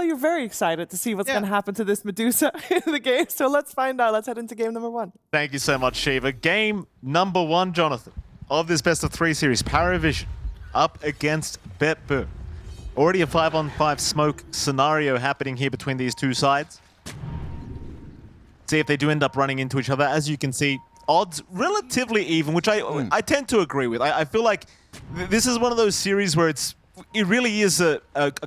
you're very excited to see what's going to happen to this Medusa in the game. So let's find out. Let's head into game number 1. Thank you so much, Shiva. Game number 1, Jonathan, of this best of 3 series, PARIVISION up against BetBoom. Already a 5-on-5 smoke scenario happening here between these two sides. See if they do end up running into each other. As you can see, odds relatively even, which I tend to agree with. I feel like this is one of those series where it really is a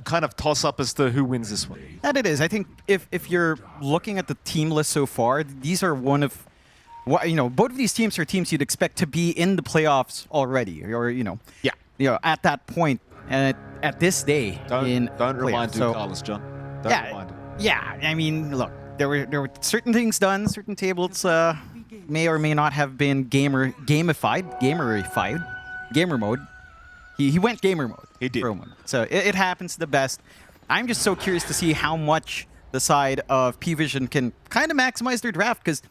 kind of toss-up as to who wins this one. And it is. I think if you're looking at the team list so far, these are one of, both of these teams are teams you'd expect to be in the playoffs already, or at that point at this day. Don't remind Carlos, John. Don't remind him. Yeah, I mean, look, there were certain things done, certain tables may or may not have been gamerified, gamer mode. He went gamer mode. He did. So it happens to the best. I'm just so curious to see how much the side of PVISION can kind of maximize their draft, because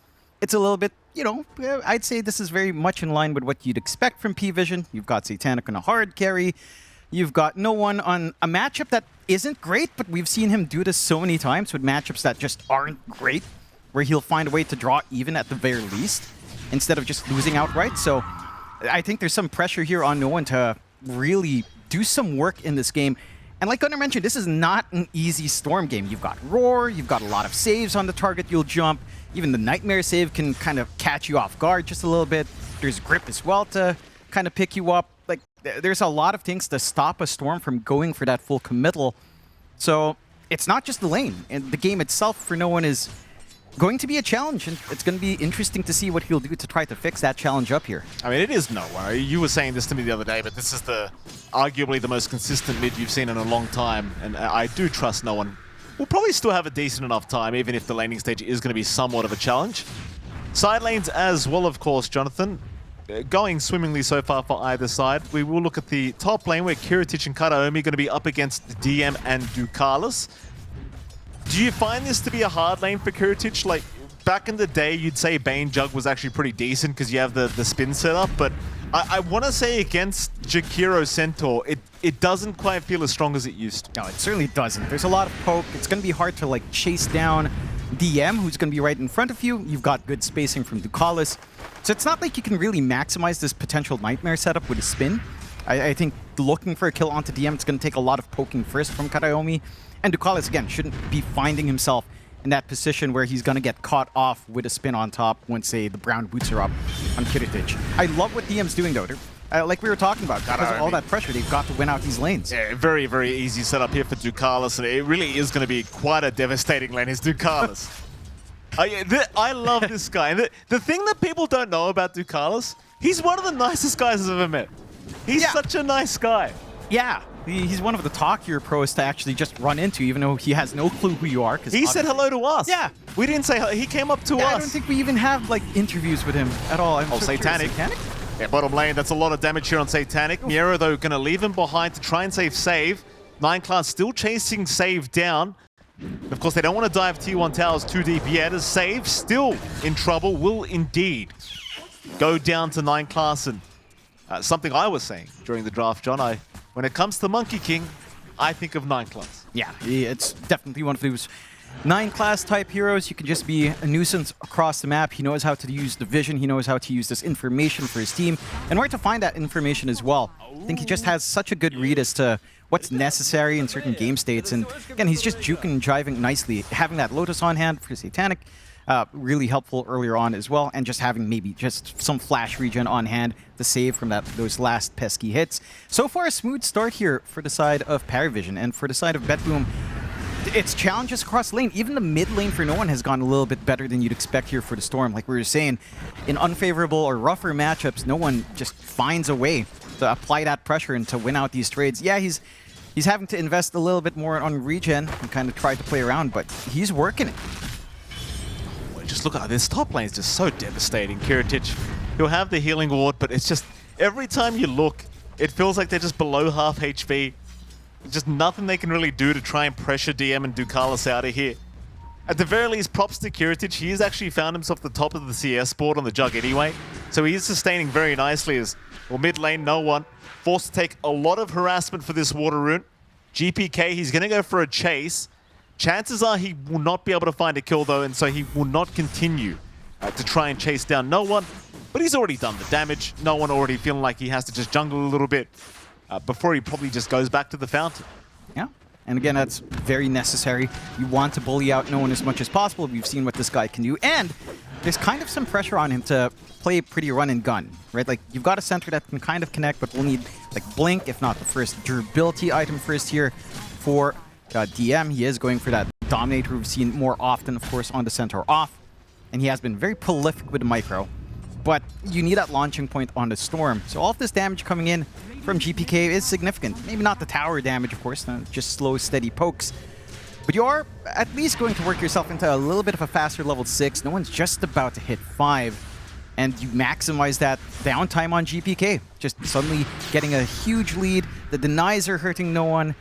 it's a little bit, I'd say this is very much in line with what you'd expect from PVISION. You've got Satanic on a hard carry. You've got no one on a matchup that isn't great, but we've seen him do this so many times with matchups that just aren't great, where he'll find a way to draw even at the very least, instead of just losing outright. So I think there's some pressure here on no one to really do some work in this game. And like Gunnar mentioned, this is not an easy Storm game. You've got Roar, you've got a lot of saves on the target you'll jump. Even the Nightmare save can kind of catch you off guard just a little bit. There's Grip as well to kind of pick you up. Like, there's a lot of things to stop a Storm from going for that full committal. So it's not just the lane. And the game itself for no one is going to be a challenge, and it's going to be interesting to see what he'll do to try to fix that challenge up here. I mean, it is no one. You were saying this to me the other day, but this is arguably the most consistent mid you've seen in a long time, and I do trust no one. We'll probably still have a decent enough time, even if the laning stage is going to be somewhat of a challenge. Side lanes as well, of course, Jonathan. Going swimmingly so far for either side. We will look at the top lane where Kiritich and Karaomi are going to be up against DM and Ducalis. Do you find this to be a hard lane for Kiritich? Like, back in the day, you'd say Bane Jug was actually pretty decent because you have the spin setup, but I want to say against Jakiro Centaur, it doesn't quite feel as strong as it used to. No, it certainly doesn't. There's a lot of poke. It's going to be hard to, like, chase down DM, who's going to be right in front of you. You've got good spacing from Ducalis. So it's not like you can really maximize this potential Nightmare setup with a spin. I think looking for a kill onto DM, it's going to take a lot of poking first from Karaomi. And Ducalis, again, shouldn't be finding himself in that position where he's going to get caught off with a spin on top once, say, the brown boots are up on Kiritich. I love what DM's doing, though. Like we were talking about, because of all that pressure, they've got to win out these lanes. Yeah, very, very easy setup here for Ducalis, and it really is going to be quite a devastating lane, is Ducalis. I love this guy. And the thing that people don't know about Ducalis, he's one of the nicest guys I've ever met. He's such a nice guy. Yeah. He's one of the talkier pros to actually just run into, even though he has no clue who you are. He said hello to us. Yeah. We didn't say hello. He came up to us. I don't think we even have, like, interviews with him at all. I'm so Satanic. Yeah, bottom lane, that's a lot of damage here on Satanic. Miero, though, going to leave him behind to try and save. 9 class still chasing Save down. Of course, they don't want to dive T1 towers too deep yet, as Save, still in trouble, will indeed go down to 9 class. And something I was saying during the draft, John, when it comes to Monkey King, I think of 9 class. Yeah, it's definitely one of those 9 class type heroes. You can just be a nuisance across the map. He knows how to use the vision. He knows how to use this information for his team and where to find that information as well. I think he just has such a good read as to what's necessary in certain game states. And again, he's just juking and jiving nicely. Having that Lotus on hand for Satanic, really helpful earlier on as well. And just having maybe just some flash regen on hand to save from those last pesky hits. So far, a smooth start here for the side of PARIVISION. And for the side of BetBoom, it's challenges across lane. Even the mid lane for no one has gone a little bit better than you'd expect here for the Storm. Like we were saying, in unfavorable or rougher matchups, no one just finds a way to apply that pressure and to win out these trades. Yeah, he's having to invest a little bit more on regen and kind of try to play around, but he's working it. Just look at this top lane is just so devastating. Kiritich, he'll have the healing ward, but it's just every time you look, it feels like they're just below half HP. Just nothing they can really do to try and pressure DM and Ducalis out of here. At the very least, props to Kiritich. He has actually found himself at the top of the CS board on the Jug anyway. So he is sustaining very nicely as, well, mid lane, no one. Forced to take a lot of harassment for this water rune. GPK, he's going to go for a chase. Chances are he will not be able to find a kill though, and so he will not continue to try and chase down no one. But he's already done the damage. No one already feeling like he has to just jungle a little bit before he probably just goes back to the fountain. Yeah. And again, that's very necessary. You want to bully out no one as much as possible. We've seen what this guy can do. And there's kind of some pressure on him to play pretty run and gun, right? Like, you've got a center that can kind of connect, but we'll need, like, Blink, if not the first durability item first here for DM. He is going for that Dominator we've seen more often, of course, on the center off. And he has been very prolific with the micro. But you need that launching point on the Storm. So all of this damage coming in from GPK is significant. Maybe not the tower damage, of course, just slow, steady pokes. But you are at least going to work yourself into a little bit of a faster level 6. No one's just about to hit 5. And you maximize that downtime on GPK. Just suddenly getting a huge lead. The denies are hurting no one.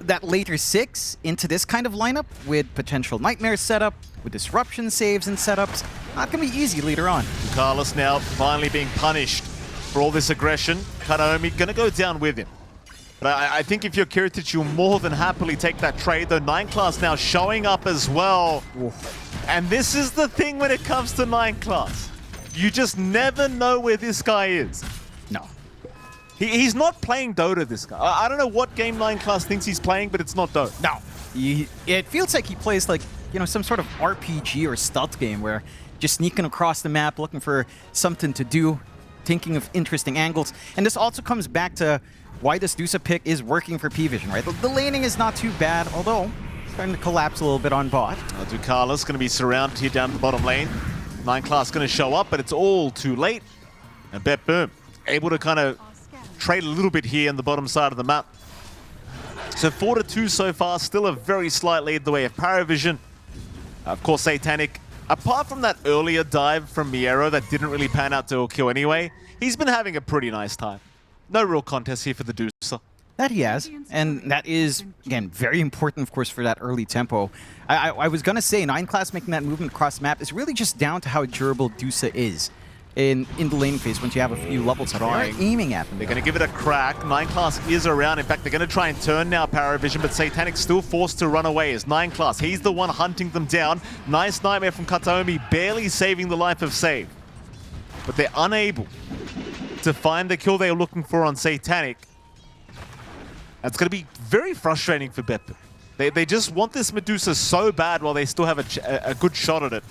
That later 6 into this kind of lineup with potential nightmares setup, with disruption saves and setups, not going to be easy later on. Carlos now finally being punished for all this aggression. Kataomi going to go down with him. But I think if you're Kiritich, you'll more than happily take that trade, though 9 class now showing up as well. Oof. And this is the thing when it comes to 9 class. You just never know where this guy is. No. He's not playing Dota, this guy. I don't know what game 9 class thinks he's playing, but it's not Dota. No. It feels like he plays like, you know, some sort of RPG or stealth game where just sneaking across the map, looking for something to do, thinking of interesting angles. And this also comes back to why this DOTA pick is working for PVISION, right? The laning is not too bad, although starting to collapse a little bit on bot. Ducalis going to be surrounded here down the bottom lane. 9 class going to show up, but it's all too late. And BetBoom able to kind of trade a little bit here on the bottom side of the map. So 4-2 so far, still a very slight lead the way of PARIVISION. Of course, Satanic, apart from that earlier dive from Miero that didn't really pan out to a kill anyway, he's been having a pretty nice time. No real contest here for the DOTA. That he has, and that is, again, very important, of course, for that early tempo. I was going to say, 9 class making that movement across the map is really just down to how durable DOTA is in the laning phase once you have a few levels that are aiming at them. They're going to give it a crack. 9 class is around. In fact, they're going to try and turn now PARIVISION, but Satanic still forced to run away as 9 class. He's the one hunting them down. Nice nightmare from Kataomi, barely saving the life of Save. But they're unable to find the kill they were looking for on Satanic. It's going to be very frustrating for BetBoom. They just want this Medusa so bad while they still have a good shot at it.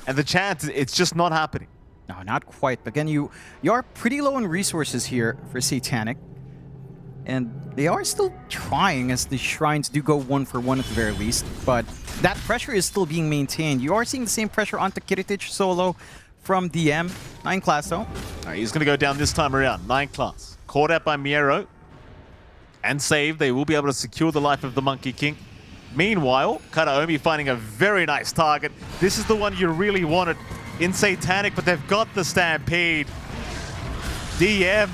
And the chance, it's just not happening. No, not quite. Again, you are pretty low in resources here for Satanic. And they are still trying, as the Shrines do go 1-for-1 at the very least. But that pressure is still being maintained. You are seeing the same pressure onto Kiritich solo from DM. 9 class, though. He's going to go down this time around. 9 class. Caught out by Miero. And Save. They will be able to secure the life of the Monkey King. Meanwhile, Kataomi finding a very nice target. This is the one you really wanted in Satanic, but they've got the Stampede. DM.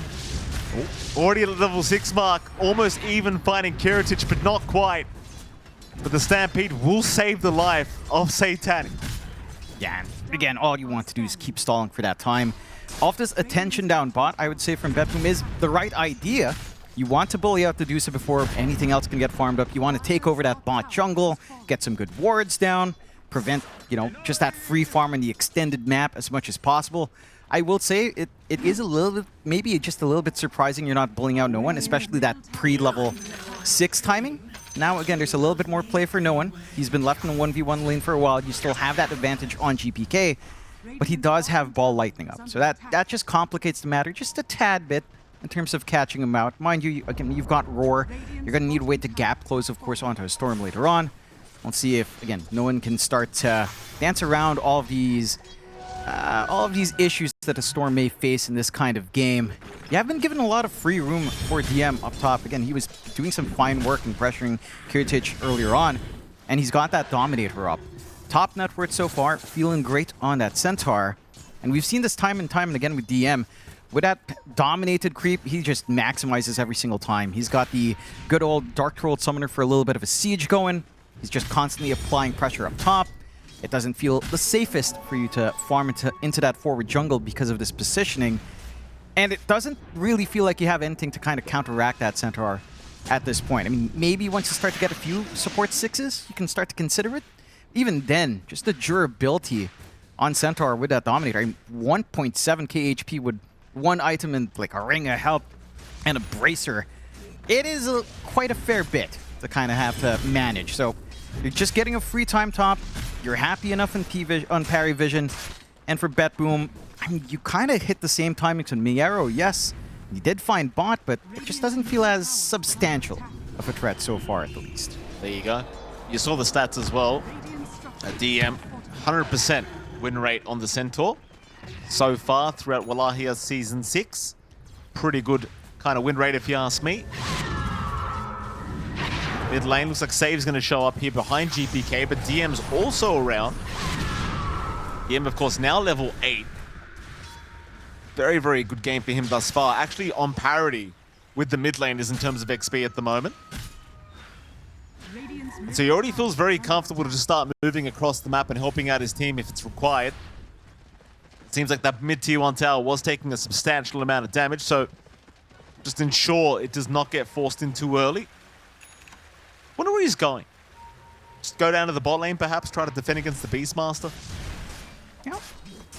Already at the level 6 mark. Almost even finding Kiritich, but not quite. But the Stampede will save the life of Satanic. Yeah, and again, all you want to do is keep stalling for that time. Off this attention down bot, I would say from BetBoom is the right idea. You want to bully out the DOTA before anything else can get farmed up. You want to take over that bot jungle, get some good wards down, prevent, you know, just that free farm in the extended map as much as possible. I will say it is a little bit, maybe just a little bit surprising you're not bullying out no one, especially that pre-level 6 timing. Now, again, there's a little bit more play for no one. He's been left in a 1v1 lane for a while. You still have that advantage on GPK, but he does have ball lightning up. So that just complicates the matter just a tad bit in terms of catching him out. Mind you, again, you've got Roar. You're going to need a way to gap close, of course, onto a Storm later on. We'll see if, again, no one can start to dance around all of these issues that a Storm may face in this kind of game. You have been given a lot of free room for DM up top. Again, he was doing some fine work and pressuring Kiritich earlier on, and he's got that Dominator up. Top net worth so far, feeling great on that Centaur. And we've seen this time and again with DM. With that dominated creep, he just maximizes every single time. He's got the good old Dark Troll Summoner for a little bit of a siege going. He's just constantly applying pressure up top. It doesn't feel the safest for you to farm into that forward jungle because of this positioning. And it doesn't really feel like you have anything to kind of counteract that Centaur. at this point. I mean, maybe once you start to get a few support 6s, you can start to consider it. Even then, just the durability on Centaur with that Dominator. I mean, 1.7k HP with one item and like a Ring of Health and a Bracer. It is quite a fair bit to kind of have to manage. So you're just getting a free time top. You're happy enough on PARIVISION. And for BetBoom, I mean, you kind of hit the same timings on Miero. Yes, you did find bot, but it just doesn't feel as substantial of a threat so far, at the least. There you go. You saw the stats as well. A DM, 100% win rate on the Centaur so far throughout Wallachia Season 6. Pretty good kind of win rate if you ask me. Mid lane looks like Save's going to show up here behind GPK, but DM's also around. DM, of course, now level 8. Very, very good game for him thus far. Actually on parity with the mid laners in terms of XP at the moment. And so he already feels very comfortable to just start moving across the map and helping out his team if it's required. It seems like that mid-tier 1 tower was taking a substantial amount of damage, so just ensure it does not get forced in too early. Wonder where he's going. Just go down to the bot lane, perhaps, try to defend against the Beastmaster. Yeah.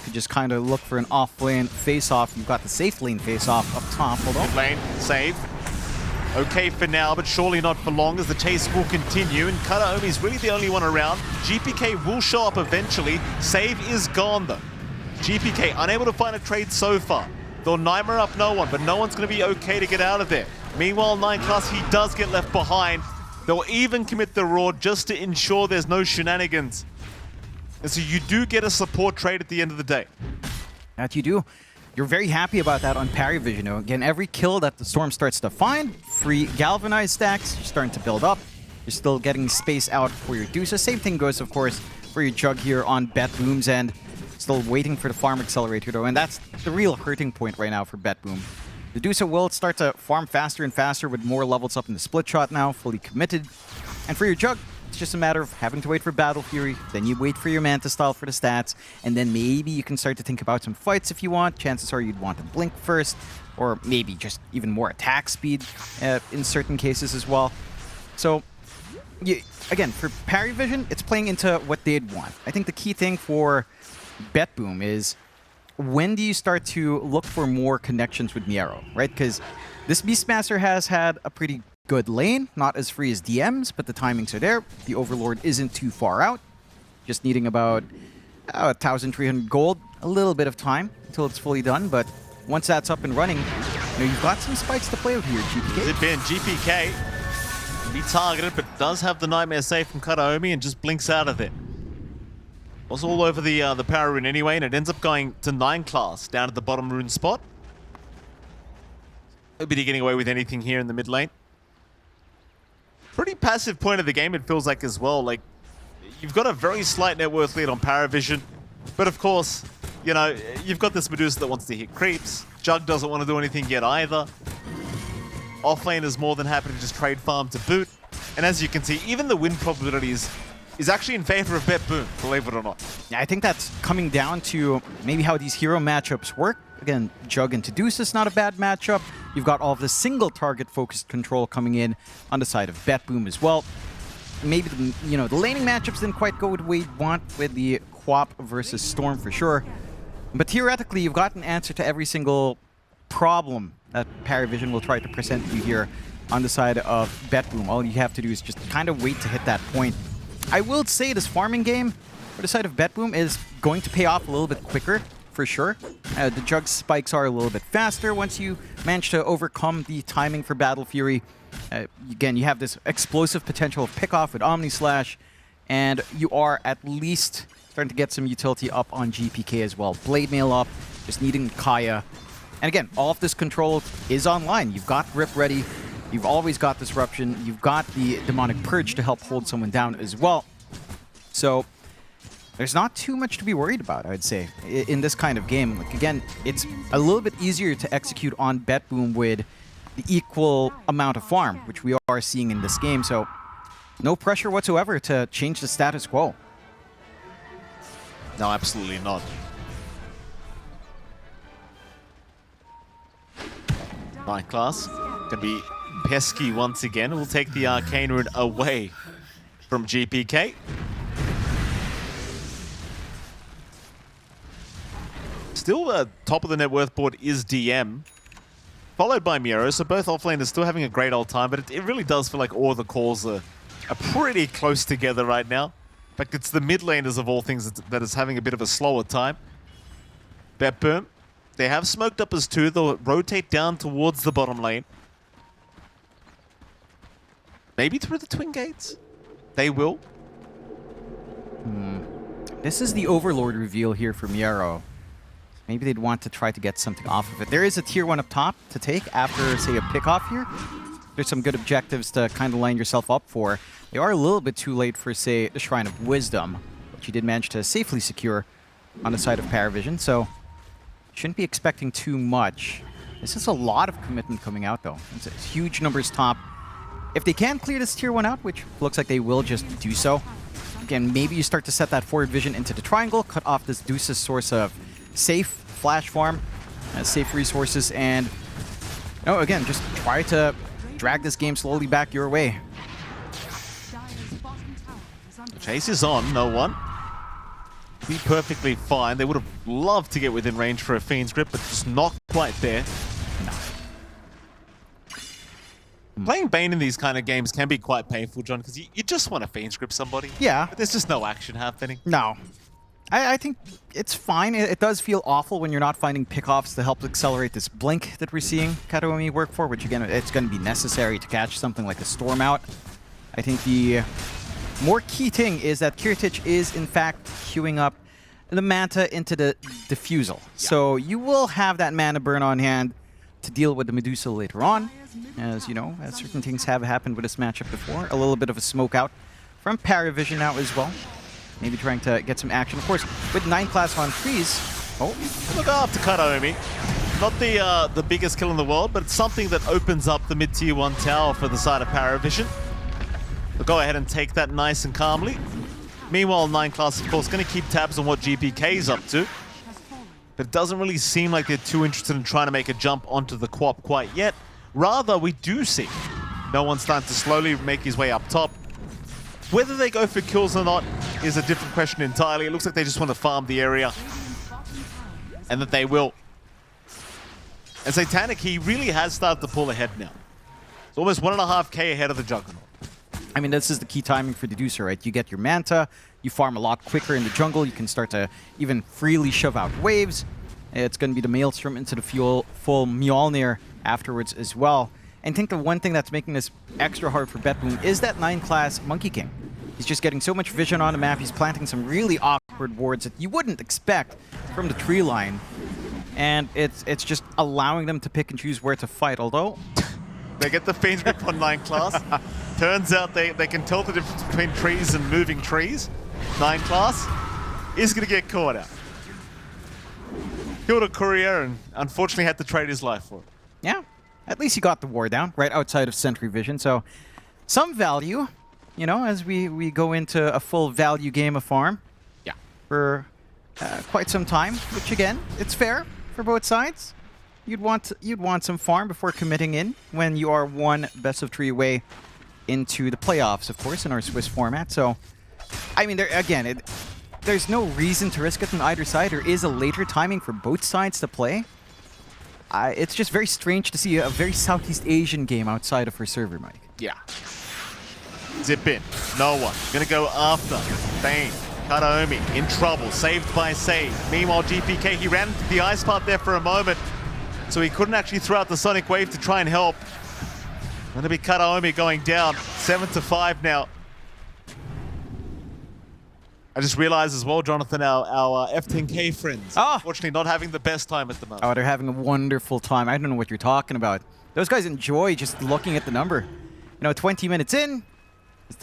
Could just kind of look for an off-lane face-off. You've got the safe lane face-off up top. Hold on. Mid lane, save. Okay for now, but surely not for long as the chase will continue. And Kataomi's really the only one around. GPK will show up eventually. Save is gone, though. GPK unable to find a trade so far. They'll Nigma up no one, but no one's going to be okay to get out of there. Meanwhile, 9 class, he does get left behind. They'll even commit the Roar just to ensure there's no shenanigans. And so you do get a support trade at the end of the day. That you do. You're very happy about that on PARIVISION. Again, every kill that the Storm starts to find, free Galvanized stacks, you're starting to build up. You're still getting space out for your DOTA. Same thing goes, of course, for your Jug here on BetBoom's end. Still waiting for the farm accelerator, though, and that's the real hurting point right now for BetBoom. The DOTA will start to farm faster and faster with more levels up in the split shot now, fully committed. And for your Jug, it's just a matter of having to wait for Battle Fury, then you wait for your Manta Style for the stats, and then maybe you can start to think about some fights if you want. Chances are you'd want to Blink first, or maybe just even more attack speed in certain cases as well. So, again, for PARIVISION, it's playing into what they'd want. I think the key thing for BetBoom is when do you start to look for more connections with Miero, right? Because this Beastmaster has had a pretty good lane, not as free as DMs, but the timings are there. The Overlord isn't too far out, just needing about 1,300 gold, a little bit of time until it's fully done, but once that's up and running, you've got some spikes to play with here, GPK. Zip in, GPK can be targeted, but does have the Nightmare save from Kataomi and just blinks out of it. Was all over the power rune anyway, and it ends up going to 9 class down at the bottom rune spot. Nobody getting away with anything here in the mid lane. Pretty passive point of the game, it feels like as well. Like, you've got a very slight net worth lead on PARIVISION, but of course, you've got this Medusa that wants to hit creeps. Jug doesn't want to do anything yet either. Offlane is more than happy to just trade farm to boot. And as you can see, even the win probability is actually in favor of BetBoom, believe it or not. Yeah, I think that's coming down to maybe how these hero matchups work. Again, Jug and Tidus is not a bad matchup. You've got all of the single target focused control coming in on the side of BetBoom as well. Maybe the laning matchups didn't quite go the way you want with the Quap versus Storm for sure. But theoretically, you've got an answer to every single problem that PARIVISION will try to present you here on the side of BetBoom. All you have to do is just kind of wait to hit that point. I will say this farming game for the side of BetBoom is going to pay off a little bit quicker, for sure. The Jug spikes are a little bit faster once you manage to overcome the timing for Battle Fury. Again, you have this explosive potential of pick-off with Omni Slash, and you are at least starting to get some utility up on GPK as well. Blade Mail up, just needing Kaya. And again, all of this control is online. You've got Rip ready. You've always got Disruption. You've got the Demonic Purge to help hold someone down as well. So there's not too much to be worried about, I would say, in this kind of game. Like, again, it's a little bit easier to execute on BetBoom with the equal amount of farm, which we are seeing in this game. So no pressure whatsoever to change the status quo. No, absolutely not. Night class. Gonna be pesky once again. We'll take the Arcane Rune away from GPK. Still top of the net worth board is DM, followed by Miro. So both offlaners still having a great old time, but it really does feel like all the calls are pretty close together right now. In fact, it's the mid laners of all things that is having a bit of a slower time. BetBoom, they have smoked up as two. They'll rotate down towards the bottom lane. Maybe through the twin gates? They will. This is the Overlord reveal here from Yarrow. Maybe they'd want to try to get something off of it. There is a tier 1 up top to take after, say, a pick-off here. There's some good objectives to kind of line yourself up for. They are a little bit too late for, say, the Shrine of Wisdom, which you did manage to safely secure on the side of PARIVISION, so shouldn't be expecting too much. This is a lot of commitment coming out, though. It's huge numbers top. If they can clear this tier 1 out, which looks like they will just do so, again, maybe you start to set that forward vision into the triangle, cut off this Deuce's source of safe flash farm, safe resources, and again, just try to drag this game slowly back your way. The chase is on, no one. Be perfectly fine. They would have loved to get within range for a Fiend's Grip, but just not quite there. Playing Bane in these kind of games can be quite painful, John, because you just want to Fiend's Grip somebody. Yeah. But there's just no action happening. No. I think it's fine. It does feel awful when you're not finding pickoffs to help accelerate this blink that we're seeing Kataomi work for, which again, it's going to be necessary to catch something like a Storm out. I think the more key thing is that Kiritich is in fact queuing up the Manta into the Diffusal. Yeah. So you will have that mana burn on hand to deal with the Medusa later on. As you know, as certain things have happened with this matchup before. A little bit of a smoke out from PARIVISION now as well. Maybe trying to get some action. Of course, with 9 class on freeze. Oh, look after Kataomi. Not the biggest kill in the world, but it's something that opens up the mid-tier 1 tower for the side of PARIVISION. They'll go ahead and take that nice and calmly. Meanwhile, 9 class, of course, going to keep tabs on what GPK is up to. But it doesn't really seem like they're too interested in trying to make a jump onto the Quap quite yet. Rather, we do see no one starting to slowly make his way up top. Whether they go for kills or not is a different question entirely. It looks like they just want to farm the area. And that they will. And Satanic, he really has started to pull ahead now. It's almost 1.5k ahead of the Juggernaut. I mean, this is the key timing for Deducer, right? You get your Manta, you farm a lot quicker in the jungle, you can start to even freely shove out waves. It's going to be the Maelstrom into the full Mjolnir afterwards as well. And I think the one thing that's making this extra hard for BetBoom is that 9 class Monkey King. He's just getting so much vision on the map, he's planting some really awkward wards that you wouldn't expect from the tree line. And it's just allowing them to pick and choose where to fight, although... They get the Fiend's Grip on 9 class. Turns out they can tell the difference between trees and moving trees. 9 class is going to get caught out. Killed a courier and unfortunately had to trade his life for it. Yeah, at least he got the war down right outside of Sentry Vision, so some value, you know, as we go into a full value game of farm. Yeah. For quite some time, which again, it's fair for both sides. You'd want some farm before committing in when you are one best of 3 away into the playoffs, of course, in our Swiss format. So, I mean, there's no reason to risk it on either side. There is a later timing for both sides to play. It's just very strange to see a very Southeast Asian game outside of her server, Mike. Yeah. Zip in. No one. Gonna go after Bane. Kataomi in trouble. Saved by Save. Meanwhile, GPK, he ran into the ice part there for a moment. So he couldn't actually throw out the Sonic Wave to try and help. Gonna be Kataomi going down. 7-5 now. I just realized as well, Jonathan, our F10K friends, unfortunately not having the best time at the moment. Oh, they're having a wonderful time. I don't know what you're talking about. Those guys enjoy just looking at the number. You know, 20 minutes in,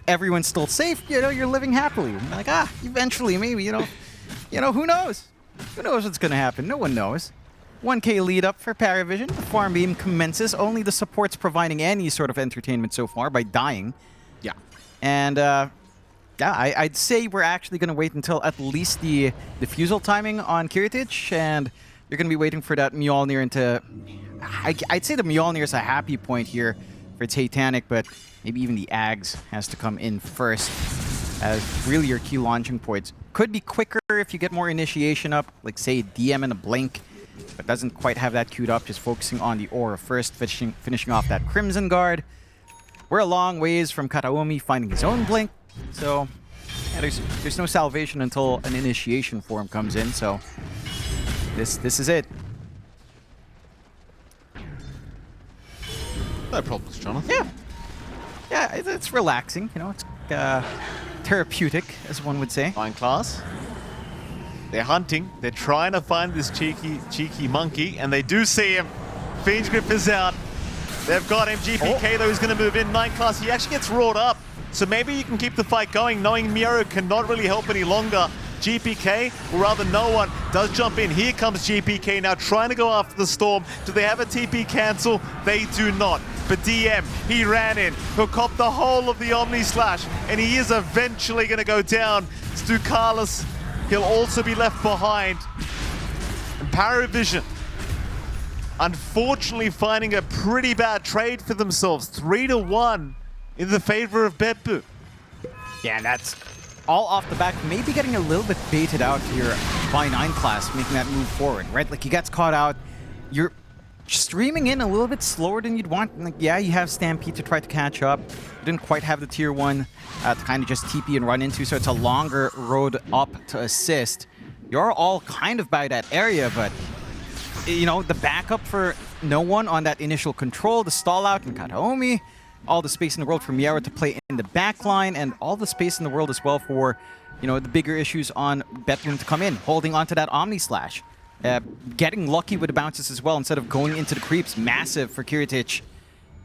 everyone's still safe. You know, you're living happily. You're like, eventually, maybe, you know, who knows? Who knows what's gonna happen? No one knows. 1k lead up for PARIVISION. The farm beam commences. Only the support's providing any sort of entertainment so far by dying. Yeah. And, yeah, I'd say we're actually going to wait until at least the Diffusal timing on Kiritich, and you're going to be waiting for that Mjolnir into... I'd say the Mjolnir is a happy point here for for Satanic, but maybe even the Ags has to come in first as really your key launching points. Could be quicker if you get more initiation up, like say DM and a Blink, but doesn't quite have that queued up, just focusing on the Aura first, finishing off that Crimson Guard. We're a long ways from Kataomi finding his own Blink, so yeah, there's no salvation until an initiation form comes in, so this is it. No problems, Jonathan. Yeah. Yeah, it's relaxing, you know, it's therapeutic, as one would say. Fine class. They're hunting. They're trying to find this cheeky monkey, and they do see him. Fiend's Grip is out. They've got him. GPK, though, is going to move in. 9 class, he actually gets roared up. So maybe you can keep the fight going, knowing Miero cannot really help any longer. GPK, or rather no one, does jump in. Here comes GPK now trying to go after the Storm. Do they have a TP cancel? They do not. But DM, he ran in. He'll cop the whole of the Omni Slash, and he is eventually going to go down. Stukalis, he'll also be left behind. And PARIVISION, unfortunately finding a pretty bad trade for themselves. 3-1 in the favor of BetBoom. Yeah, and that's all off the back, maybe getting a little bit baited out here by 9 class, making that move forward, right? Like, he gets caught out. You're streaming in a little bit slower than you'd want. Like, yeah, you have Stampede to try to catch up. You didn't quite have the tier 1 to kind of just TP and run into, so it's a longer road up to assist. You're all kind of by that area, but, you know, the backup for no one on that initial control, the stall out in Kataomi, all the space in the world for Miero to play in the back line, and all the space in the world as well for, you know, the bigger issues on BetBoom to come in, holding onto that Omni Slash. Getting lucky with the bounces as well instead of going into the creeps. Massive for Kiritich.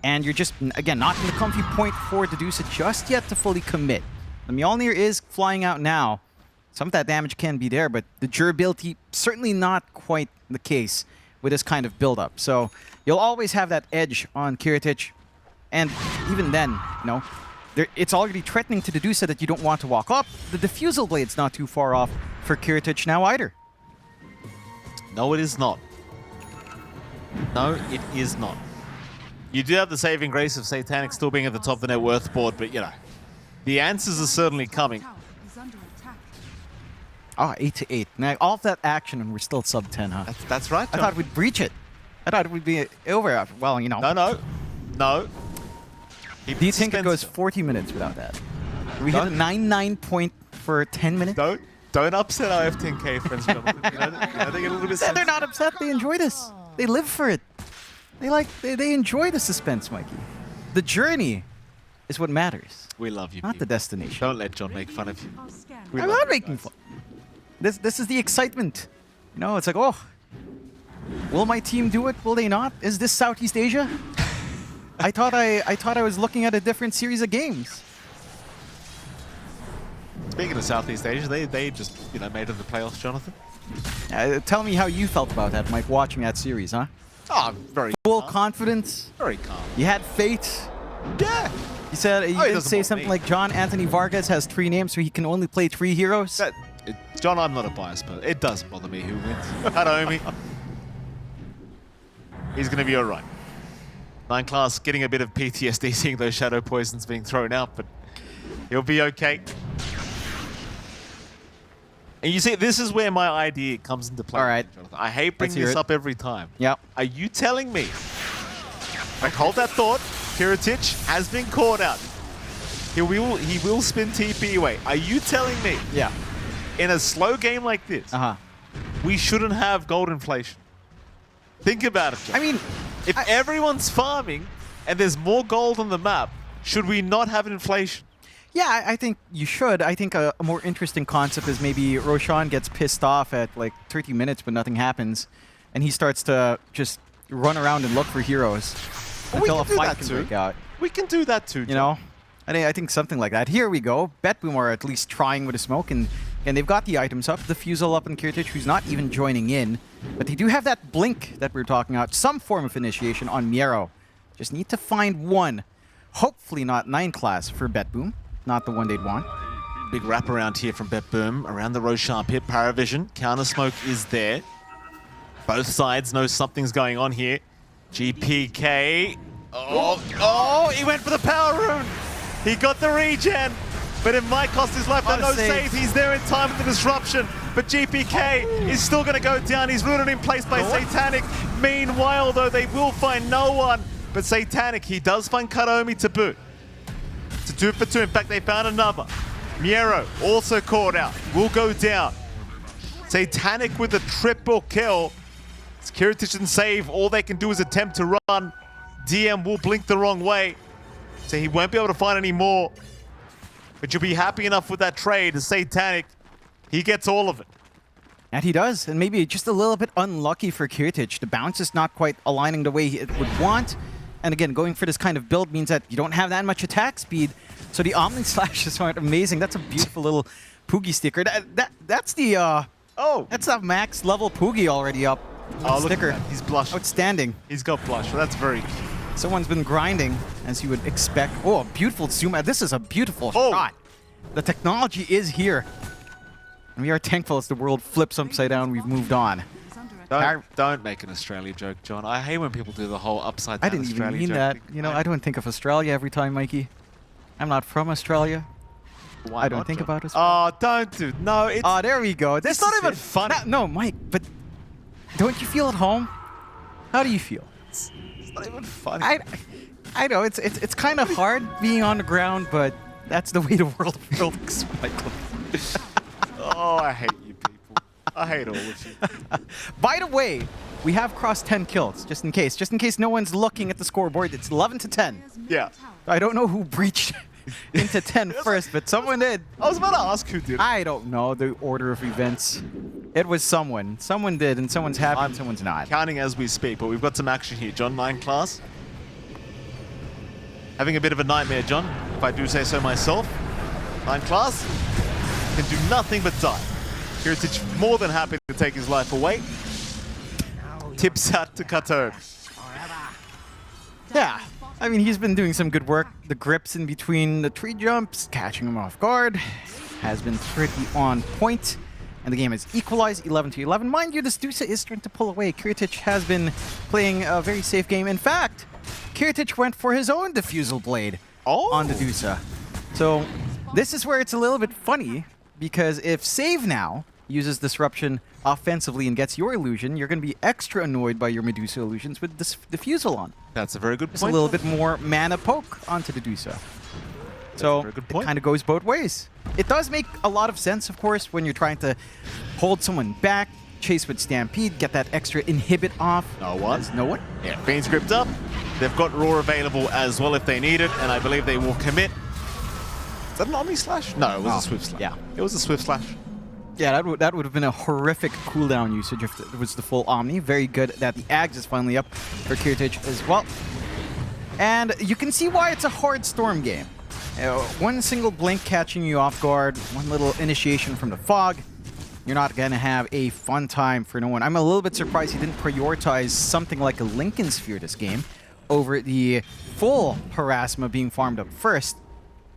And you're just, again, not in the comfy point for Dedusa just yet to fully commit. The Mjolnir is flying out now. Some of that damage can be there, but the durability, certainly not quite the case with this kind of build-up. So you'll always have that edge on Kiritich. And even then, you know, it's already threatening to Dedusa that you don't want to walk up. The Diffusal Blade's not too far off for Kiritich now either. No, it is not. No, it is not. You do have the saving grace of Satanic still being at the top of the net worth board, but, you know, the answers are certainly coming. Oh, 8-8. Now, all of that action and we're still sub 10, huh? That's right, John. I thought we'd breach it. I thought it would be over after, well, you know. No. Do you think it goes 40 minutes without that? We hit a 9-9 point for 10 minutes? Don't upset our F10K friends, Jonathan. They get a little bit They're not upset. They enjoy this. They live for it. They enjoy the suspense, Mikey. The journey is what matters. We love you, not people. the destination. Don't let John make fun of you. I'm not making fun. This is the excitement. You know, it's like, oh, will my team do it? Will they not? Is this Southeast Asia? I thought I was looking at a different series of games. Speaking of Southeast Asia, they just, you know, made it to the playoffs, Jonathan. Tell me how you felt about that, Mike, watching that series, huh? Oh, very full calm. Confidence. Very calm. You had faith. Yeah. You said you did say something like John Anthony Vargas has 3 names, so he can only play 3 heroes. John, I'm not a bias, but it doesn't bother me who wins. Kataomi. He's going to be all right. 9 class getting a bit of PTSD seeing those shadow poisons being thrown out, but he'll be okay. And you see, this is where my idea comes into play. All right. Jonathan. I hate bringing this up every time. Yep. Are you telling me? Like, hold that thought. Kiritich has been caught out. He will spin TP away. Are you telling me? Yeah. In a slow game like this, we shouldn't have gold inflation? Think about it, John. I mean, if everyone's farming and there's more gold on the map, should we not have inflation? Yeah, I think you should. I think a more interesting concept is maybe Roshan gets pissed off at like 30 minutes but nothing happens, and he starts to just run around and look for heroes until a fight can break out. We can do that too, John. You know? I think something like that. Here we go. BetBoom are at least trying with a smoke, and they've got the items up. The Fusel up in Kiritich, who's not even joining in. But they do have that blink that we were talking about. Some form of initiation on Miero. Just need to find one. Hopefully not 9 class for BetBoom. Not the one they'd want. Big wraparound here from BetBoom around the Roshan pit. PARIVISION. Counter smoke is there. Both sides know something's going on here. GPK Oh, he went for the power rune. He got the regen, but it might cost his life. No save. He's there in time with the disruption, but GPK is still going to go down. He's rooted in place by Satanic. Meanwhile, though, they will find no one. But Satanic, he does find Karomi to boot. It's a 2 for 2. In fact, they found another. Miero also caught out. Will go down. Satanic with a triple kill. Kiritich and save. All they can do is attempt to run. DM will blink the wrong way, so he won't be able to find any more. But you'll be happy enough with that trade as Satanic, he gets all of it. And he does, and maybe just a little bit unlucky for Kiritich. The bounce is not quite aligning the way it would want. And again, going for this kind of build means that you don't have that much attack speed. So the Omni Slashes aren't amazing. That's a beautiful little Poogie sticker. That's the that's that max level Poogie already up. Oh, look sticker. at that. He's blush. Outstanding. He's got blush. Well, that's very cute. Someone's been grinding, as you would expect. Oh, a beautiful zoom out. This is a beautiful shot. The technology is here. And we are thankful as the world flips upside down, we've moved on. Don't make an Australia joke, John. I hate when people do the whole upside down I didn't Australia even mean joke that. thing. You know, I don't think of Australia every time, Mikey. I'm not from Australia. Why I don't not, think John? about Australia. Oh, don't do. No, it's... Oh, there we go. It's not even funny. No, Mike, but don't you feel at home? How do you feel? It's not even funny. I know it's kind of hard being on the ground, but that's the way the world works, Michael. Oh, I hate you people. I hate all of you. By the way, we have crossed 10 kills, just in case no one's looking at the scoreboard. It's 11 to 10. Yeah. I don't know who breached into 10 first, but someone did. I was about to ask who did it. I don't know the order of events. It was someone. Someone did, and someone's happy and someone's not. Counting as we speak, but we've got some action here. John, 9 class. Having a bit of a nightmare, John, if I do say so myself. 9 class can do nothing but die. Kiritich more than happy to take his life away. Tips out to Kato. Yeah, I mean, he's been doing some good work. The grips in between the tree jumps, catching him off guard, has been pretty on point. And the game is equalized 11 to 11. Mind you, this DOTA is starting to pull away. Kiritich has been playing a very safe game. In fact, Kiritich went for his own Diffusal Blade on the DOTA. So this is where it's a little bit funny, because if Save now uses Disruption offensively and gets your illusion, you're going to be extra annoyed by your Medusa illusions with this Diffusal on. That's a very good Just point. a little bit more mana poke onto the DOTA. So it kind of goes both ways. It does make a lot of sense, of course, when you're trying to hold someone back, chase with Stampede, get that extra inhibit off. No one. There's no one. Yeah, Fiend's gripped up. They've got Roar available as well if they need it, and I believe they will commit. Is that an Omni Slash? No, it was a Swift Slash. Yeah. It was a Swift Slash. Yeah, that would have been a horrific cooldown usage if it was the full Omni. Very good that the Ags is finally up for Kiritich as well. And you can see why it's a hard Storm game. One single blink catching you off guard, one little initiation from the fog. You're not going to have a fun time for no one. I'm a little bit surprised he didn't prioritize something like a Lincoln Sphere this game over the full Harasma being farmed up first.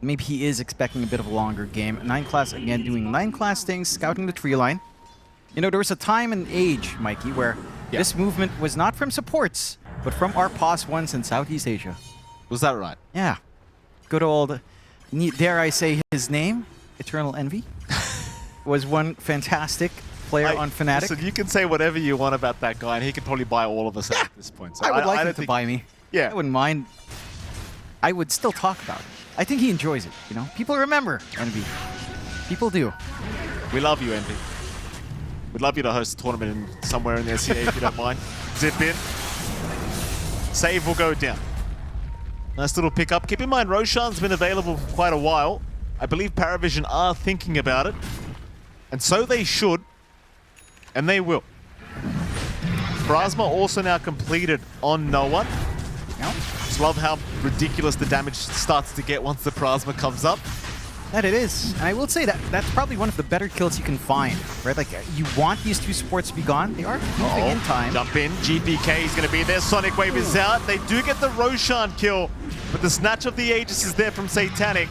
Maybe he is expecting a bit of a longer game. 9 class, again, doing 9 class things, scouting the tree line. You know, there was a time and age, Mikey, where this movement was not from supports, but from our POS ones in Southeast Asia. Was that right? Yeah. Good old, dare I say his name, Eternal Envy, was one fantastic player on Fnatic. Listen, you can say whatever you want about that guy, and he could probably buy all of us at this point. So I would like him to think- buy me. Yeah. I wouldn't mind. I would still talk about it. I think he enjoys it, you know? People remember Envy. People do. We love you, Envy. We'd love you to host a tournament somewhere in the SCA if you don't mind. Zip in. Save will go down. Nice little pickup. Keep in mind, Roshan's been available for quite a while. I believe PARIVISION are thinking about it. And so they should. And they will. Pharasma also now completed on no one. No? Just love how ridiculous the damage starts to get once the Pharasma comes up. That it is. And I will say that that's probably one of the better kills you can find, right? Like, you want these two supports to be gone. They are moving in time. Jump in. GPK is going to be there. Sonic Wave is out. They do get the Roshan kill, but the Snatch of the Aegis is there from Satanic.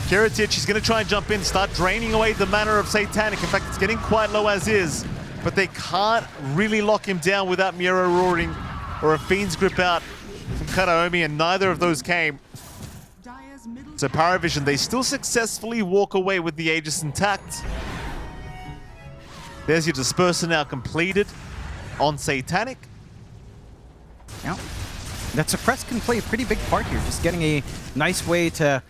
Kiritich is going to try and jump in, start draining away the mana of Satanic. In fact, it's getting quite low as is, but they can't really lock him down without Miro roaring or a Fiend's grip out from Karaomi, and neither of those came. So PARIVISION, they still successfully walk away with the Aegis intact. There's your disperser now completed on Satanic. Yeah. That suppress can play a pretty big part here, just getting a nice way to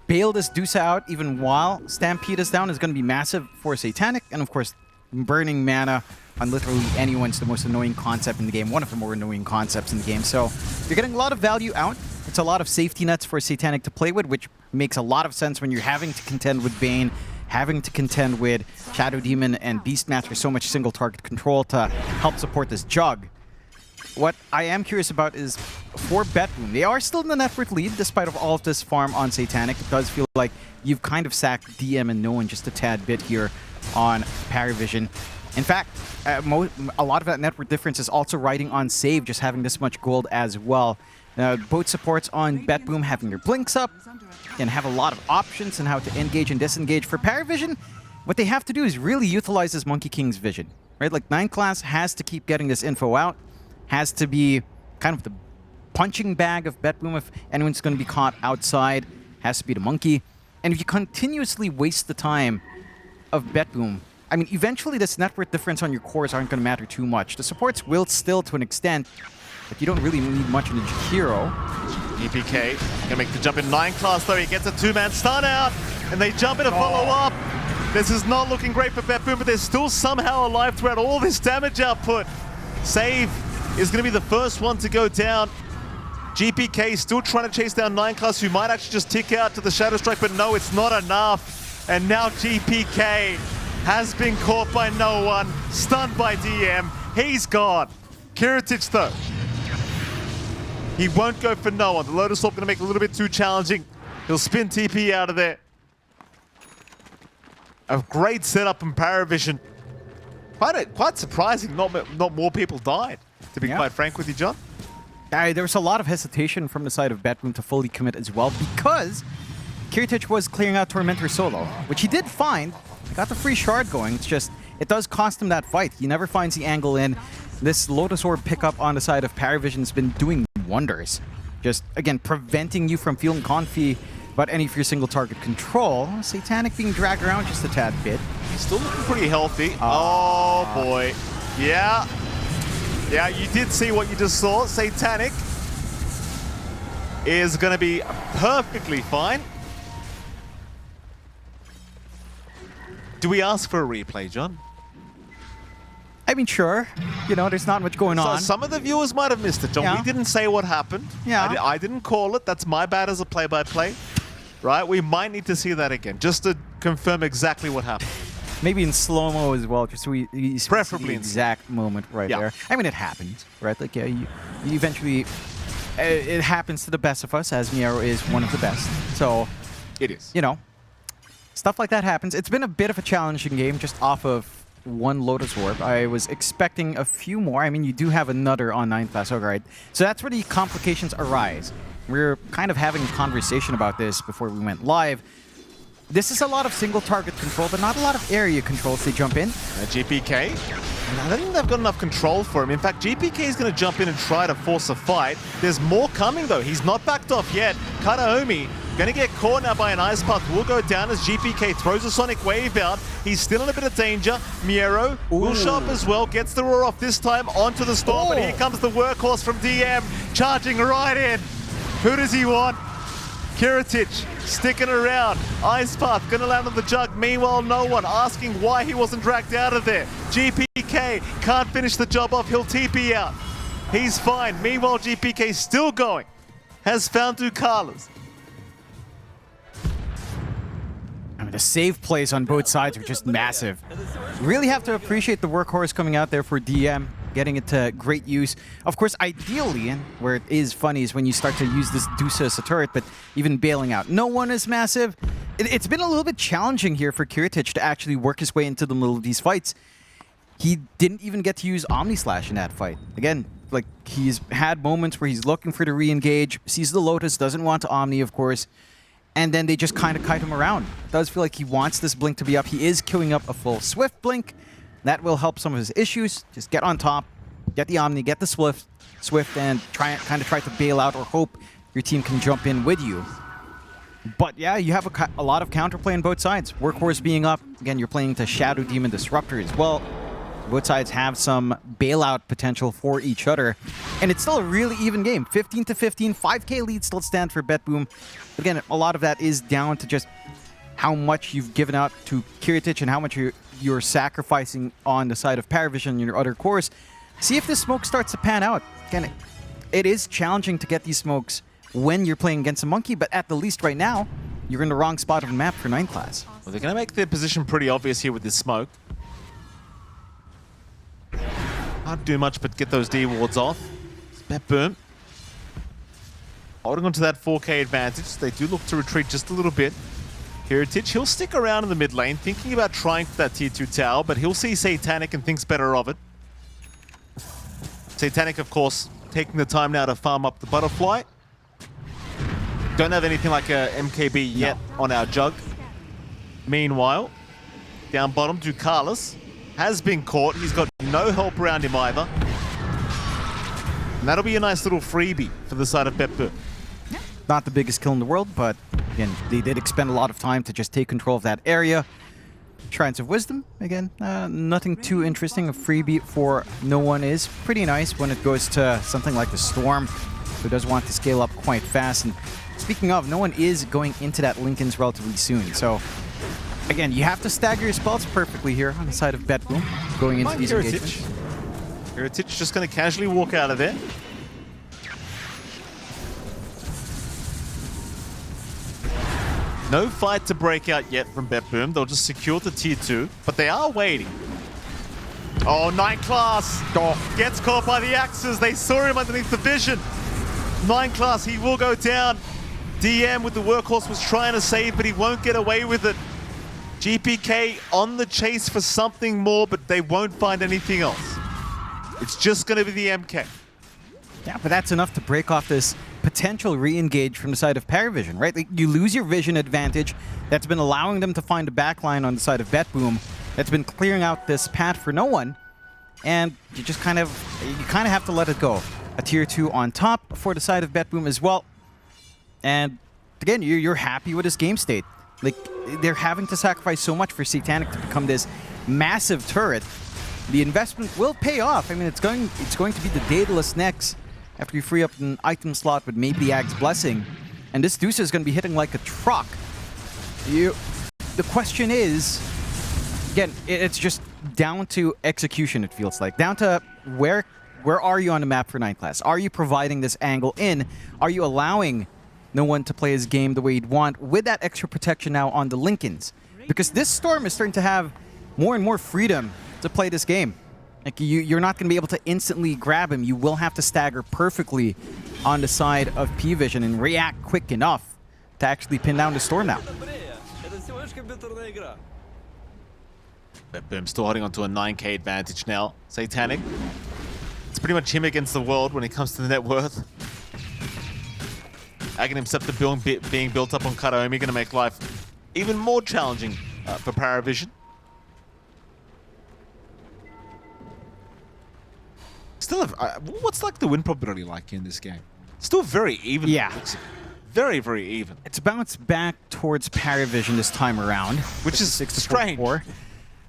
bail this Deuce out even while Stampede is down is going to be massive for Satanic. And of course, burning mana on literally anyone's the most annoying concept in the game, one of the more annoying concepts in the game. So you're getting a lot of value out. It's a lot of safety nets for Satanic to play with, which makes a lot of sense when you're having to contend with Bane, having to contend with Shadow Demon and Beastmaster, so much single target control to help support this Jug. What I am curious about is for BetBoom, they are still in the net worth lead despite of all of this farm on Satanic. It does feel like you've kind of sacked DM and no one just a tad bit here on PARIVISION. In fact, a lot of that net worth difference is also riding on save, just having this much gold as well. Both supports on BetBoom having their blinks up and have a lot of options on how to engage and disengage. For PARIVISION, what they have to do is really utilize this Monkey King's vision, right? Like 9 class has to keep getting this info out, has to be kind of the punching bag of BetBoom if anyone's going to be caught outside, has to be the monkey. And if you continuously waste the time of BetBoom, I mean, eventually this net worth difference on your cores aren't going to matter too much. The supports will still to an extent, but you don't really need much in the hero. EPK gonna make the jump in 9 class though. He gets a 2-man stun out, and they jump in to follow up. This is not looking great for BetBoom, but they're still somehow alive throughout all this damage output. Save is gonna be the first one to go down. GPK still trying to chase down 9 class, who might actually just tick out to the Shadow Strike, but no, it's not enough. And now GPK has been caught by no one, stunned by DM. He's gone. Kiritich though, he won't go for no one. The Lotus Orb going to make it a little bit too challenging. He'll spin TP out of there. A great setup from PARIVISION. Quite surprising not more people died, to be quite frank with you, John. There was a lot of hesitation from the side of BetBoom to fully commit as well, because Kiritich was clearing out Tormentor solo, which he did find. Got the free shard going. It's just, it does cost him that fight. He never finds the angle in. This Lotus Orb pickup on the side of PARIVISION's been doing wonders. Just, again, preventing you from feeling confy about any of your single target control. Satanic being dragged around just a tad bit. Still looking pretty healthy. Oh boy. Yeah. Yeah, you did see what you just saw. Satanic is going to be perfectly fine. Do we ask for a replay, John? I mean, sure. You know, there's not much going on. Some of the viewers might have missed it, John. Yeah. We didn't say what happened. Yeah. I didn't call it. That's my bad as a play-by-play. Right? We might need to see that again, just to confirm exactly what happened. Maybe in slow-mo as well, just so we Preferably see the exact moment right there. I mean, it happens, right? Like, yeah, you eventually... it happens to the best of us, as Miero is one of the best. So... It is. You know, stuff like that happens. It's been a bit of a challenging game just off of one Lotus Orb. I was expecting a few more. I mean, you do have another on 9th class Ogre, right? So that's where the complications arise. We're kind of having a conversation about this before we went live. This is a lot of single target control, but not a lot of area controls they jump in. GPK, I don't think they've got enough control for him. In fact, GPK is going to jump in and try to force a fight. There's more coming though. He's not backed off yet. Karaomi going to get caught now by an Ice Path. Will go down as GPK throws a Sonic Wave out. He's still in a bit of danger. Miero will show up as well. Gets the roar off this time onto the Storm. But here comes the workhorse from DM, charging right in. Who does he want? Kiritich sticking around. Ice Path gonna land on the Jug. Meanwhile, no one asking why he wasn't dragged out of there. GPK can't finish the job off. He'll TP out. He's fine. Meanwhile, GPK still going. Has found Ducalas. I mean, the save plays on both sides are just massive. Really have to appreciate the workhorse coming out there for DM, getting it to great use. Of course, ideally, and where it is funny is when you start to use this Dusa as a turret, but even bailing out. No one is massive. It's been a little bit challenging here for Kiritich to actually work his way into the middle of these fights. He didn't even get to use Omni Slash in that fight. Again, like, he's had moments where he's looking for the re-engage, sees the Lotus, doesn't want to Omni, of course, and then they just kind of kite him around. It does feel like he wants this blink to be up. He is queuing up a full Swift blink. That will help some of his issues. Just get on top, get the Omni, get the Swift, swift and try to bail out or hope your team can jump in with you. But yeah, you have a lot of counterplay on both sides. Workhorse being up, again, you're playing to Shadow Demon Disruptor as well. Both sides have some bailout potential for each other. And it's still a really even game. 15-15, 5K lead still stand for BetBoom. Again, a lot of that is down to just how much you've given out to Kiritich and how much you're sacrificing on the side of PARIVISION in your other cores. See if this smoke starts to pan out. Again, it is challenging to get these smokes when you're playing against a monkey, but at the least right now, you're in the wrong spot of the map for 9 class. Well, they're going to make their position pretty obvious here with this smoke. Can't do much but get those D wards off. It's BetBoom holding on to that 4K advantage. They do look to retreat just a little bit. Kiritich, he'll stick around in the mid lane, thinking about trying for that tier 2 tower, but he'll see Satanic and thinks better of it. Satanic, of course, taking the time now to farm up the butterfly. Don't have anything like a MKB yet on our jug. Meanwhile, down bottom, Ducalis has been caught. He's got no help around him either. And that'll be a nice little freebie for the side of BetBoom. Not the biggest kill in the world, but again, they did expend a lot of time to just take control of that area. Shrines of Wisdom, again, nothing too interesting. A freebie for no one is pretty nice when it goes to something like the Storm, who does want to scale up quite fast. And speaking of, no one is going into that Linken's relatively soon. So, again, you have to stagger your spells perfectly here on the side of BetBoom going into these engagements. Kiritich just going to casually walk out of there. No fight to break out yet from BetBoom. They'll just secure the tier 2, but they are waiting. Oh, 9 class gets caught by the axes. They saw him underneath the vision. 9 class, he will go down. DM with the workhorse was trying to save, but he won't get away with it. GPK on the chase for something more, but they won't find anything else. It's just going to be the MK. Yeah, but that's enough to break off this potential re-engage from the side of PARIVISION, right? Like, you lose your vision advantage that's been allowing them to find a backline on the side of BetBoom that's been clearing out this path for no one, and you just kind of have to let it go. A tier 2 on top for the side of BetBoom as well. And again, you're happy with this game state. Like, they're having to sacrifice so much for Satanic to become this massive turret. The investment will pay off. I mean, it's going to be the Daedalus next after you free up an item slot with maybe the Ag's Blessing. And this DOTA is going to be hitting like a truck. The question is, again, it's just down to execution, it feels like. Down to where are you on the map for 9 class? Are you providing this angle in? Are you allowing no one to play his game the way he'd want with that extra protection now on the Linken's? Because this Storm is starting to have more and more freedom to play this game. Like, you're not going to be able to instantly grab him. You will have to stagger perfectly on the side of PVISION and react quick enough to actually pin down the Storm now. BetBoom still holding on to a 9K advantage now. Satanic. It's pretty much him against the world when it comes to the net worth. Aghanim Scepter being built up on Kataomi, going to make life even more challenging for PARIVISION. Still, what's like the win probability like in this game? Still very even. Yeah. Very, very even. It's bounced back towards PARIVISION this time around, which is strange.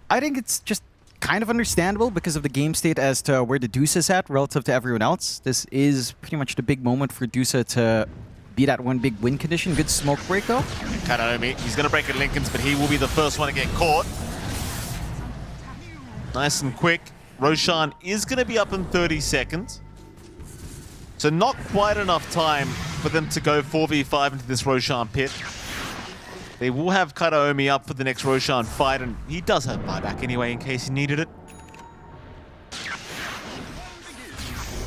I think it's just kind of understandable because of the game state as to where the DOTA is at relative to everyone else. This is pretty much the big moment for DOTA to be that one big win condition. Good smoke break though. Kataomi, he's going to break at Linken's, but he will be the first one to get caught. Nice and quick. Roshan is going to be up in 30 seconds. So not quite enough time for them to go 4v5 into this Roshan pit. They will have Kataomi up for the next Roshan fight, and he does have buyback anyway in case he needed it.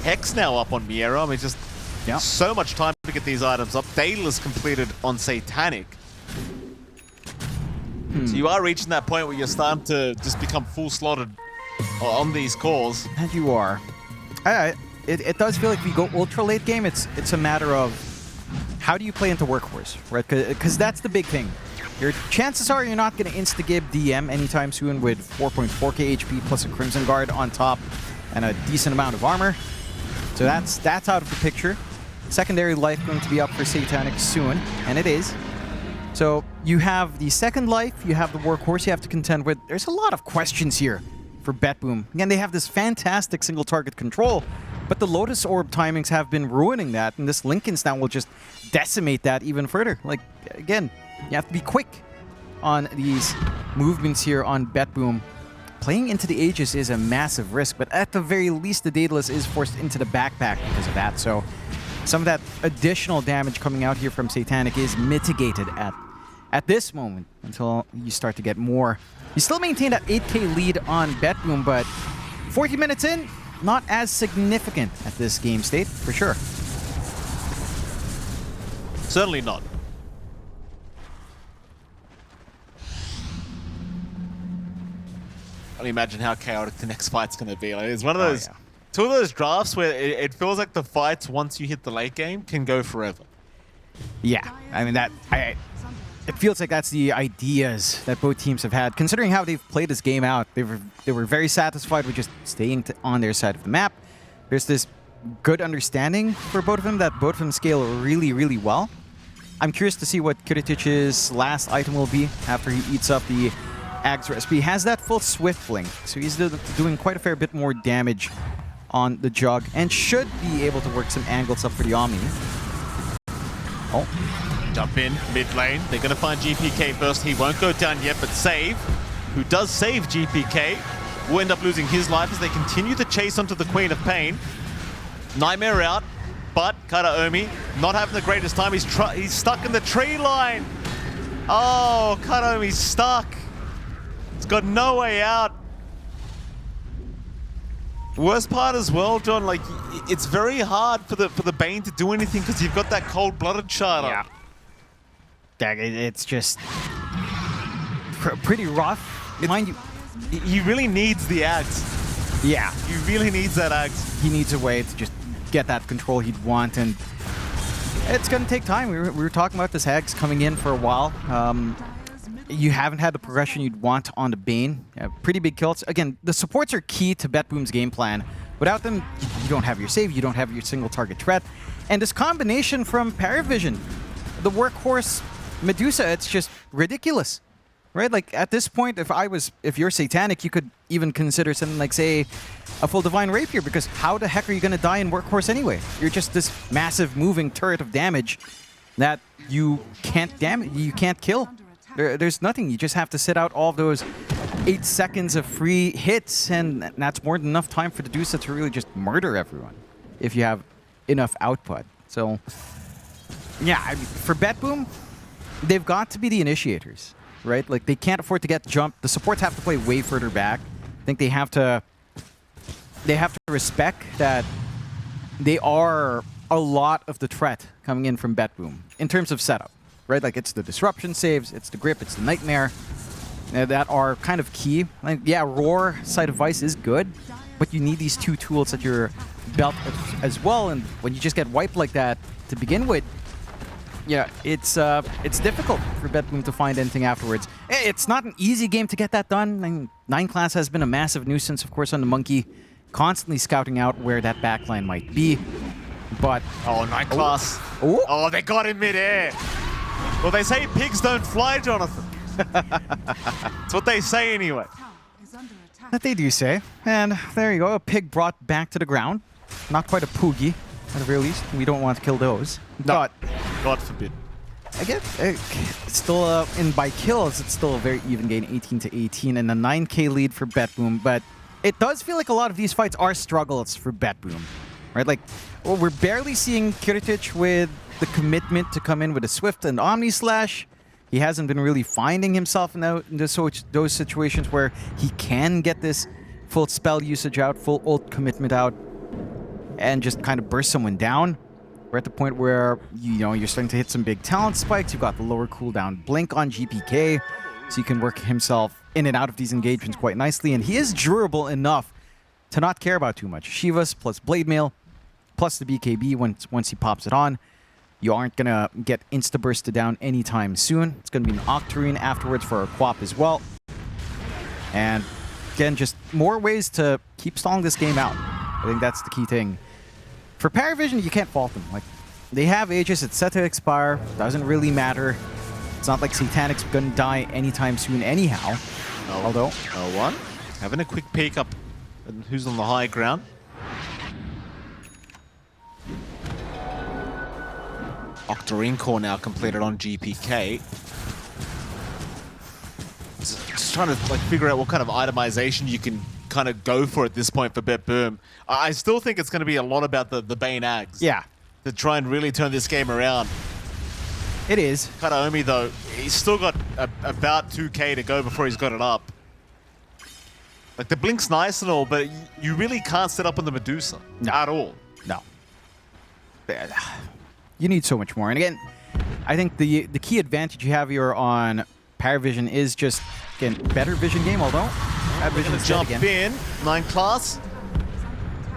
Hex now up on Miera. I mean, just so much time to get these items up. Daedalus completed on Satanic. So you are reaching that point where you're starting to just become full slotted on these cores. And you are. It does feel like if you go ultra late game, it's a matter of how do you play into Workhorse, right? Because that's the big thing. Your chances are you're not going to insta-gib DM anytime soon with 4.4k HP plus a Crimson Guard on top and a decent amount of armor. So that's out of the picture. Secondary life going to be up for Satanic soon, and it is. So you have the second life, you have the workhorse you have to contend with. There's a lot of questions here for BetBoom. Again, they have this fantastic single target control, but the Lotus Orb timings have been ruining that, and this Lincoln's now will just decimate that even further. Like, again, you have to be quick on these movements here on BetBoom. Playing into the Aegis is a massive risk, but at the very least, the Daedalus is forced into the backpack because of that. So some of that additional damage coming out here from Satanic is mitigated at this moment until you start to get more. You still maintain that 8K lead on BetBoom, but 40 minutes in, not as significant at this game state, for sure. Certainly not. I can imagine how chaotic the next fight's going to be. Like, it's one of those, two of those drafts where it feels like the fights, once you hit the late game, can go forever. Yeah, I mean, it feels like that's the ideas that both teams have had. Considering how they've played this game out, they were very satisfied with just staying on their side of the map. There's this good understanding for both of them that both of them scale really, really well. I'm curious to see what Kiritic's last item will be after he eats up the Ag's recipe. He has that full Swift Blink, so he's doing quite a fair bit more damage on the Jug and should be able to work some angles up for the Omni. Oh. Jump in, mid lane. They're going to find GPK first. He won't go down yet, but Save, who does save GPK, will end up losing his life as they continue the chase onto the Queen of Pain. Nightmare out, but Karaomi not having the greatest time. He's stuck in the tree line. Oh, Karaomi's stuck. He's got no way out. Worst part as well, John, like, it's very hard for the Bane to do anything because you've got that cold-blooded shard on. It's just pretty rough. Mind you, he really needs the Ags. Yeah. He really needs that Ags. He needs a way to just get that control he'd want, and it's going to take time. We were talking about this Ags coming in for a while. You haven't had the progression you'd want on the Bane. Pretty big kills. Again, the supports are key to BetBoom's game plan. Without them, you don't have your save, you don't have your single target threat. And this combination from PARIVISION, the workhorse Medusa, it's just ridiculous. Right? Like, at this point, if you're Satanic, you could even consider something like, say, a full Divine Rapier, because how the heck are you going to die in workhorse anyway? You're just this massive moving turret of damage that you can't kill. There's nothing. You just have to sit out all of those 8 seconds of free hits, and that's more than enough time for the Medusa to really just murder everyone if you have enough output. So, yeah, I mean, for BetBoom, they've got to be the initiators, right? Like, they can't afford to get jumped. The supports have to play way further back. I think they have to respect that they are a lot of the threat coming in from BetBoom in terms of setup. Right, like, it's the disruption saves, it's the grip, it's the nightmare that are kind of key. Like, yeah, Roar, Side of Vice is good, but you need these two tools at your belt as well. And when you just get wiped like that to begin with, yeah, it's difficult for BetBoom to find anything afterwards. It's not an easy game to get that done. I mean, 9 class has been a massive nuisance, of course, on the Monkey, constantly scouting out where that backline might be. But 9 class. Oh, they got in midair. Well, they say pigs don't fly, Jonathan. That's what they say anyway. That they do say. And there you go, a pig brought back to the ground. Not quite a poogie, at the very least. We don't want to kill those. No, but God forbid. I guess it's still, by kills, it's still a very even game, 18-18, and a 9K lead for BetBoom. But it does feel like a lot of these fights are struggles for BetBoom. Right? Like, well, we're barely seeing Kiritic with the commitment to come in with a Swift and Omni Slash. He hasn't been really finding himself in those situations where he can get this full spell usage out, full ult commitment out, and just kind of burst someone down. We're at the point where, you're starting to hit some big talent spikes. You've got the lower cooldown Blink on GPK, so he can work himself in and out of these engagements quite nicely. And he is durable enough to not care about too much. Shivas plus Blade Mail plus the BKB once he pops it on. You aren't going to get insta-bursted down anytime soon. It's going to be an Octarine afterwards for our Quap as well. And again, just more ways to keep stalling this game out. I think that's the key thing. For PARIVISION, you can't fault them. Like, they have Aegis, it's set to expire, doesn't really matter. It's not like Satanic's gonna die anytime soon anyhow. Although, no one. Having a quick peek up and who's on the high ground. Octarine core now completed on GPK. Just trying to like figure out what kind of itemization you can kind of go for at this point for BetBoom. I still think it's going to be a lot about the Bane Ags. yeah, To try and really turn this game around. it is. Kataomi though, he's still got about 2k to go before he's got it up. Like the blink's nice and all, but you really can't set up on the Medusa at all. No. You need so much more. And again, I think the key advantage you have here on PARIVISION is just, again, better vision game, although that We're vision gonna is jump dead again. in. 9 class.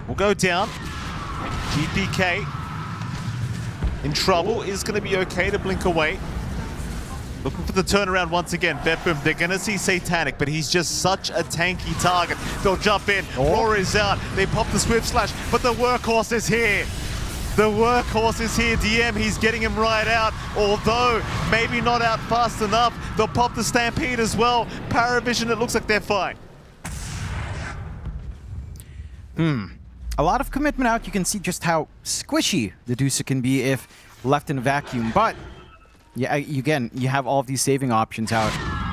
We'll go down. GPK in trouble. Is going to be okay to blink away. Looking for the turnaround once again. BetBoom, they're going to see Satanic, but he's just such a tanky target. They'll jump in. Roar is out. They pop the Swift Slash, but the workhorse is here. The workhorse is here. DM, he's getting him right out. Although, maybe not out fast enough. They'll pop the Stampede as well. PARIVISION, it looks like they're fine. A lot of commitment out. You can see just how squishy the DOTA can be if left in a vacuum. But, yeah, again, you have all of these saving options out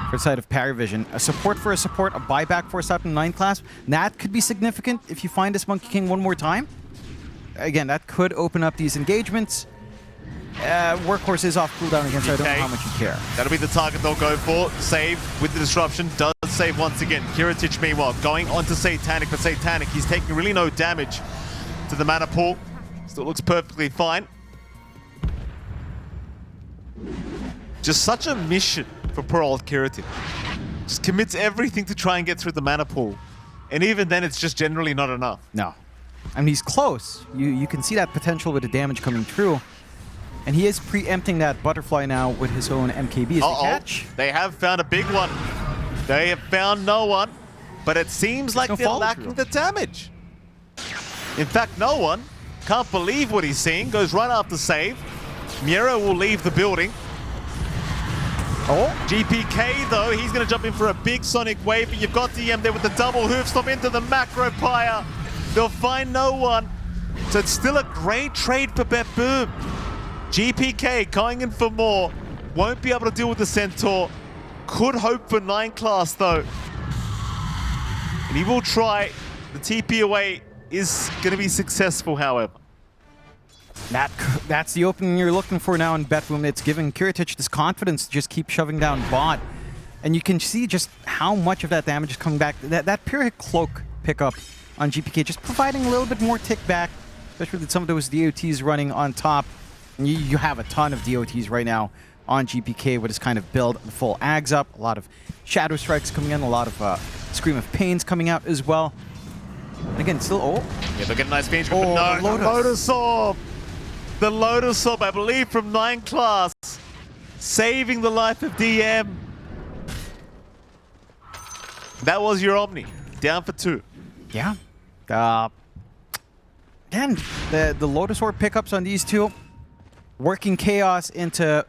for the side of PARIVISION. A support for a support, a buyback force out in 9 class. That could be significant if you find this Monkey King one more time. Again, that could open up these engagements. Workhorse is off cooldown again, so I don't know how much you care. That'll be the target they'll go for. Save with the disruption. Does save once again. Kiritich, meanwhile, going on to Satanic, but Satanic, he's taking really no damage to the mana pool. Still looks perfectly fine. Just such a mission for poor old Kiritich. Just commits everything to try and get through the mana pool. And even then, it's just generally not enough. No. I mean, he's close. You can see that potential with the damage coming through. And he is preempting that butterfly now with his own MKB as a catch. They have found a big one. They have found no one. But it seems like they're lacking the damage. In fact, no one. Can't believe what he's seeing. Goes right after save. Miero will leave the building. GPK, though, he's going to jump in for a big Sonic Wave. But you've got DM there with the double hoof stomp into the Macro Pyre. They'll find no one. So it's still a great trade for BetBoom. GPK going in for more. Won't be able to deal with the Centaur. Could hope for 9 class, though. And he will try. The TP away is going to be successful, however. That's the opening you're looking for now in BetBoom. It's giving Kiritich this confidence to just keep shoving down bot. And you can see just how much of that damage is coming back. That Pyrrhic Cloak pickup on GPK, just providing a little bit more tick back, especially with some of those DOTs running on top. And you have a ton of DOTs right now on GPK with his kind of build, the full Ags up, a lot of Shadow Strikes coming in, a lot of Scream of Pains coming out as well. And again, still, Yeah, they'll get a nice finish, but the no, Lotus Orb! The Lotus Orb, I believe, from 9 class, saving the life of DM. That was your Omni, down for 2. Yeah. Again, the Lotus Orb pickups on these two, working chaos into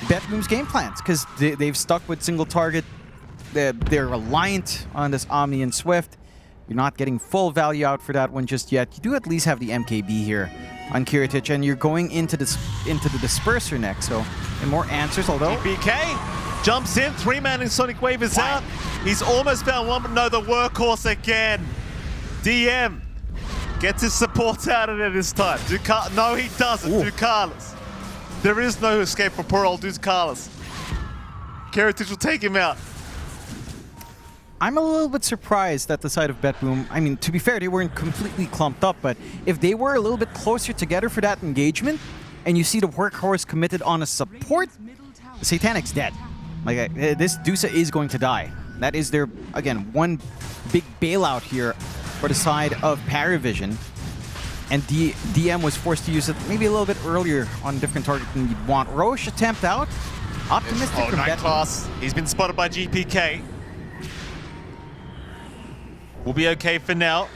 BetBoom's game plans, because they've stuck with single target. They're reliant on this Omni and Swift. You're not getting full value out for that one just yet. You do at least have the MKB here on Kiritich, and you're going into the Disperser next, so and more answers, although... GPK jumps in, 3-man in Sonic Wave is out. He's almost found one, but no, the Workhorse again. DM gets his support out of there this time. No, he doesn't. Ducalis. There is no escape for poor old Ducalis. Kiritich will take him out. I'm a little bit surprised at the side of BetBoom. I mean, to be fair, they weren't completely clumped up, but if they were a little bit closer together for that engagement, and you see the Workhorse committed on a support, Satanic's dead. Like, this DOTA is going to die. That is their, again, one big bailout here for the side of PARIVISION. And DM was forced to use it maybe a little bit earlier on a different target than you'd want. Roche attempt out. Optimistic from 9 BetBoom. class. He's been spotted by GPK. We'll be okay for now.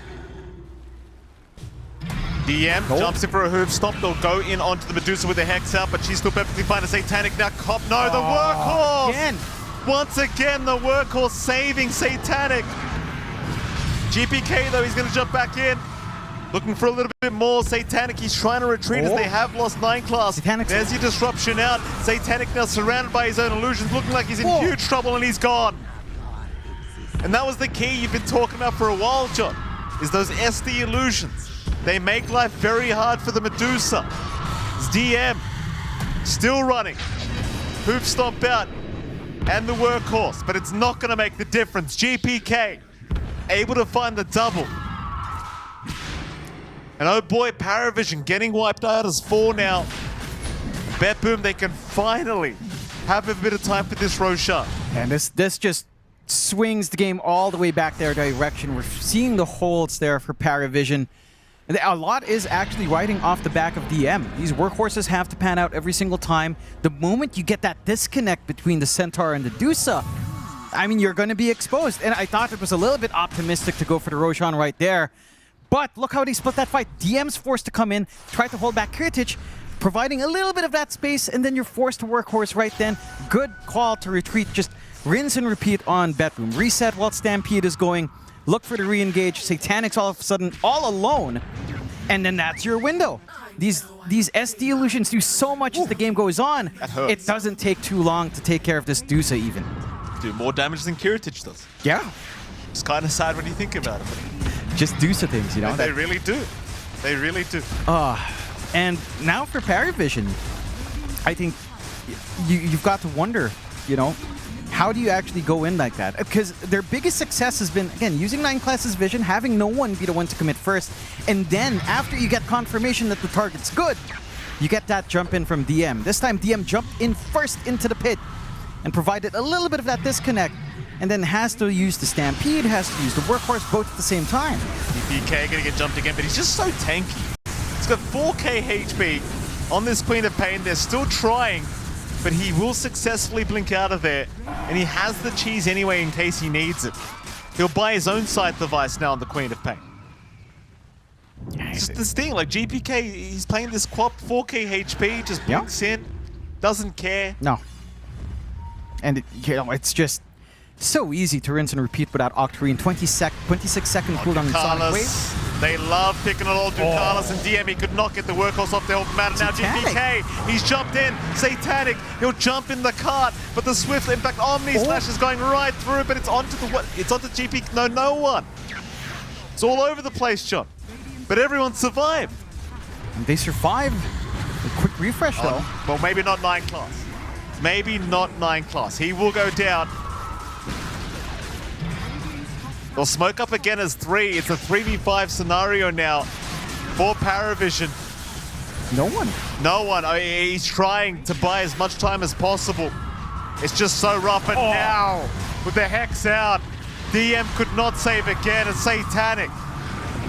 DM jumps in for a hoof stop. They'll go in onto the Medusa with the Hex out, but she's still perfectly fine. A Satanic now. No, the workhorse! Again. Once again, the workhorse saving Satanic. GPK, though, he's going to jump back in. Looking for a little bit more. Satanic, he's trying to retreat as they have lost 9 class. Satanic's There's your disruption out. Satanic now surrounded by his own illusions, looking like he's in huge trouble, and he's gone. And that was the key you've been talking about for a while, John, is those SD illusions. They make life very hard for the Medusa. It's DM, still running. Hoof stomp out, and the workhorse, but it's not going to make the difference. GPK, able to find the double. And oh boy, PARIVISION getting wiped out as 4 now. BetBoom, they can finally have a bit of time for this Roshan. And this just swings the game all the way back their direction. We're seeing the holds there for PARIVISION. And a lot is actually riding off the back of DM. These workhorses have to pan out every single time. The moment you get that disconnect between the Centaur and the DOTA, I mean, you're going to be exposed. And I thought it was a little bit optimistic to go for the Roshan right there. But look how they split that fight. DM's forced to come in, try to hold back Kiritich, providing a little bit of that space, and then you're forced to workhorse right then. Good call to retreat. Just rinse and repeat on BetBoom. Reset while Stampede is going. Look for the re-engage. Satanic's all of a sudden all alone. And then that's your window. These SD illusions do so much as the game goes on. It doesn't take too long to take care of this DOTA even. Do more damage than Kiritich does. Yeah. It's kind of sad when you think about it. Just DOTA things, you know? They really do. They really do. And now for PARIVISION, I think you've got to wonder, you know, how do you actually go in like that? Because their biggest success has been, again, using 9 classes vision, having no one be the one to commit first, and then after you get confirmation that the target's good, you get that jump in from DM. This time DM jumped in first into the pit and provided a little bit of that disconnect, and then has to use the Stampede, has to use the Workhorse both at the same time. DPK gonna get jumped again, but he's just so tanky. He's got 4k HP on this Queen of Pain. They're still trying, but he will successfully blink out of there, and he has the cheese anyway in case he needs it. He'll buy his own sight device now on the Queen of Pain. It's just this thing, like GPK, he's playing this quap, 4k HP, just blinks in, doesn't care. No. And you know, it's just so easy to rinse and repeat without Octarine. 26-second cooldown in Sonic Wave. They love picking on old Ducalis, and DM, he could not get the workhorse off the open matter. Now GPK, he's jumped in. Satanic, he'll jump in the cart, but the Swift Impact Omni Slash is going right through, but it's onto the it's onto GP. No one. It's all over the place, John. But everyone survived. And they survived. A quick refresh, though. Well, maybe not 9 class. Maybe not 9 class. He will go down. They'll smoke up again as 3. It's a 3v5 scenario now for PARIVISION. No one. No one. I mean, he's trying to buy as much time as possible. It's just so rough. And now, with the Hex out, DM could not save again. It's Satanic.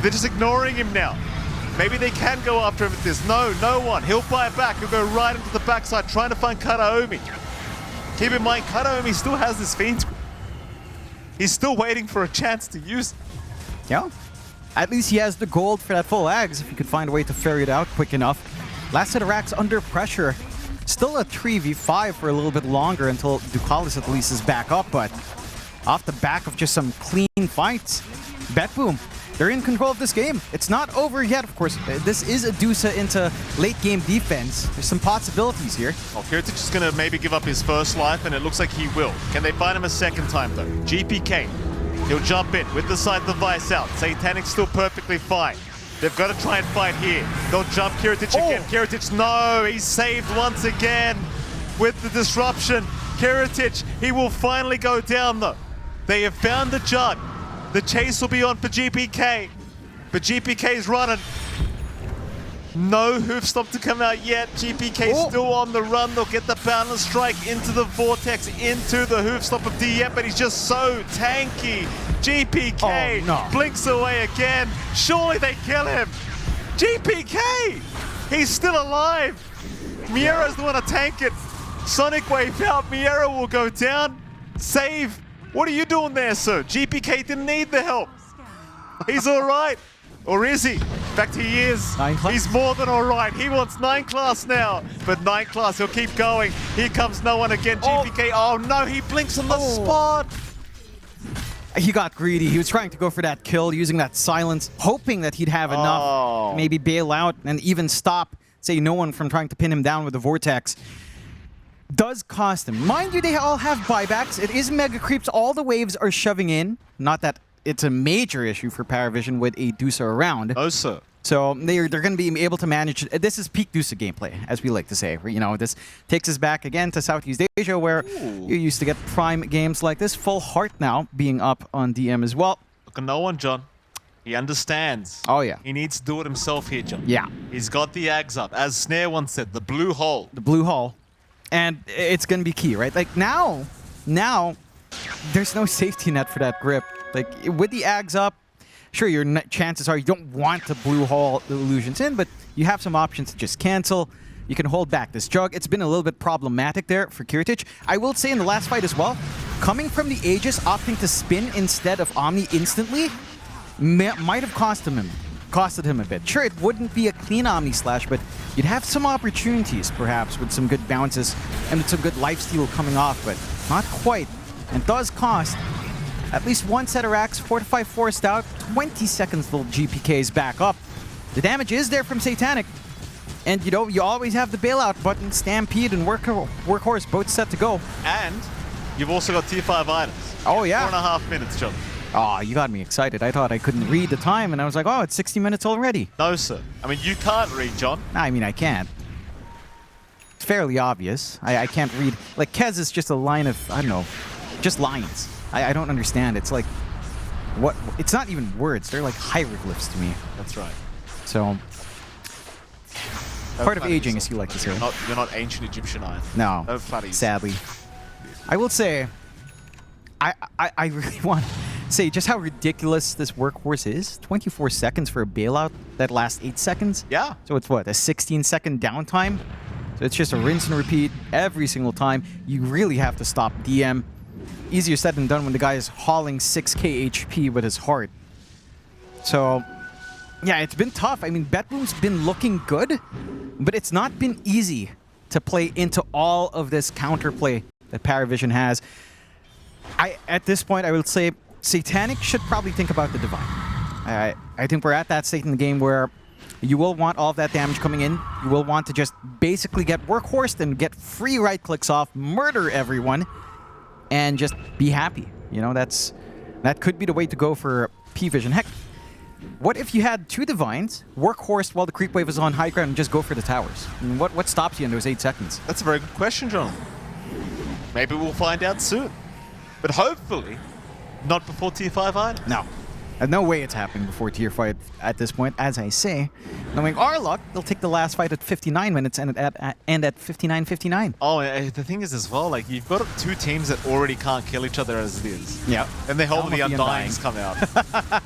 They're just ignoring him now. Maybe they can go after him with this. No one. He'll buy it back. He'll go right into the backside, trying to find Kataomi. Keep in mind, Kataomi still has this Fiend Scream. He's still waiting for a chance to use it. Yeah. At least he has the gold for that full Ags if he could find a way to ferry it out quick enough. Last set of racks under pressure. Still a 3v5 for a little bit longer until Ducalis at least is back up, but off the back of just some clean fights, BetBoom, they're in control of this game. It's not over yet, of course. This is a DOTA into late game defense. There's some possibilities here. Well, Kiritich is going to maybe give up his first life, and it looks like he will. Can they find him a second time, though? GPK, he'll jump in with the side device out. Satanic's still perfectly fine. They've got to try and fight here. They'll jump Kiritich again. Kiritich, no, he's saved once again with the disruption. Kiritich, he will finally go down, though. They have found the jug. The chase will be on for GPK, but GPK's running. No hoof stop to come out yet. GPK still on the run. They'll get the balance strike into the vortex, into the hoof stop of DM, but he's just so tanky. GPK blinks away again. Surely they kill him. GPK, he's still alive. Miero's the one to tank it. Sonic Wave out. Miero will go down. Save. What are you doing there, sir? GPK didn't need the help. He's all right. Or is he? fact, he is. 9 class? He's more than all right. He wants 9 class now. But 9 class, he'll keep going. Here comes no one again. GPK. Oh, no, he blinks on the spot. He got greedy. He was trying to go for that kill, using that silence, hoping that he'd have enough, maybe bail out and even stop, say, no one from trying to pin him down with the Vortex. Does cost him. Mind you, they all have buybacks. It is mega creeps. All the waves are shoving in. Not that it's a major issue for PARIVISION with a DOTA around. Oh, sir. So they're going to be able to manage. This is peak DOTA gameplay, as we like to say. You know, this takes us back again to Southeast Asia, where you used to get prime games like this. Full Heart now being up on DM as well. Look at no one, John. He understands. Oh, yeah. He needs to do it himself here, John. Yeah. He's got the Ags up. As Snare once said, the blue hole. The blue hole. And it's going to be key, right? Like, now, there's no safety net for that grip. Like, with the Ags up, sure, your chances are you don't want to blue hole the illusions in, but you have some options to just cancel. You can hold back this jug. It's been a little bit problematic there for Kiritich. I will say in the last fight as well, coming from the Aegis, opting to spin instead of Omni instantly might have costed him a bit. Sure, it wouldn't be a clean Omni slash, but you'd have some opportunities, perhaps, with some good bounces and with some good lifesteal coming off, but not quite. And does cost at least one set of racks, 4 to 5 forced out, 20 seconds till GPK's back up. The damage is there from Satanic. And, you know, you always have the bailout button, Stampede and Workhorse both set to go. And you've also got tier 5 items. Oh, yeah. 4.5 minutes, John. Oh, you got me excited. I thought I couldn't read the time, and I was like, oh, it's 60 minutes already. No, sir. I mean, you can't read, John. I mean, I can't. It's fairly obvious. I can't read. Like, Kez is just a line of, I don't know, just lines. I don't understand. It's like, what? It's not even words. They're like hieroglyphs to me. That's right. So, part of aging, as you like to say. You're not ancient Egyptian either. No, Don't flatter yourself. sadly. I will say, I really want to say just how ridiculous this Workhorse is. 24 seconds for a bailout that lasts 8 seconds. Yeah. So it's what, a 16-second downtime? So it's just a rinse and repeat every single time. You really have to stop DM. Easier said than done when the guy is hauling 6k HP with his heart. So, yeah, it's been tough. I mean, BetBoom's been looking good, but it's not been easy to play into all of this counterplay that PARIVISION has. At this point, I would say Satanic should probably think about the Divine. I think we're at that state in the game where you will want all of that damage coming in. You will want to just basically get Workhorse and get free right clicks off, murder everyone, and just be happy. You know, that could be the way to go for PVISION. Heck, what if you had 2 Divines, Workhorse while the creep wave is on high ground, and just go for the towers? I mean, what stops you in those 8 seconds? That's a very good question, John. Maybe we'll find out soon. But hopefully, not before tier 5 items. No. No way it's happening before tier 5 at this point. As I say, knowing our luck, they'll take the last fight at 59 minutes and at 59:59. Oh, the thing is as well, like, you've got 2 teams that already can't kill each other as it is. Yeah. And the Helm of the Undyings come out.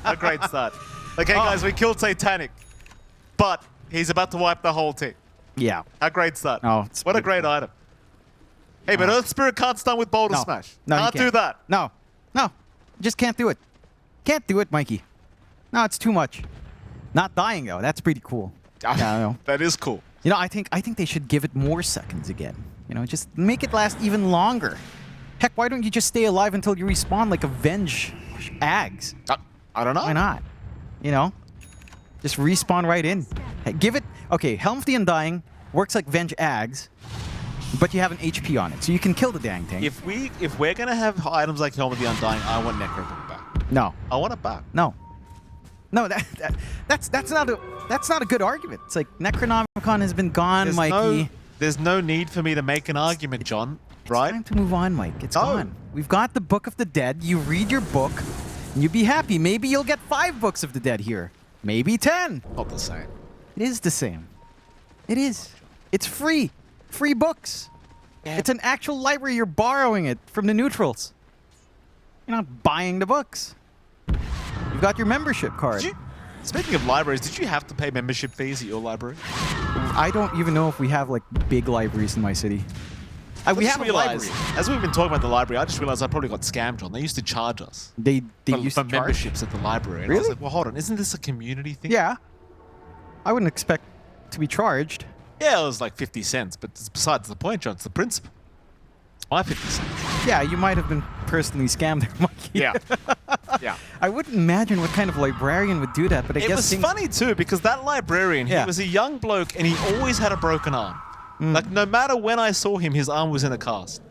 A great start. Okay, guys, we killed Satanic, but he's about to wipe the whole team. Yeah. A great start. Oh, what a great item. Hey, but Earth Spirit can't stun with Boulder Smash. No, can't do that. No. Just can't do it. Can't do it, Mikey. No, it's too much. Not dying, though. That's pretty cool. Yeah, that is cool. You know, I think they should give it more seconds again. You know, just make it last even longer. Heck, why don't you just stay alive until you respawn like Avenge Ags? I don't know. Why not? You know? Just respawn right in. Hey, give it... Okay, Helm of the Undying works like Venge Ags, but you have an HP on it, so you can kill the dang thing. If we're gonna have items like Helm of the Undying, I want Necrobook back. No. I want it back. No. No, that's not a good argument. It's like Necronomicon has been gone, Mikey. There's no need for me to make an argument, John. Right? It's time to move on, Mike. It's gone. We've got the Book of the Dead. You read your book, and you be happy. Maybe you'll get 5 Books of the Dead here. Maybe 10. Not the same. It is the same. It is. It's free. Free books. Yeah. It's an actual library. You're borrowing it from the neutrals. You're not buying the books. You've got your membership card. Speaking of libraries, did you have to pay membership fees at your library? I don't even know if we have like big libraries in my city. We have a library. As we've been talking about the library, I just realized I probably got scammed on. They used to charge us. They used to for charge? memberships at the library. And Really? I was like, well, hold on. Isn't this a community thing? Yeah. I wouldn't expect to be charged. Yeah, it was like 50 cents, but besides the point, John, it's the principle. It's my 50 cents. Yeah, you might have been personally scammed there, Mikey. Yeah. Yeah. I wouldn't imagine what kind of librarian would do that, but I It guess was funny too, because that librarian, he Yeah. was a young bloke and he always had a broken arm. Like, no matter when I saw him, his arm was in a cast.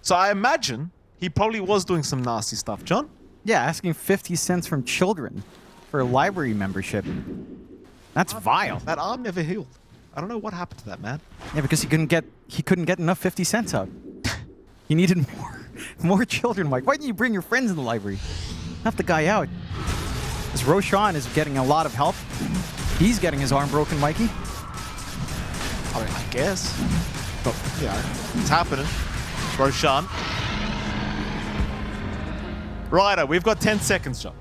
So I imagine he probably was doing some nasty stuff. John? Yeah, asking 50 cents from children for a library membership. That's vile. That arm never healed. I don't know what happened to that man. Yeah, because he couldn't get enough 50 cents out. He needed more children, Mike. Why didn't you bring your friends in the library? Help the guy out. This Roshan is getting a lot of help. He's getting his arm broken, Mikey. I mean, I guess. But, yeah, it's happening. Roshan. Righto, we've got 10 seconds, John.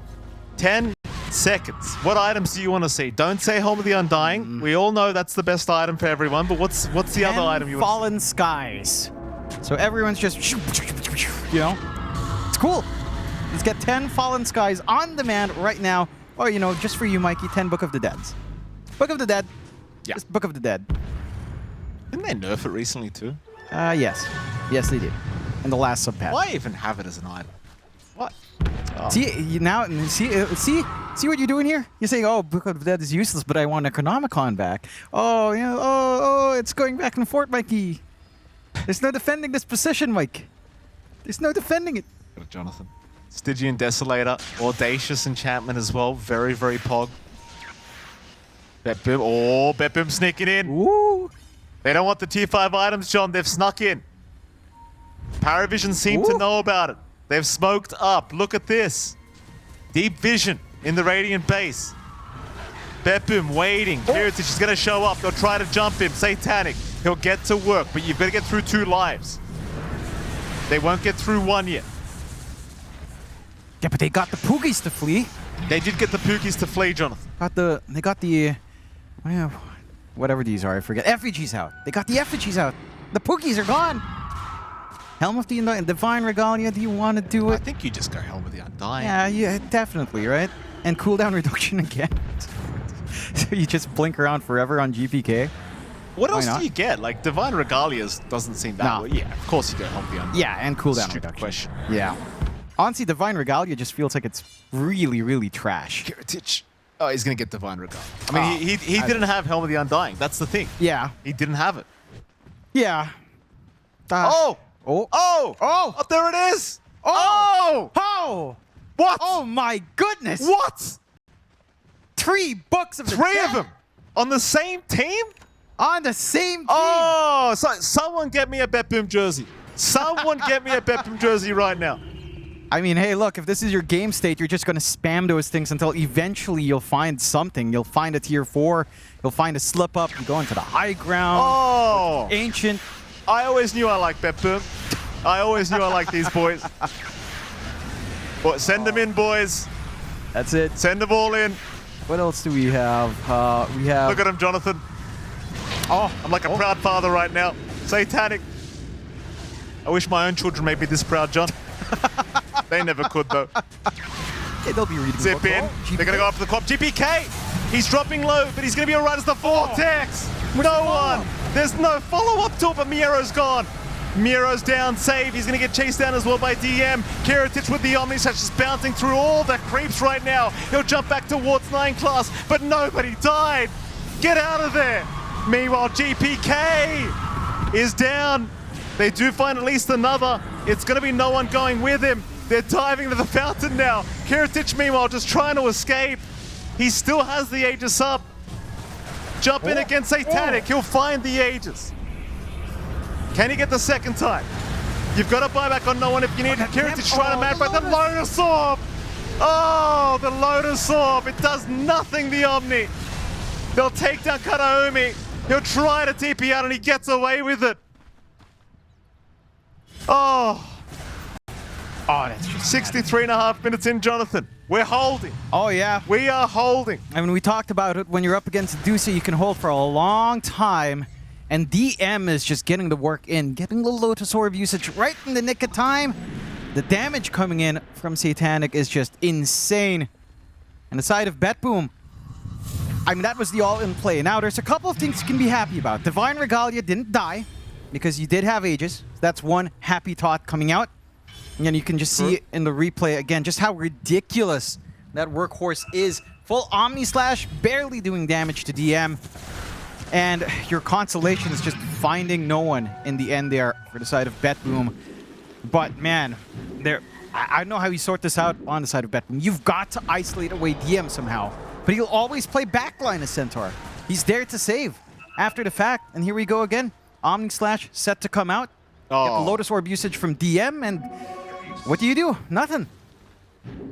10 seconds. What items do you want to see? Don't say Home of the Undying. We all know that's the best item for everyone, but what's the other item you want to see? Fallen Skies. So everyone's just, you know, it's cool. Let's get 10 Fallen Skies on demand right now. Or, you know, just for you, Mikey, 10 Book of the Deads. Book of the Dead. Yeah. Just Book of the Dead. Didn't they nerf it recently too? Yes. Yes, they did. In the last sub-patch. Why even have it as an item? What? Oh. See, you now, see what you're doing here? You're saying, oh, Book of the Dead is useless, but I want Necronomicon back. Oh, you know, oh, it's going back and forth, Mikey. There's no defending this position, Mike. There's no defending it. Jonathan. Stygian Desolator. Audacious Enchantment as well. Very, very pog. BetBoom. Oh, BetBoom sneaking in. Ooh. They don't want the tier 5 items, John. They've snuck in. PARIVISION seem to know about it. They've smoked up. Look at this. Deep Vision in the Radiant base. BetBoom waiting. Heritage is going to show up. They'll try to jump him. Satanic. He'll get to work, but you've got to get through 2 lives. They won't get through 1 yet. Yeah, but they got the Poogies to flee. They did get the Pookies to flee, Jonathan. They got the whatever these are, I forget. Effigies out. They got the effigies out. The Pookies are gone. Helm of the Undying, Divine Regalia, do you want to do I it? think you just go Helm of the Undying. Yeah, definitely, right? And cooldown reduction again. So you just blink around forever on GPK. What else not? do you get? Like, Divine Regalias doesn't seem that No. well. Yeah, of course you go Helm of the Undying. Yeah, and cooldown Stupid reduction. question. Yeah. Honestly, Divine Regalia just feels like it's really, really trash. Heritage. Oh, he's going to get Divine Regalia. I mean, he didn't have Helm of the Undying. That's the thing. Yeah. He didn't have it. Yeah. Oh! Oh! Oh! Oh! Oh, there it is! Oh! Oh! What? Oh my goodness! What? 3 books of the 3 dead of them on the same team? on the same team. Oh! So, someone get me a BetBoom jersey. Someone get me a BetBoom jersey right now. I mean, hey, look, if this is your game state, you're just going to spam those things until eventually you'll find something. You'll find a tier 4. You'll find a slip up. You go into the high ground. Oh! Ancient. I always knew I liked BetBoom. I always knew I liked these boys. But send them in, boys. That's it. Send them all in. What else do we have? We have... Look at him, Jonathan. Oh, I'm like a proud father right now. Satanic. I wish my own children made me this proud, John. They never could, though. yeah, they'll be reading. Zip in. They're going to go after the co-op. GPK. He's dropping low, but he's going to be all right as the Vortex. No one. There's no follow-up to it, but Miero's gone. Miero's down, save. He's going to get chased down as well by DM. Keratic with the Omni Slash just bouncing through all the creeps right now. He'll jump back towards 9 class, but nobody died. Get out of there. Meanwhile, GPK is down. They do find at least another. It's going to be no one going with him. They're diving to the fountain now. Keratic, meanwhile, just trying to escape. He still has the Aegis up. Jump in against Satanic. He'll find the Aegis. Can he get the second time? You've got to buy back on no one if you need it. Keratic trying to match by the Lotus Orb. Oh, the Lotus Orb. It does nothing, the Omni. They'll take down Kataomi. He'll try to TP out and he gets away with it. Oh. Oh, that's just 63.5 minutes in, Jonathan. We're holding. Oh, yeah. We are holding. I mean, we talked about it. When you're up against DOTA, you can hold for a long time. And DM is just getting the work in, getting the Lotus Orb usage right in the nick of time. The damage coming in from Satanic is just insane. And the side of BetBoom, I mean, that was the all-in play. Now, there's a couple of things you can be happy about. Divine Regalia didn't die because you did have Aegis. That's one happy thought coming out. And you can just see it in the replay again, just how ridiculous that workhorse is. Full Omni Slash, barely doing damage to DM. And your consolation is just finding no one in the end there for the side of BetBoom. But man, I don't know how you sort this out on the side of BetBoom. You've got to isolate away DM somehow. But he'll always play backline as Centaur. He's there to save after the fact. And here we go again. Omni Slash set to come out. Get the Lotus Orb usage from DM, and what do? Nothing.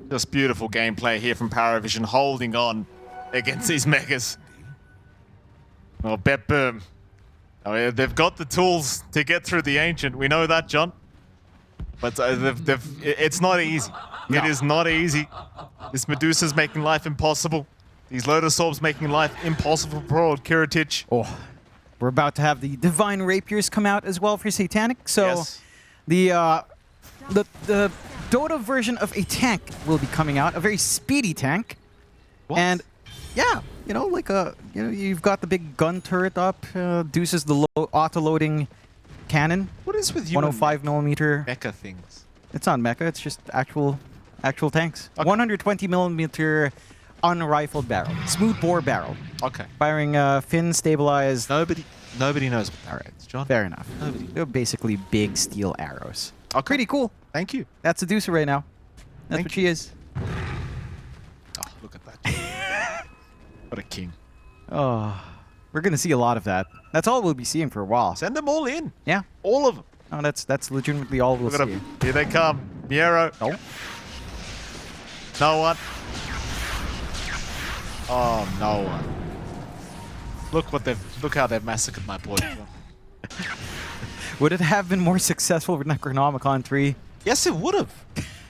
Just beautiful gameplay here from PARIVISION, holding on against these megas. Well, BetBoom. I mean, they've got the tools to get through the Ancient. We know that, John. But it's not easy. No. It is not easy. This Medusa's making life impossible. These Lotus Orbs making life impossible for old Kiritich. Oh, we're about to have the Divine Rapiers come out as well for Satanic. So Yes. the Dota version of a tank will be coming out, a very speedy tank. What? And yeah, you've got the big gun turret up, Deuces the auto-loading cannon. What is with you 105 millimeter. mecha things? It's not mecha, it's just actual tanks. Okay. 120 millimeter unrifled barrel, smooth bore barrel, Okay. firing fin stabilized. Nobody knows what that is, John. Fair enough. Nobody. They're basically big steel arrows. Okay. Pretty cool. Thank you. That's Seducer right now. That's Thank what she is. Oh, look at that. What a king. Oh, we're gonna see a lot of that. That's all we'll be seeing for a while. Send them all in. Yeah. All of them. No, that's legitimately all we'll Look at see. them. Here they come. Miero. Oh. No one. Oh, no one. Look how they've massacred my boy. Would it have been more successful for Necronomicon 3? Yes, it would have.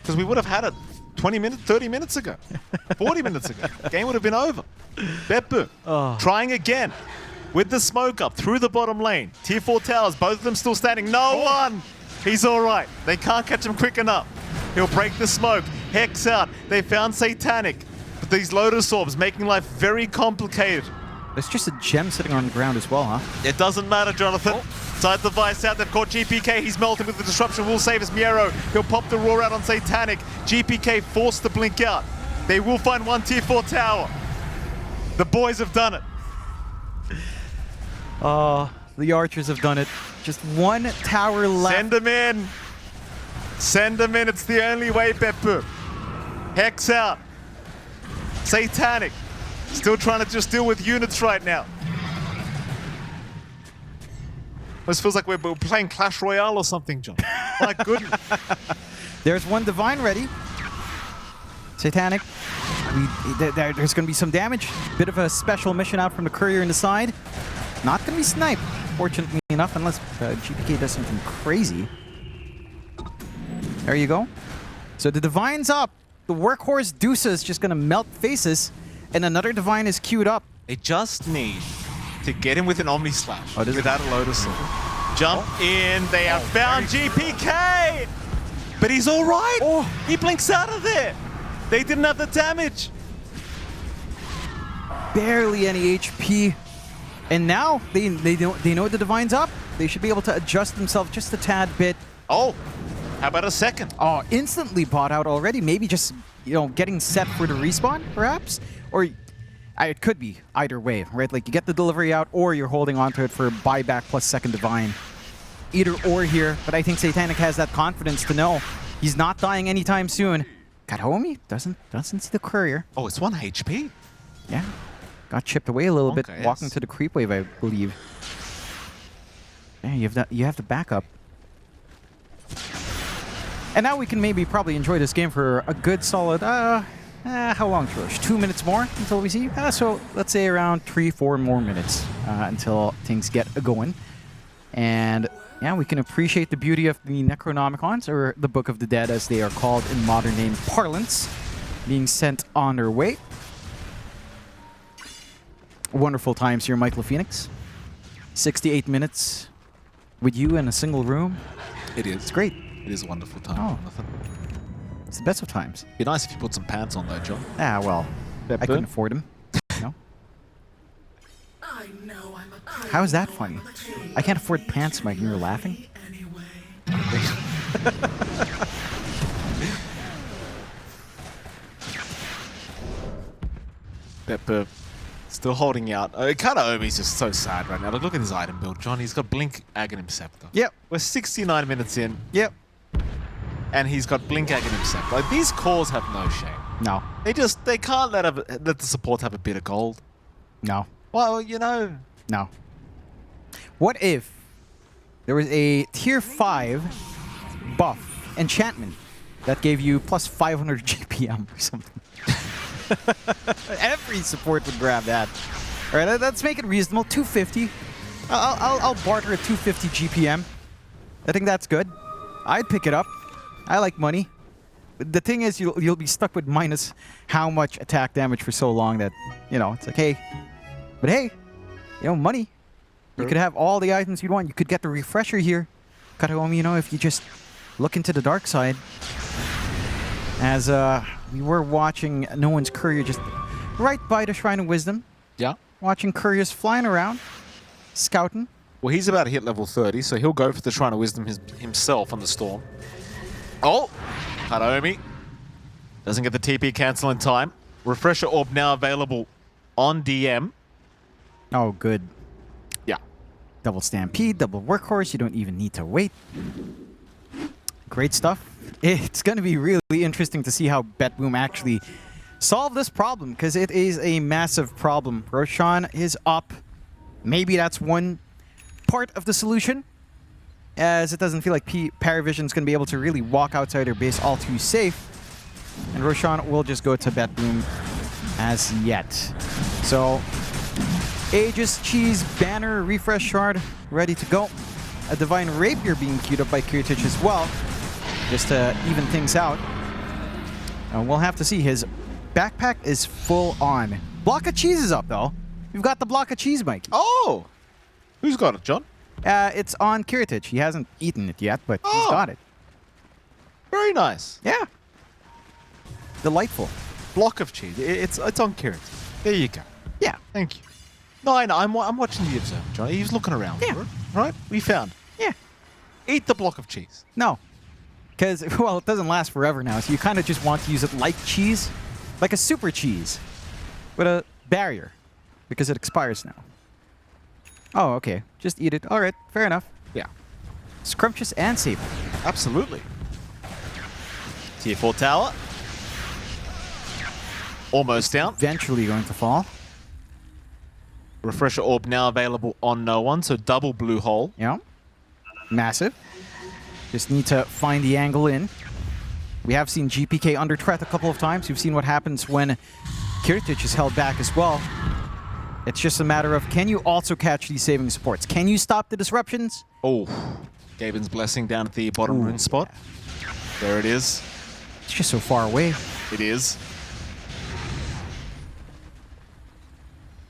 Because we would have had it 20 minutes, 30 minutes ago. 40 minutes ago. Game would have been over. BetBoom. Trying again. With the smoke up through the bottom lane. Tier 4 towers, both of them still standing. No one! He's alright. They can't catch him quick enough. He'll break the smoke. Hex out. They found Satanic. But these Lotus Orbs making life very complicated. There's just a gem sitting on the ground as well, huh? It doesn't matter, Jonathan. Side device out. They've caught GPK. He's melted with the disruption. Will save his Miero. He'll pop the roar out on Satanic. GPK forced to blink out. They will find one tier 4 tower. The boys have done it. The archers have done it. Just one tower left. Send them in. Send them in. It's the only way, BetBoom. Hex out. Satanic. Still trying to just deal with units right now. This feels like we're playing Clash Royale or something, John. My goodness. There's one Divine ready. Satanic. There's going to be some damage. Bit of a special mission out from the courier in the side. Not going to be sniped, fortunately enough, unless GPK does something crazy. There you go. So the Divine's up. The Workhorse Deuce is just going to melt faces. And another Divine is queued up. They just need to get him with an Omni Slash without a Lotus Orb. Jump in. They have found GPK! But he's all right. He blinks out of there. They didn't have the damage. Barely any HP. And now they know the Divine's up. They should be able to adjust themselves just a tad bit. Oh, how about a second? Oh, instantly bought out already. Maybe just, getting set for the respawn, perhaps? Or it could be either way, right? Like, you get the delivery out, or you're holding onto it for buyback plus second Divine. Either or here, but I think Satanic has that confidence to know he's not dying anytime soon. Kataomi doesn't see the courier. Oh, it's 1 HP. Yeah. Got chipped away a little bit, yes. walking to the creep wave, I believe. Yeah, you have the backup. And now we can probably enjoy this game for a good solid, how long, George? 2 minutes more until we see? So let's say around 3-4 more minutes until things get going. And yeah, we can appreciate the beauty of the Necronomicons, or the Book of the Dead as they are called in modern name parlance, being sent on their way. Wonderful times here, Michael Phoenix. 68 minutes with you in a single room. It is. It's great. It is a wonderful time. Oh. Jonathan. It's the best of times. Be nice if you put some pants on though, John. Ah, well, I BetBoom? couldn't afford them. No. How is that funny? I can't afford pants, Mike, and you're laughing? BetBoom still holding out. Kataomi's just so sad right now. Look at his item build, John. He's got Blink, Aghanim Scepter. Yep. We're 69 minutes in, Yep. and he's got Blink, Aghanim Scepter. Like, these cores have no shame. No. They can't let the supports have a bit of gold. No. Well, you know. No. What if there was a tier 5 buff enchantment that gave you plus 500 GPM or something? Every support would grab that. All right, let's make it reasonable. 250. I'll barter at 250 GPM. I think that's good. I'd pick it up. I like money. The thing is, you'll be stuck with minus how much attack damage for so long that, you know, it's like, hey. But hey, you know, money. You could have all the items you want. You could get the refresher here. Kataomi, you know, if you just look into the dark side. As we were watching No One's Courier just right by the Shrine of Wisdom. Yeah. Watching couriers flying around, scouting. Well, he's about to hit level 30, so he'll go for the Shrine of Wisdom himself on the Storm. Oh! Kataomi doesn't get the TP cancel in time. Refresher Orb now available on DM. Oh, good. Yeah. Double Stampede, double Workhorse. You don't even need to wait. Great stuff. It's going to be really interesting to see how BetBoom actually solve this problem, because it is a massive problem. Roshan is up. Maybe that's one part of the solution, as it doesn't feel like PARIVISION is going to be able to really walk outside their base all too safe. And Roshan will just go to BetBoom as yet. So, Aegis, Cheese, Banner, Refresh Shard, ready to go. A Divine Rapier being queued up by Kiritich as well, just to even things out. And we'll have to see. His backpack is full on. Block of Cheese is up, though. You've got the Block of Cheese, Mike. Oh! Who's got it, John? It's on Kiritich. He hasn't eaten it yet, but he's got it. Very nice. Yeah. Delightful. Block of cheese. It's on Kirit. There you go. Yeah. Thank you. No, I know. I'm watching the Observer, John. He was looking around. Yeah. For it, right? We found. Yeah. Eat the block of cheese. No. Because, well, it doesn't last forever now, so you kind of just want to use it like cheese. Like a super cheese. With a barrier. Because it expires now. Oh, okay. Just eat it. All right. Fair enough. Yeah. Scrumptious and safe. Absolutely. Tier 4 tower. Almost down. Eventually going to fall. Refresher Orb now available on no one, so double blue hole. Yeah. Massive. Just need to find the angle in. We have seen GPK under threat a couple of times. We've seen what happens when Kiritich is held back as well. It's just a matter of, can you also catch these saving supports? Can you stop the disruptions? Oh. Gaben's Blessing down at the bottom rune spot. There it is. It's just so far away. It is.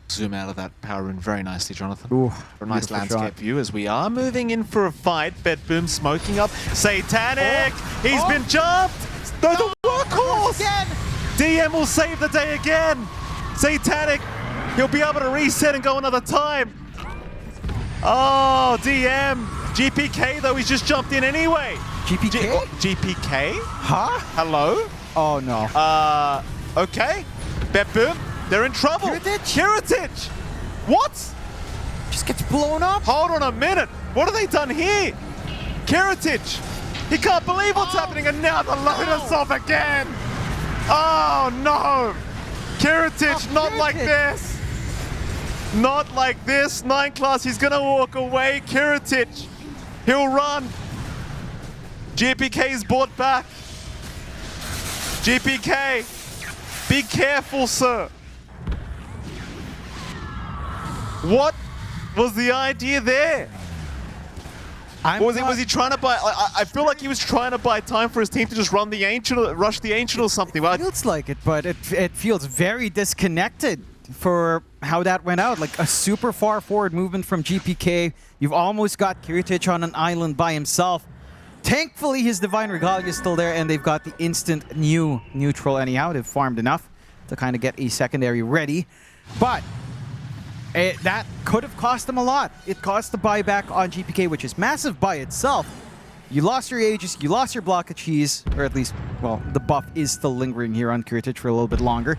Zoom out of that power rune very nicely, Jonathan. Ooh, for a nice beautiful landscape shot. view as we are moving in for a fight. BetBoom smoking up. Satanic! He's been jumped! No, the workhorse! Again! DM will save the day again! Satanic! He'll be able to reset and go another time. Oh, DM! GPK though, he's just jumped in anyway. GPK? GPK? Huh? Hello? Oh, no. Okay. BetBoom, they're in trouble. Kiritich! What? Just gets blown up. Hold on a minute. What have they done here? Kiritich! He can't believe what's happening, and now the Lotus off again! Oh no! Kiritich, not like this! Not like this. 9 class, he's gonna walk away. Kiritich, he'll run. GPK's brought back. GPK, be careful, sir. What was the idea there? Was he trying to buy? I feel like he was trying to buy time for his team to just run the Ancient, rush the Ancient or something. It feels like it, but it feels very disconnected for how that went out. Like a super far forward movement from GPK. You've almost got Kiritich on an island by himself. Thankfully, his Divine Regalia is still there, and they've got the instant new neutral anyhow. They've farmed enough to kind of get a secondary ready. But That could have cost them a lot. It cost the buyback on GPK, which is massive by itself. You lost your Aegis, you lost your block of cheese, or at least, well, the buff is still lingering here on Kiritich for a little bit longer.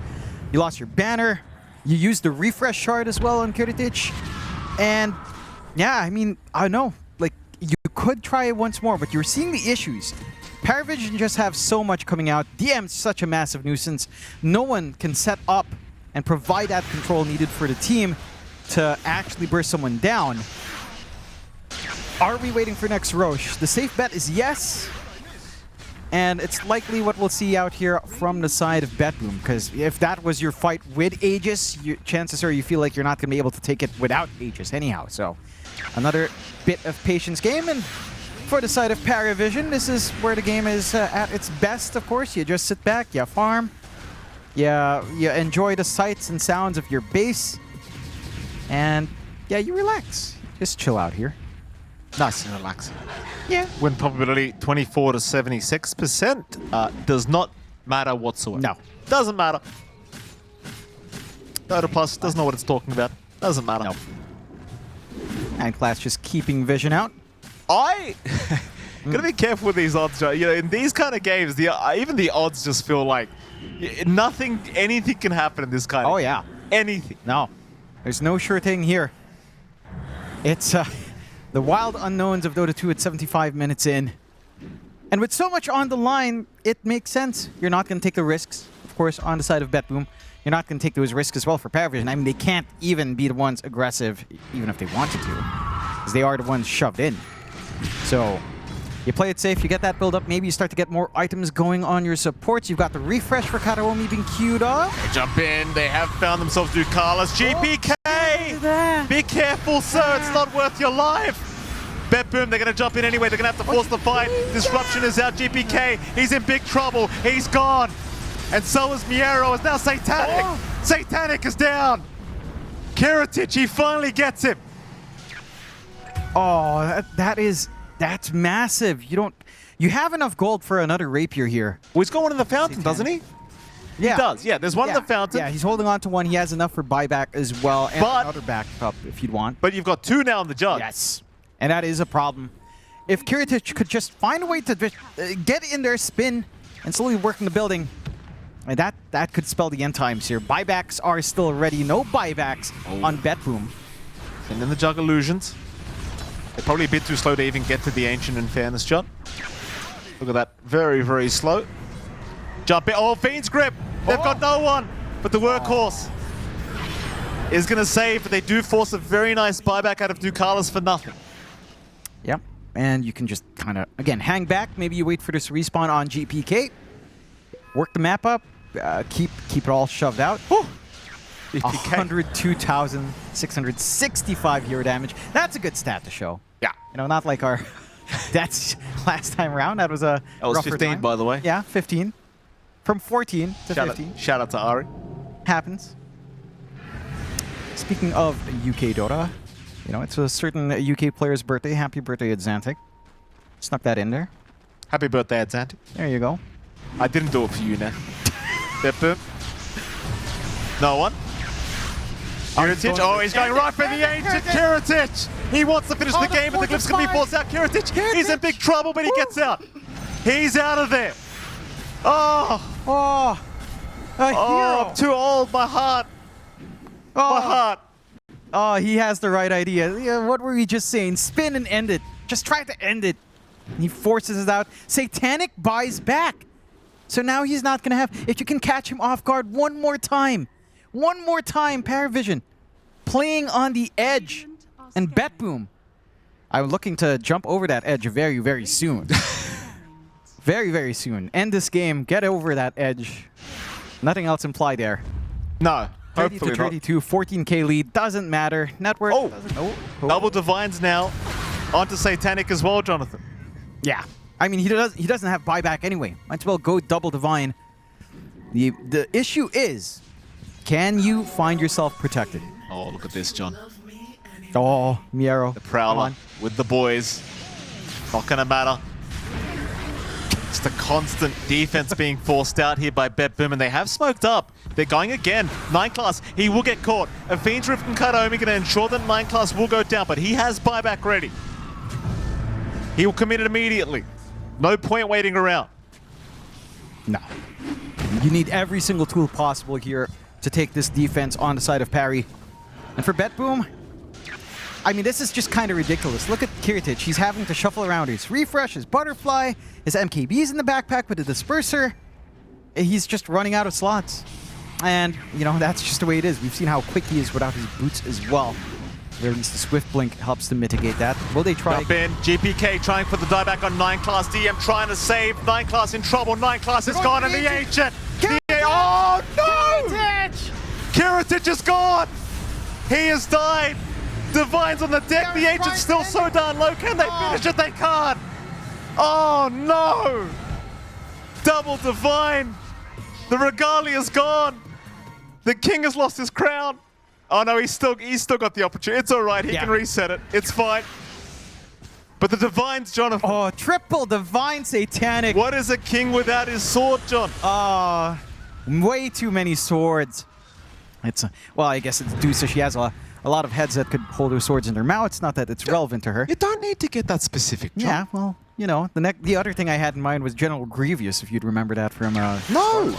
You lost your banner. You used the refresh shard as well on Kiritich. And yeah, I mean, I know, like, you could try it once more, but you're seeing the issues. PARIVISION just have so much coming out. DM's such a massive nuisance. No one can set up and provide that control needed for the team to actually burst someone down. Are we waiting for next Roche? The safe bet is yes. And it's likely what we'll see out here from the side of BetBoom, because if that was your fight with Aegis, chances are you feel like you're not going to be able to take it without Aegis anyhow. So another bit of patience game. And for the side of PARIVISION, this is where the game is at its best, of course. You just sit back, you farm, you enjoy the sights and sounds of your base, and yeah, you relax. Just chill out here. Nice and relaxing. Yeah. Win probability 24 to 76%. Does not matter whatsoever. No. Doesn't matter. DOTA Plus doesn't know what it's talking about. Doesn't matter. No. And Class just keeping Vision out. Gotta be careful with these odds, Joe. You know, in these kind of games, even the odds just feel like anything can happen in this kind of. Oh yeah. Anything. No. There's no sure thing here. It's the wild unknowns of Dota 2 at 75 minutes in. And with so much on the line, it makes sense. You're not going to take the risks, of course, on the side of BetBoom. You're not going to take those risks as well for PARIVISION. I mean, they can't even be the ones aggressive, even if they wanted to, because they are the ones shoved in. So you play it safe, you get that build up, maybe you start to get more items going on your supports. You've got the refresh for Karaomi being queued up. They jump in, they have found themselves Ducalis. GPK! Be careful, sir, it's not worth your life. BetBoom, they're going to jump in anyway, they're going to have to force the fight. Disruption is out, GPK, he's in big trouble, he's gone. And so is Miero, it's now Satanic. Oh. Satanic is down. Kiritich, he finally gets him. Oh, that's massive. You have enough gold for another rapier here. Well, he's got one in the fountain, doesn't he? Yeah. He does, yeah. There's one in the fountain. Yeah, he's holding on to one. He has enough for buyback as well, and another backup if you'd want. But you've got two now in the jug. Yes, and that is a problem. If Kiritich could just find a way to get in there, spin, and slowly work in the building, and that could spell the end times here. Buybacks are still ready. No buybacks on BetBoom. And then the jug illusions. They're probably a bit too slow to even get to the Ancient, in fairness, John. Look at that. Very, very slow. Jump in. Oh, Fiend's Grip. They've got no one. But the workhorse is going to save, but they do force a very nice buyback out of Ducalis for nothing. Yep. And you can just kind of, again, hang back. Maybe you wait for this respawn on GPK. Work the map up. Keep it all shoved out. 102,665 hero damage. That's a good stat to show. Yeah. You know, not like our that's last time round. That was a That was rougher 15, time. by the way. Yeah, 15. From 14 to 15. Shout out to Ari. Happens. Speaking of UK Dota, you know, it's a certain UK player's birthday. Happy birthday, Xantic. Snuck that in there. Happy birthday, Xantic. There you go. I didn't do it for you, now. BetBoom. No one. Kiritich. Oh, he's going right for the Ancient. Kiritich. He wants to finish the game, but the Glyph's going to be forced out. Kiritich. He's in big trouble, but he gets out. He's out of there. Oh. Oh. A hero. I'm too old. My heart. My heart. Oh, he has the right idea. Yeah, what were we just saying? Spin and end it. Just try to end it. And he forces it out. Satanic buys back. So now he's not going to have... If you can catch him off guard one more time, PARIVISION playing on the edge. And BetBoom, I'm looking to jump over that edge very, very soon. Very, very soon. End this game. Get over that edge. Nothing else implied there. No. 30 Hopefully to 32, 14k lead. Doesn't matter. Network. Oh. Doesn't, Double Divines now. Onto Satanic as well, Jonathan. Yeah. I mean, he doesn't have buyback anyway. Might as well go double divine. The issue is, can you find yourself protected? Oh, look at this, John. Oh, Miero. The Prowler with the boys. Not gonna matter. It's the constant defense being forced out here by BetBoom, and they have smoked up. They're going again. 9 Class, he will get caught. A Fiend's Rift from Kataomi going to ensure that 9 Class will go down, but he has buyback ready. He will commit it immediately. No point waiting around. No. You need every single tool possible here to take this defense on the side of Parry. And for BetBoom, I mean, this is just kind of ridiculous. Look at Kiritich. He's having to shuffle around his refresh, his butterfly, his MKBs in the backpack with the disperser. He's just running out of slots. And, you know, that's just the way it is. We've seen how quick he is without his boots as well. Or at least the Swift Blink helps to mitigate that. Will they try? Jump in. GPK trying for the dieback on 9 Class. DM trying to save. 9 Class in trouble. 9 Class is gone, and the Ancient. Oh, no! Kiritich is gone! He has died! Divine's on the deck. The Ancient's still so darn low. Can they finish it? They can't! Oh, no! Double Divine! The Regalia's gone! The King has lost his crown! Oh no, he's still got the opportunity. It's all right. He can reset it. It's fine. But the Divine's, Jonathan. Oh, triple Divine Satanic. What is a king without his sword, John? Way too many swords. It's well, I guess it's Dusa. She has a lot of heads that could hold her swords in their mouths. Not that it's relevant to her. You don't need to get that specific, John. Yeah, well, you know, the other thing I had in mind was General Grievous, if you'd remember that from No.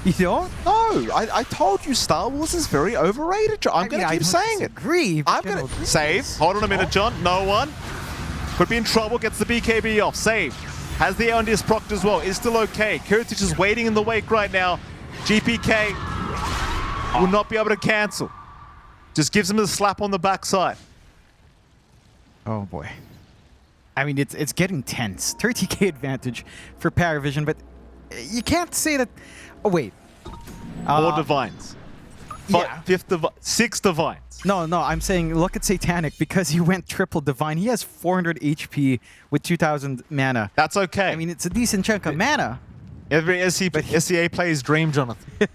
You don't? No, I told you Star Wars is very overrated, John. I'm going to keep saying it. I'm going to save. Hold on a minute, John. No one. Could be in trouble. Gets the BKB off. Save. Has the Aeon Disc procced as well. Is still okay. Kiritich is waiting in the wake right now. GPK will not be able to cancel. Just gives him a slap on the backside. Oh boy. I mean, it's getting tense. 30k advantage for PARIVISION, but you can't say that. Oh wait. More Divines. Yeah. Six Divines. No, I'm saying look at Satanic because he went triple Divine. He has 400 HP with 2,000 mana. That's okay. I mean, it's a decent chunk of mana. Every SCA player's dream, Jonathan.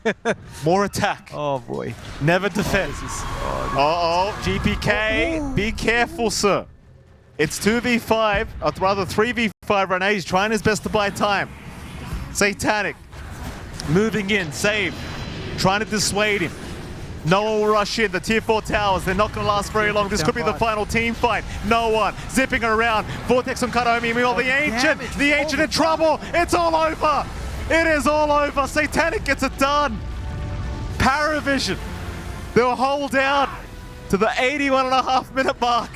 More attack. Oh boy. Never defend. Uh-oh, GPK. Be careful, sir. It's 2v5, or rather 3v5 right now. He's trying his best to buy time. Satanic. Moving in, save. Trying to dissuade him. No one will rush in. The tier 4 towers, they're not going to last very long. This could be the final team fight. No one. Zipping around. Vortex on Kataomi. Meanwhile, the Ancient. The Ancient in trouble. It's all over. It is all over. Satanic gets it done. PARIVISION. They'll hold out to the 81.5-minute mark.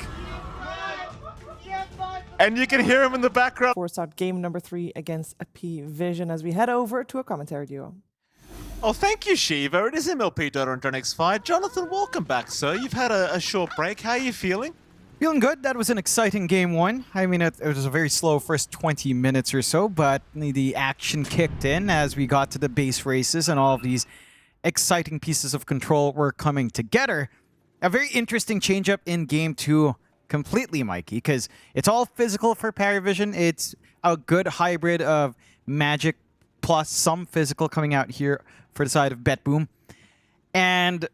And you can hear him in the background. Force out game number 3 against a PVISION as we head over to a commentary duo. Oh, thank you, Shiva. It is MLP DOTA and DRNX5. Jonathan, welcome back, sir. You've had a short break. How are you feeling? Feeling good. That was an exciting game 1. I mean, it was a very slow first 20 minutes or so, but the action kicked in as we got to the base races and all of these exciting pieces of control were coming together. A very interesting change-up in game 2 completely, Mikey, because it's all physical for PARIVISION. It's a good hybrid of magic plus some physical coming out here for the side of BetBoom. And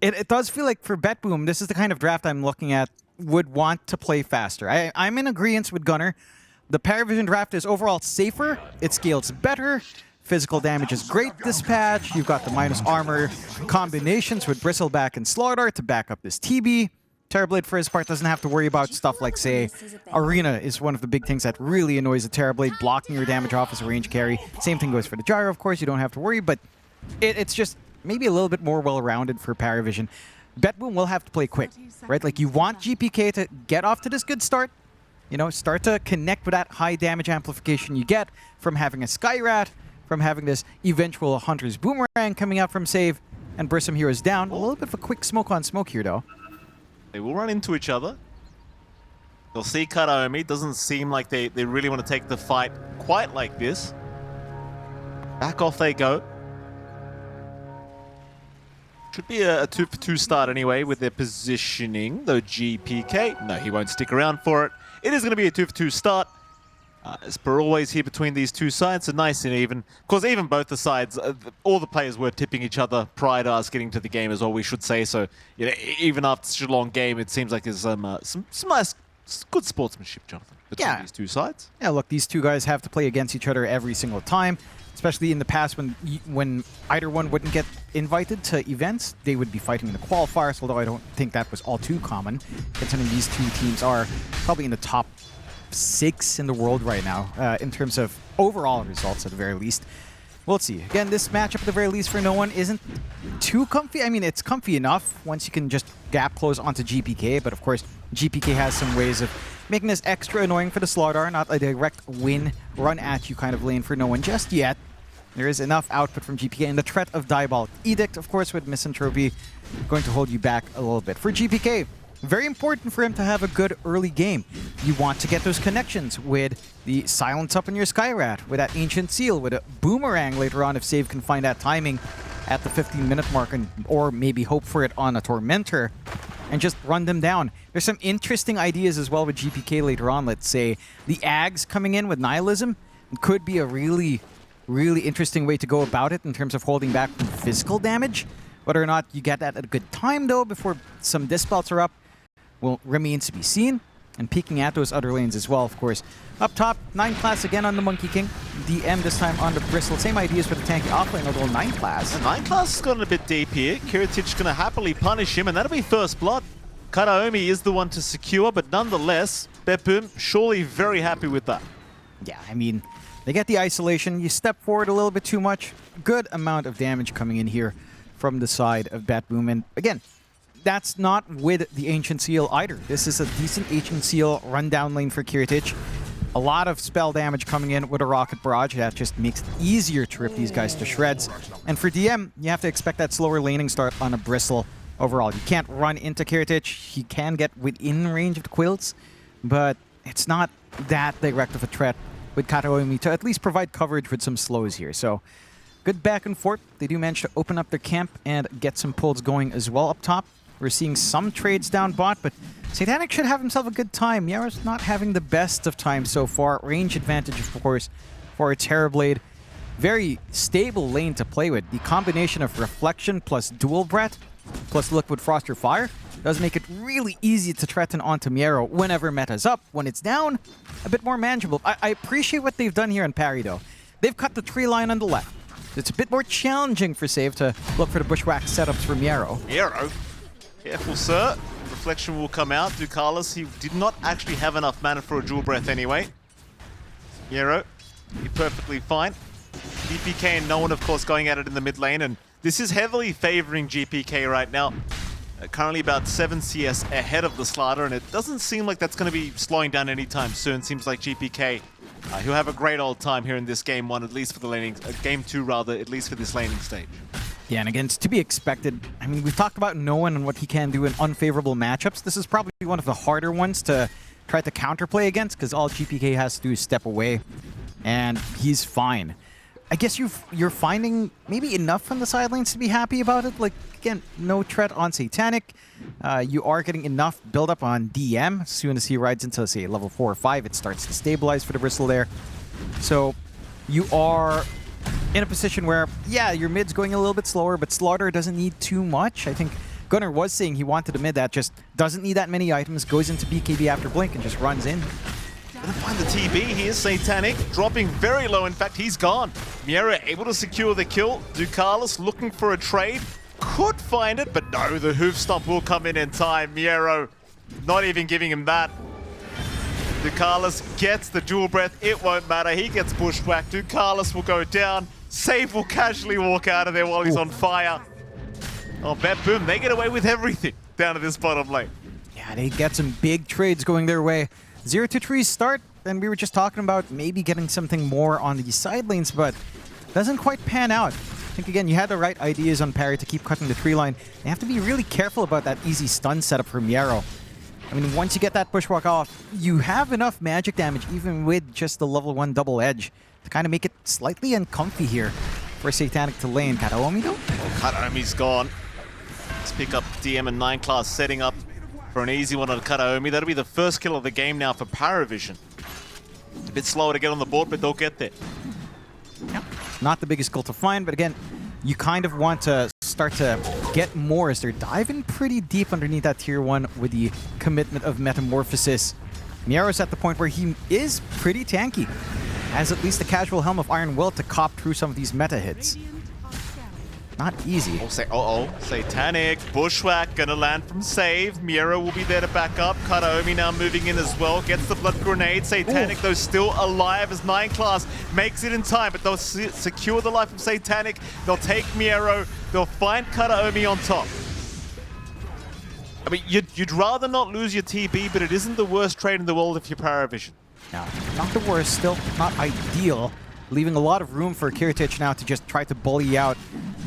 it does feel like for BetBoom, this is the kind of draft I'm looking at would want to play faster. I'm in agreement with Gunnar. The PARIVISION draft is overall safer. It scales better. Physical damage is great this patch. You've got the minus armor combinations with Bristleback and Slardar to back up this TB. Terrorblade, for his part, doesn't have to worry about stuff like, say, Arena is one of the big things that really annoys the Terrorblade, blocking your damage off as a range carry. Same thing goes for the Gyro, of course. You don't have to worry, but it's just maybe a little bit more well-rounded for PARIVISION. BetBoom will have to play quick, right? Like, you want GPK to get off to this good start. You know, start to connect with that high damage amplification you get from having a Skyrat, from having this eventual Hunter's Boomerang coming out from save, and burst some heroes down. A little bit of a quick smoke on smoke here, though. They will run into each other. They'll see Kataomi. Doesn't seem like they really want to take the fight quite like this. Back off they go. Should be a 2-for-2 start anyway with their positioning, though GPK, no, he won't stick around for it. It is going to be a 2-for-2 start. As per always here between these two sides, so nice and even. Of course, even both the sides, all the players were tipping each other prior to us getting to the game as well, we should say. So, you know, even after such a long game, it seems like there's some It's good sportsmanship, Jonathan, between these two sides. Yeah, look, these two guys have to play against each other every single time, especially in the past when either one wouldn't get invited to events. They would be fighting in the qualifiers, although I don't think that was all too common, considering these two teams are probably in the top 6 in the world right now in terms of overall results at the very least. We'll see. Again, this matchup at the very least for no one isn't too comfy. I mean, it's comfy enough once you can just gap close onto GPK, but of course, GPK has some ways of making this extra annoying for the Slardar, not a direct win, run at you kind of lane for no one just yet. There is enough output from GPK, and the threat of Diabolic Edict, of course, with Misanthropy, going to hold you back a little bit. For GPK, very important for him to have a good early game. You want to get those connections with the silence up in your Skyrat, with that Ancient Seal, with a Boomerang later on if Save can find that timing at the 15-minute mark, or maybe hope for it on a Tormentor, and just run them down. There's some interesting ideas as well with GPK later on. Let's say the Ags coming in with Nihilism could be a really interesting way to go about it in terms of holding back physical damage. Whether or not you get that at a good time, though, before some Dispels are up, will remains to be seen. And peeking at those other lanes as well, of course. Up top, 9 class again on the Monkey King. DM this time on the Bristle. Same ideas for the tanky offlane, although 9 class. And 9 class has gotten a bit deep here. Kiritich going to happily punish him, and that'll be first blood. Kataomi is the one to secure, but nonetheless, BetBoom surely very happy with that. Yeah, I mean, they get the isolation. You step forward a little bit too much. Good amount of damage coming in here from the side of BetBoom. And again, that's not with the Ancient Seal either. This is a decent Ancient Seal rundown lane for Kiritich. A lot of spell damage coming in with a Rocket Barrage. That just makes it easier to rip these guys to shreds. And for DM, you have to expect that slower laning start on a Bristle overall. You can't run into Kiritich. He can get within range of the Quilts, but it's not that direct of a threat with Kataomi to at least provide coverage with some slows here. So good back and forth. They do manage to open up their camp and get some pulls going as well up top. We're seeing some trades down bot, but Satanic should have himself a good time. Yara's not having the best of times so far. Range advantage, of course, for a Terrorblade. Very stable lane to play with. The combination of Reflection plus Dual Breath plus Liquid Frost or Fire does make it really easy to threaten onto Miero whenever meta's up. When it's down, a bit more manageable. I appreciate what they've done here in Parry, though. They've cut the tree line on the left. It's a bit more challenging for Save to look for the Bushwhack setups for Miero. Miero? Careful, sir. Reflection will come out. Ducalis, he did not actually have enough mana for a Dual Breath anyway. Miero, he's perfectly fine. GPK and no one, of course, going at it in the mid lane, and this is heavily favoring GPK right now. Currently about 7 CS ahead of the Slardar, and it doesn't seem like that's going to be slowing down anytime soon. Seems like GPK, he'll have a great old time here in this game 1, at least for the laning, game 2 rather, at least for this laning stage. Yeah, and again, it's to be expected. I mean, we've talked about Noan and what he can do in unfavorable matchups. This is probably one of the harder ones to try to counterplay against, because all GPK has to do is step away, and he's fine. I guess you're finding maybe enough from the side lanes to be happy about it. Like, again, no threat on Satanic. You are getting enough build-up on DM. As soon as he rides into, say, level 4 or 5, it starts to stabilize for the Bristle there. So you are in a position where, yeah, your mid's going a little bit slower, but Slaughter doesn't need too much. I think Gunnar was saying he wanted a mid that just doesn't need that many items, goes into BKB after Blink, and just runs in. Gonna find the TB here, Satanic, dropping very low. In fact, he's gone. Miera able to secure the kill. Ducalis looking for a trade. Could find it, but no, the hoof stomp will come in time. Miero not even giving him that. Ducalis gets the Dual Breath. It won't matter. He gets bushwhacked. Ducalis will go down. Save will casually walk out of there while he's on fire. Oh, BetBoom, they get away with everything down to this bottom lane. Yeah, they get some big trades going their way. 0-3 start, and we were just talking about maybe getting something more on the side lanes, but doesn't quite pan out. I think, again, you had the right ideas on Parry to keep cutting the tree line. You have to be really careful about that easy stun setup for Miero. I mean, once you get that bushwalk off, you have enough magic damage, even with just the level 1 double edge, to kind of make it slightly uncomfy here for Satanic to lane. Kataomi, though? Oh, Kataomi's gone. Let's pick up DM and 9 class setting up for an easy one on Kataomi. That'll be the first kill of the game now for PARIVISION. It's a bit slower to get on the board, but they'll get there. Yep. Not the biggest goal to find, but again, you kind of want to start to get more as they're diving pretty deep underneath that tier 1 with the commitment of Metamorphosis. Miero's at the point where he is pretty tanky. Has at least a casual Helm of Iron Will to cop through some of these meta hits. Not easy. Satanic, Bushwhack gonna land from save. Miero will be there to back up. Kataomi now moving in as well. Gets the blood grenade. Satanic, though, still alive as 9 class makes it in time, but they'll secure the life of Satanic. They'll take Miero. They'll find Kataomi on top. I mean, you'd rather not lose your TB, but it isn't the worst trade in the world if you're PARIVISION. No, not the worst, still not ideal. Leaving a lot of room for Kiritich now to just try to bully out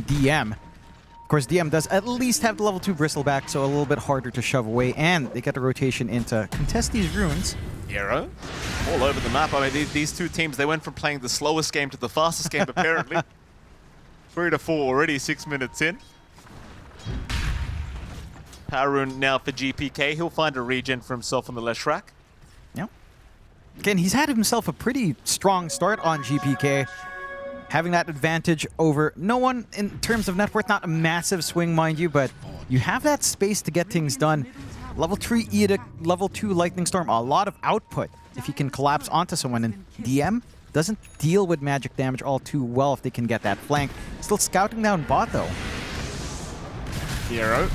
DM. Of course, DM does at least have the level 2 Bristleback, so a little bit harder to shove away, and they get the rotation in to contest these runes. Miero, all over the map. I mean, these two teams, they went from playing the slowest game to the fastest game, apparently. 3 to 4 already, 6 minutes in. Power rune now for GPK. He'll find a regen for himself on the Leshrac. Yeah. Again, he's had himself a pretty strong start on GPK. Having that advantage over no one in terms of net worth, not a massive swing, mind you, but you have that space to get things done. Level 3 Edict, level 2 Lightning Storm, a lot of output if you can collapse onto someone. And DM doesn't deal with magic damage all too well if they can get that flank. Still scouting down bot, though. Miero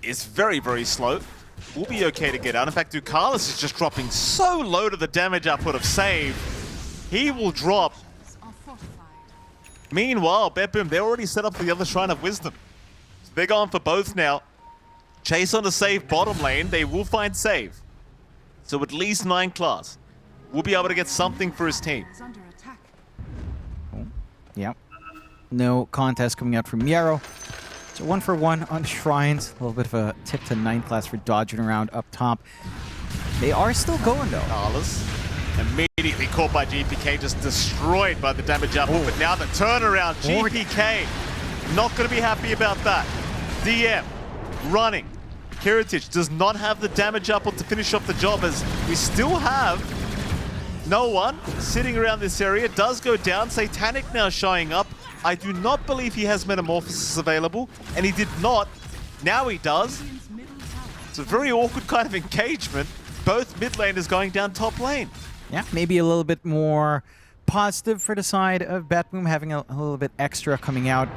is very, very slow. Will be okay to get out. In fact, Ducalis is just dropping so low to the damage output of save. He will drop. Meanwhile, BetBoom, they're already set up for the other Shrine of Wisdom. So they're going for both now. Chase on the save bottom lane. They will find save. So at least 9 class will be able to get something for his team. Oh, yeah. No contest coming out from Miero. So 1 for 1 on Shrines. A little bit of a tip to 9 class for dodging around up top. They are still going, though. Carlos immediately caught by GPK, just destroyed by the damage output. But now the turnaround, GPK not going to be happy about that. DM running. Kiritich does not have the damage output to finish off the job, as we still have no one sitting around this area. Does go down. Satanic now showing up. I do not believe he has Metamorphosis available, and he did not. Now he does. It's a very awkward kind of engagement. Both mid laners going down top lane. Yeah, maybe a little bit more positive for the side of BetBoom, having a little bit extra coming out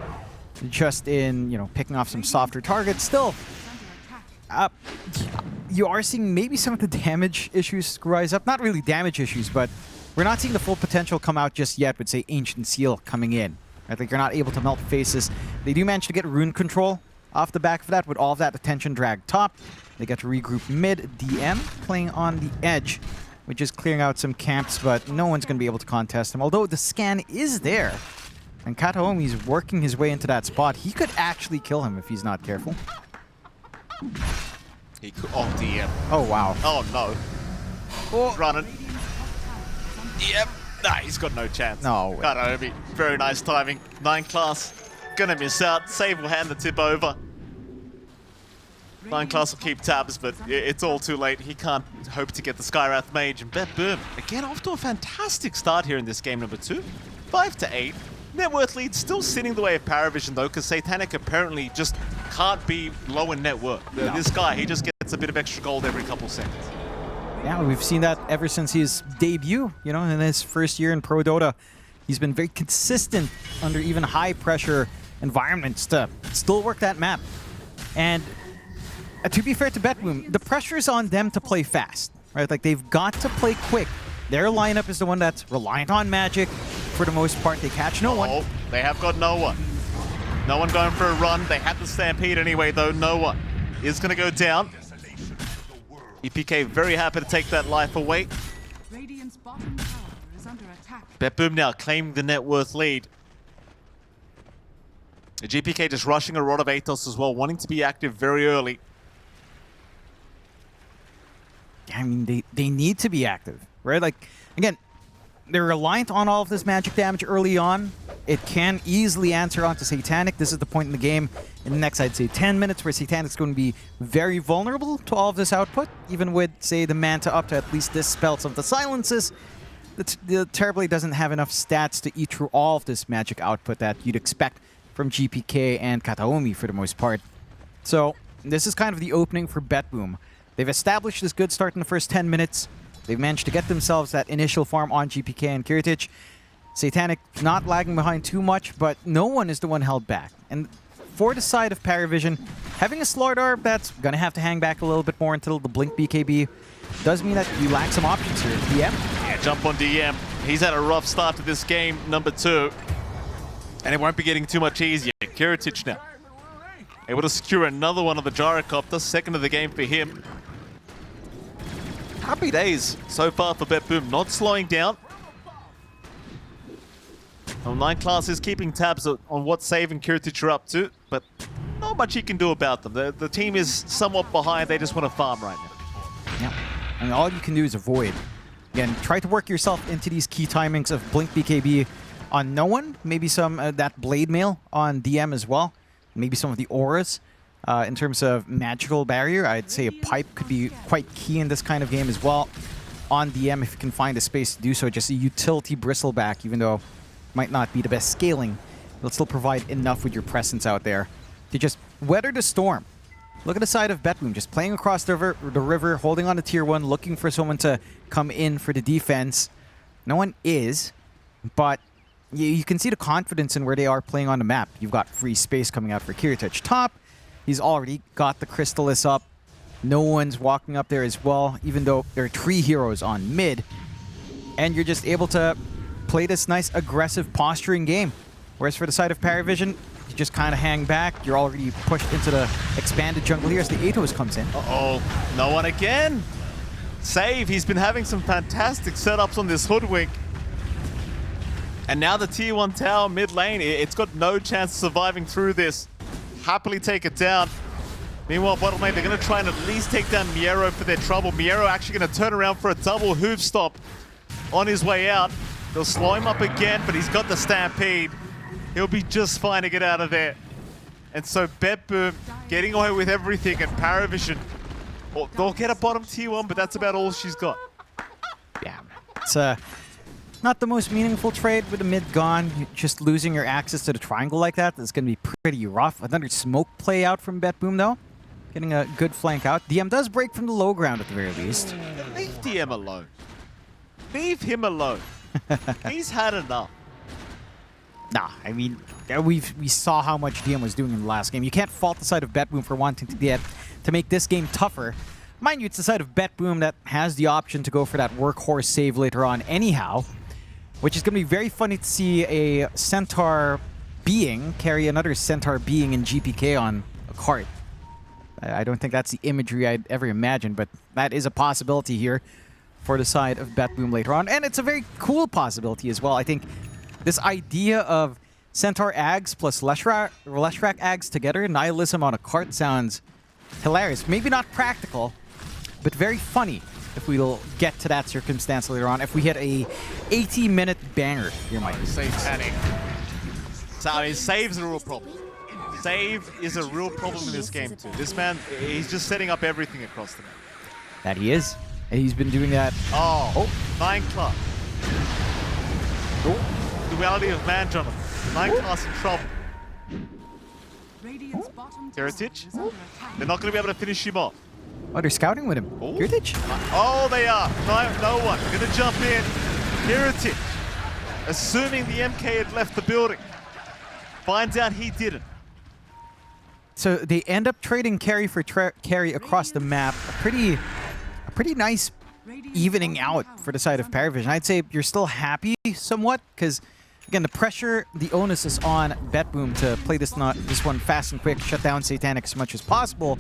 just in, you know, picking off some softer targets. Still, you are seeing maybe some of the damage issues rise up. Not really damage issues, but we're not seeing the full potential come out just yet with, say, Ancient Seal coming in. I think you're not able to melt faces. They do manage to get rune control off the back of that with all of that attention dragged top. They get to regroup mid. DM playing on the edge, which is clearing out some camps, but no one's going to be able to contest him. Although the scan is there, and Kataomi's working his way into that spot. He could actually kill him if he's not careful. He could, oh, DM. Oh, wow. Oh, no. Oh. He's running. DM. Nah, he's got no chance. No. Kataomi, very nice timing. 9 class. Gonna miss out. Save will hand the tip over. 9 class will keep tabs, but it's all too late. He can't hope to get the Skywrath Mage. And BetBoom, again, off to a fantastic start here in this game number 2. 5 to 8. Net worth lead still sitting the way of PARIVISION, though, because Satanic apparently just can't be low in net worth. No. This guy, he just gets a bit of extra gold every couple seconds. Yeah, we've seen that ever since his debut, you know, in his first year in Pro Dota. He's been very consistent under even high-pressure environments to still work that map. And to be fair to BetBoom, the pressure is on them to play fast, right? Like, they've got to play quick. Their lineup is the one that's reliant on magic. For the most part, they catch no one. Oh, they have got no one. No one going for a run. They had the Stampede anyway, though. No one is going to go down. EPK very happy to take that life away. BetBoom now claiming the net worth lead. The GPK just rushing a Rod of Athos as well, wanting to be active very early. I mean, they need to be active, right? Like, again, they're reliant on all of this magic damage early on. It can easily answer onto Satanic. This is the point in the game in the next, I'd say, 10 minutes where Satanic's going to be very vulnerable to all of this output, even with, say, the Manta up to at least dispel some of the silences. The Terrorblade doesn't have enough stats to eat through all of this magic output that you'd expect from GPK and Kataomi for the most part. So this is kind of the opening for BetBoom. They've established this good start in the first 10 minutes. They've managed to get themselves that initial farm on GPK and Kiritich. Satanic not lagging behind too much, but no one is the one held back. And for the side of PARIVISION, having a Slardar that's going to have to hang back a little bit more until the Blink BKB does mean that you lack some options here. DM? Yeah, jump on DM. He's had a rough start to this game, number 2. And it won't be getting too much easier. Kiritich now able to secure another one of the Gyrocopter, second of the game for him. Happy days so far for BetBoom, not slowing down. Well, 9 Class is keeping tabs on what Save and Kiritich are up to, but not much he can do about them. The team is somewhat behind, they just want to farm right now. Yeah, and all you can do is avoid. Again, try to work yourself into these key timings of Blink BKB on no one, maybe some that Blade Mail on DM as well, maybe some of the auras. In terms of magical barrier, I'd say a pipe could be quite key in this kind of game as well. On DM, if you can find a space to do so, just a utility bristleback, even though it might not be the best scaling, it'll still provide enough with your presence out there to just weather the storm. Look at the side of BetBoom, just playing across the river, holding on to tier 1, looking for someone to come in for the defense. No one is, but you can see the confidence in where they are playing on the map. You've got free space coming out for Kiritich top. He's already got the Crystallis up. No one's walking up there as well, even though there are 3 heroes on mid. And you're just able to play this nice aggressive posturing game. Whereas for the side of PARIVISION, you just kind of hang back. You're already pushed into the expanded jungle here as the Atos comes in. Uh-oh, no one again. Save, he's been having some fantastic setups on this Hoodwink. And now the tier 1 tower mid lane, it's got no chance of surviving through this. Happily take it down. Meanwhile, bottom lane, they're going to try and at least take down Miero for their trouble. Miero actually going to turn around for a double hoof stop on his way out. They'll slow him up again, but he's got the Stampede. He'll be just fine to get out of there. And so BetBoom getting away with everything, and PARIVISION, well, they'll get a bottom tier 1, but that's about all she's got. Yeah, it's not the most meaningful trade with the mid gone. Just losing your access to the triangle like that is going to be pretty rough. Another smoke play out from BetBoom, though. Getting a good flank out. DM does break from the low ground at the very least. Leave DM alone. Leave him alone. He's had enough. Nah, I mean, we saw how much DM was doing in the last game. You can't fault the side of BetBoom for wanting to make this game tougher. Mind you, it's the side of BetBoom that has the option to go for that workhorse save later on anyhow, which is going to be very funny to see a Centaur being carry another Centaur being in GPK on a cart. I don't think that's the imagery I'd ever imagine, but that is a possibility here for the side of BetBoom later on. And it's a very cool possibility as well. I think this idea of Centaur Ags plus Leshrac Ags together, Nihilism on a cart, sounds hilarious. Maybe not practical, but very funny if we'll get to that circumstance later on. If we hit a 80-minute banger, you might say. Satanic. So, I mean, Save's a real problem. Save is a real problem in this game too. This man, he's just setting up everything across the map. That he is. And he's been doing that. Oh, 9 Class. Oh. Duality of man, Jonathan. 9 Class in trouble. Kiritich. They're not going to be able to finish him off. Oh, they're scouting with him. Kiritich? Oh, they are. No one. They're going to jump in. Kiritich, assuming the MK had left the building, finds out he didn't. So they end up trading carry for carry across the map. A pretty nice evening out for the side of PARIVISION. I'd say you're still happy somewhat because, again, the pressure, the onus is on BetBoom to play this one fast and quick, shut down Satanic as much as possible.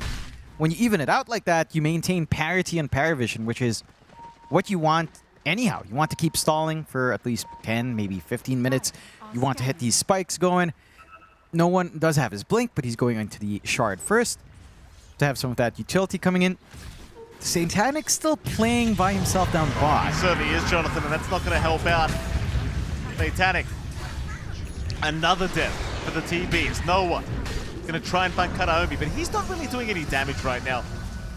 When you even it out like that, you maintain parity in PARIVISION, which is what you want anyhow. You want to keep stalling for at least 10, maybe 15 minutes. You want to hit these spikes going. No one does have his blink, but he's going into the shard first to have some of that utility coming in. Satanic still playing by himself down the bottom. He certainly is, Jonathan, and that's not going to help out. Satanic. Another death for the TBs. No one. Going to try and find Kataomi, but he's not really doing any damage right now.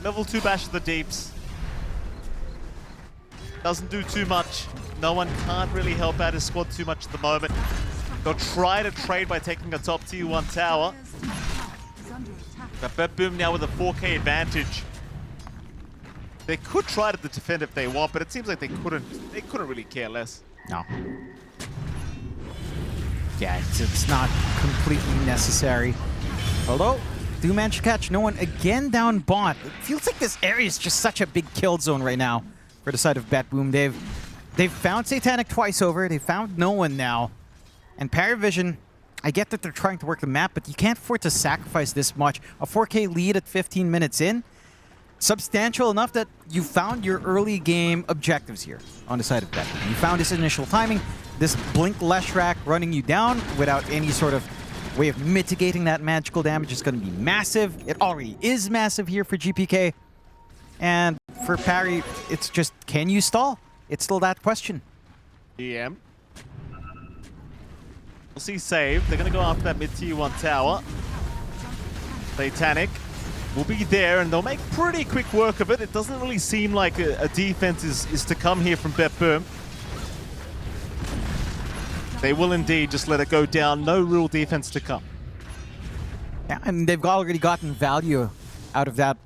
Level 2 bash of the deeps. Doesn't do too much. No one can't really help out his squad too much at the moment. They'll try to trade by taking a top tier 1 tower. But BetBoom now with a 4K advantage. They could try to defend if they want, but it seems like they couldn't really care less. No. Yeah, it's not completely necessary. Although, do manage to catch no one again down bot. It feels like this area is just such a big kill zone right now for the side of BetBoom. They've found Satanic twice over. They found no one now. And PARIVISION, I get that they're trying to work the map, but you can't afford to sacrifice this much. A 4K lead at 15 minutes in. Substantial enough that you found your early game objectives here on the side of BetBoom. You found this initial timing, this Blink Leshrac running you down without any sort of way of mitigating that magical damage is going to be massive. It already is massive here for GPK. And for Parry, it's just, can you stall? It's still that question. DM. We'll see save. They're going to go after that mid-tier 1 tower. Satanic will be there, and they'll make pretty quick work of it. It doesn't really seem like a defense is to come here from BetBoom. They will indeed just let it go down. No real defense to come. Yeah, and they've already gotten value out of that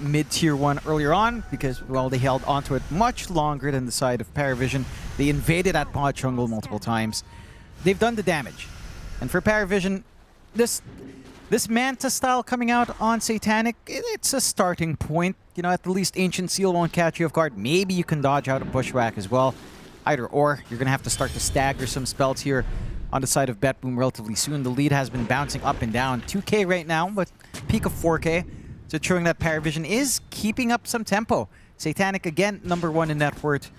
mid-tier 1 earlier on because, well, they held onto it much longer than the side of PARIVISION. They invaded that bot jungle multiple times. They've done the damage. And for PARIVISION, this Manta style coming out on Satanic, it's a starting point. You know, at the least Ancient Seal won't catch you off guard. Maybe you can dodge out a Bushwhack as well. Either or, you're going to have to start to stagger some spells here on the side of BetBoom relatively soon. The lead has been bouncing up and down. 2K right now, but peak of 4K. So showing that PARIVISION is keeping up some tempo. Satanic, again, #1 in net worth.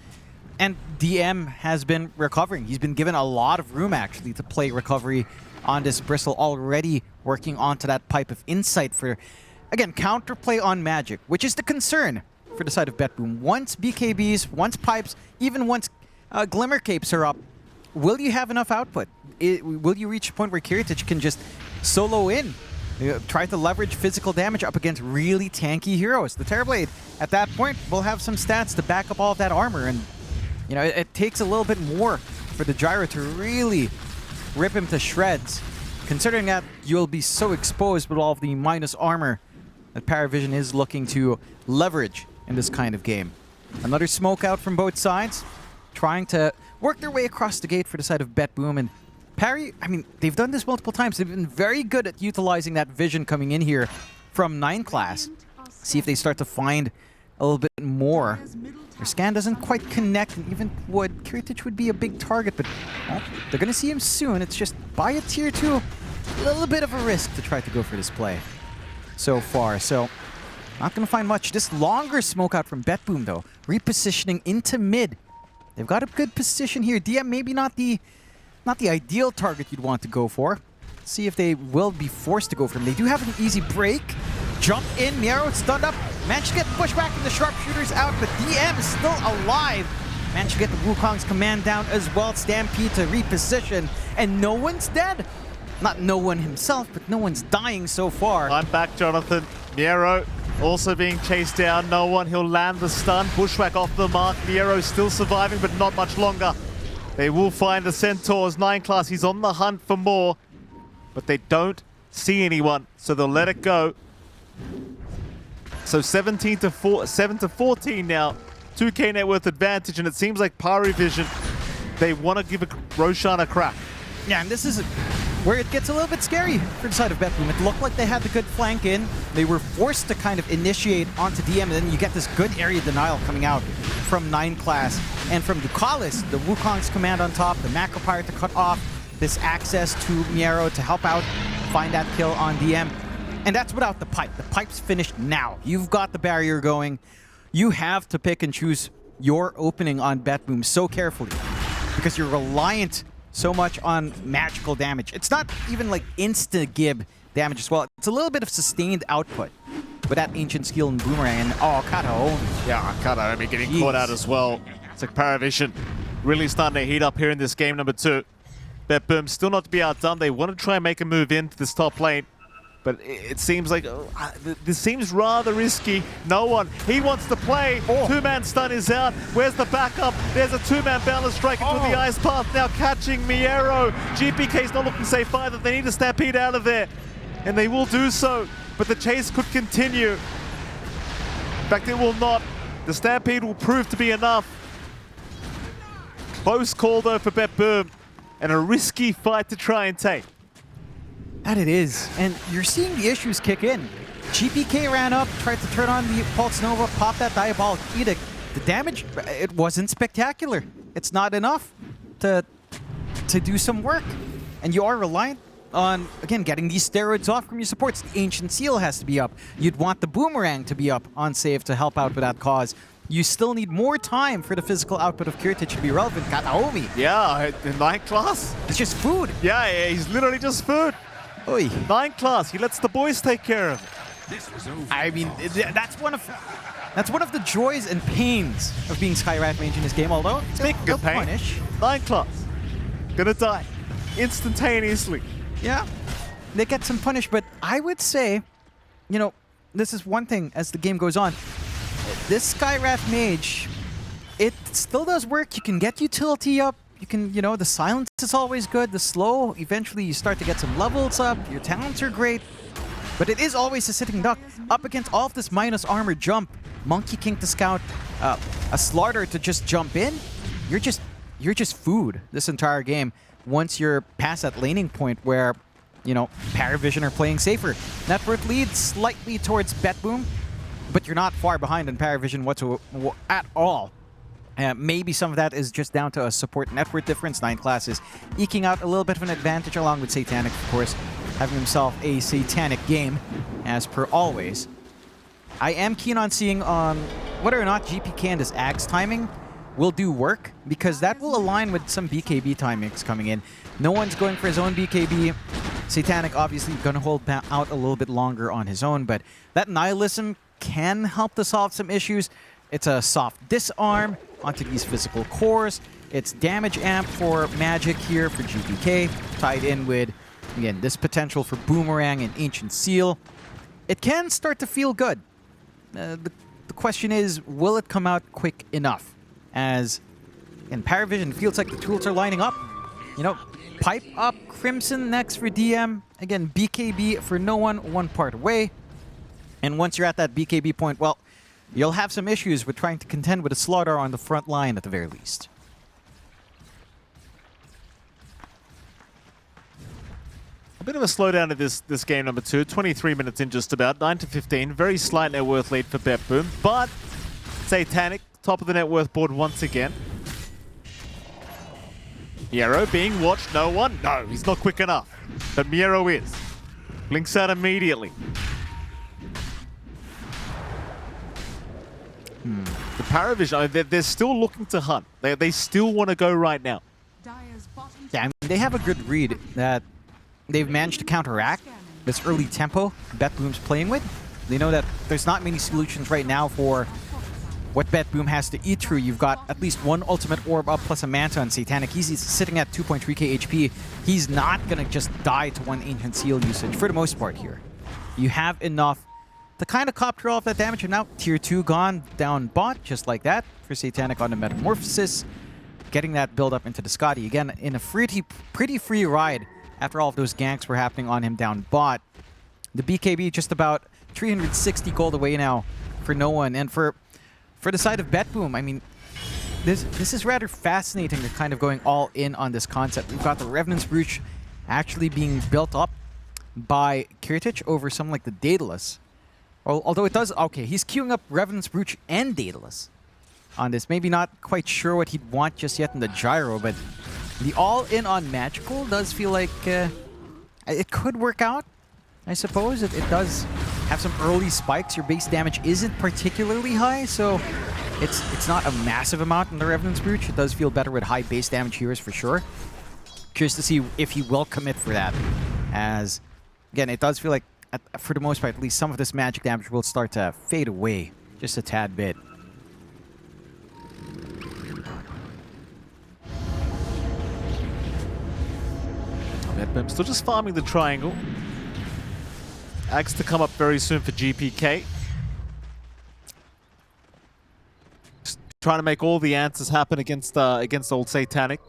And DM has been recovering. He's been given a lot of room, actually, to play recovery on this Bristle, already working onto that Pipe of Insight for, again, counterplay on Magic, which is the concern for the side of BetBoom. Once BKBs, once Pipes, even once Glimmer Capes are up, will you have enough output? Will you reach a point where Kiritich can just solo in? Try to leverage physical damage up against really tanky heroes. The Terrorblade, at that point, will have some stats to back up all of that armor, and you know, it takes a little bit more for the Gyro to really rip him to shreds, considering that you'll be so exposed with all of the minus armor that PARIVISION is looking to leverage in this kind of game. Another smoke out from both sides, trying to work their way across the gate for the side of BetBoom. And Parry, I mean, they've done this multiple times. They've been very good at utilizing that vision coming in here from 9 class. See if they start to find a little bit more. Their scan doesn't quite connect, and even Kiritich would be a big target, but well, they're going to see him soon. It's just by a tier 2, a little bit of a risk to try to go for this play so far. So not going to find much. This longer smoke out from BetBoom, though, repositioning into mid. They've got a good position here. DM maybe not the ideal target you'd want to go for. See if they will be forced to go for him. They do have an easy break. Jump in, Miero stunned up. Managed to get the pushback and the sharpshooters out, but DM is still alive. Managed to get the Wukong's command down as well. Stampede to reposition, and no one's dead. Not no one himself, but no one's dying so far. I'm back, Jonathan. Miero also being chased down. No one. He'll land the stun. Bushwhack off the mark. Miero still surviving, but not much longer. They will find the Centaurs. 9 class. He's on the hunt for more, but they don't see anyone, so they'll let it go. So 7 to 14 now. 2K net worth advantage, and it seems like PARIVISION, they want to give Roshan a crack. Yeah, and this is where it gets a little bit scary for the side of BetBoom. It looked like they had the good flank in. They were forced to kind of initiate onto DM, and then you get this good area denial coming out from 9 class. And from Ducalis, the Wukong's command on top, the Macro Pirate to cut off this access to Miero to help out find that kill on DM. And that's without the pipe. The pipe's finished now. You've got the barrier going. You have to pick and choose your opening on BetBoom so carefully because you're reliant so much on magical damage. It's not even like insta-gib damage as well. It's a little bit of sustained output with that Ancient Skill and Boomerang. And oh, Kato. Yeah, Kato, I mean, getting caught out as well. It's like PARIVISION really starting to heat up here in this game number 2. BetBoom still not to be outdone. They want to try and make a move into this top lane. But it seems like this seems rather risky. No one. He wants to play. Oh. 2-man stun is out. Where's the backup? There's a 2-man balance strike into the ice path. Now catching Miero. GPK's not looking safe either. They need to stampede out of there. And they will do so. But the chase could continue. In fact, it will not. The Stampede will prove to be enough. Close call though for BetBoom, and a risky fight to try and take. That it is, and you're seeing the issues kick in. GPK ran up, tried to turn on the Pulse Nova, pop that Diabolic Edict. The damage, it wasn't spectacular. It's not enough to do some work. And you are reliant on, again, getting these steroids off from your supports. The Ancient Seal has to be up. You'd want the Boomerang to be up on save to help out with that cause. You still need more time for the physical output of Kiritich to be relevant. Kataomi. Yeah, in 9th class. It's just food. Yeah, he's literally just food. Oy. 9th class, he lets the boys take care of it. I mean, that's one of the joys and pains of being Skyrat Mage in this game, although Speaking they'll of pain, punish. 9th class, gonna die instantaneously. Yeah, they get some punish, but I would say, you know, this is one thing as the game goes on. This Skyrat Mage, it still does work. You can get utility up. You can, you know, the silence is always good. The slow, eventually you start to get some levels up. Your talents are great. But it is always a sitting duck up against all of this minus armor jump. Monkey King to scout, a Slaughter to just jump in. You're just food this entire game. Once you're past that laning point where, you know, PARIVISION are playing safer. Net worth leads slightly towards BetBoom, but you're not far behind in PARIVISION whatsoever at all. Maybe some of that is just down to a support net worth difference. 9th class is eking out a little bit of an advantage along with Satanic, of course, having himself a Satanic game, as per always. I am keen on seeing whether or not GPK and his Axe timing will do work, because that will align with some BKB timings coming in. No one's going for his own BKB. Satanic obviously going to hold out a little bit longer on his own, but that Nihilism can help to solve some issues. It's a soft disarm onto these physical cores. It's damage amp for magic here for GPK, tied in with, again, this potential for Boomerang and Ancient Seal. It can start to feel good. The question is, will it come out quick enough? As in PARIVISION, it feels like the tools are lining up. You know, pipe up Crimson next for DM. Again, BKB for no one part away. And once you're at that BKB point, well, you'll have some issues with trying to contend with a Slaughter on the front line at the very least. A bit of a slowdown to this game number 2. 23 minutes in just about. 9-15. Very slight net worth lead for BetBoom. But Satanic, top of the net worth board once again. Miero being watched. No one? No, he's not quick enough. But Miero is. Blinks out immediately. The PARIVISION, they're still looking to hunt. They still want to go right now. Yeah, I mean, they have a good read that they've managed to counteract this early tempo BetBoom's playing with. They know that there's not many solutions right now for what BetBoom has to eat through. You've got at least one ultimate orb up plus a Manta on Satanic. He's sitting at 2.3k HP. He's not going to just die to one Ancient Seal usage for the most part here. You have enough to kind of copter all of that damage, and now tier 2 gone down bot, just like that, for Satanic on the Metamorphosis. Getting that build up into the Scotty. Again, in a pretty free ride after all of those ganks were happening on him down bot. The BKB just about 360 gold away now for no one. And for the side of BetBoom, I mean, this is rather fascinating. They're kind of going all in on this concept. We've got the Revenant's Brooch actually being built up by Kiritich over something like the Daedalus. Although it does, okay, he's queuing up Revenant's Brooch and Daedalus on this. Maybe not quite sure what he'd want just yet in the Gyro, but the all-in on Magical does feel like it could work out, I suppose. It does have some early spikes. Your base damage isn't particularly high, so it's not a massive amount in the Revenant's Brooch. It does feel better with high base damage heroes for sure. Curious to see if he will commit for that, as, again, it does feel like, for the most part, at least some of this magic damage will start to fade away just a tad bit. BetBoom still just farming the triangle. Axe to come up very soon for GPK. Just trying to make all the answers happen against old Satanic.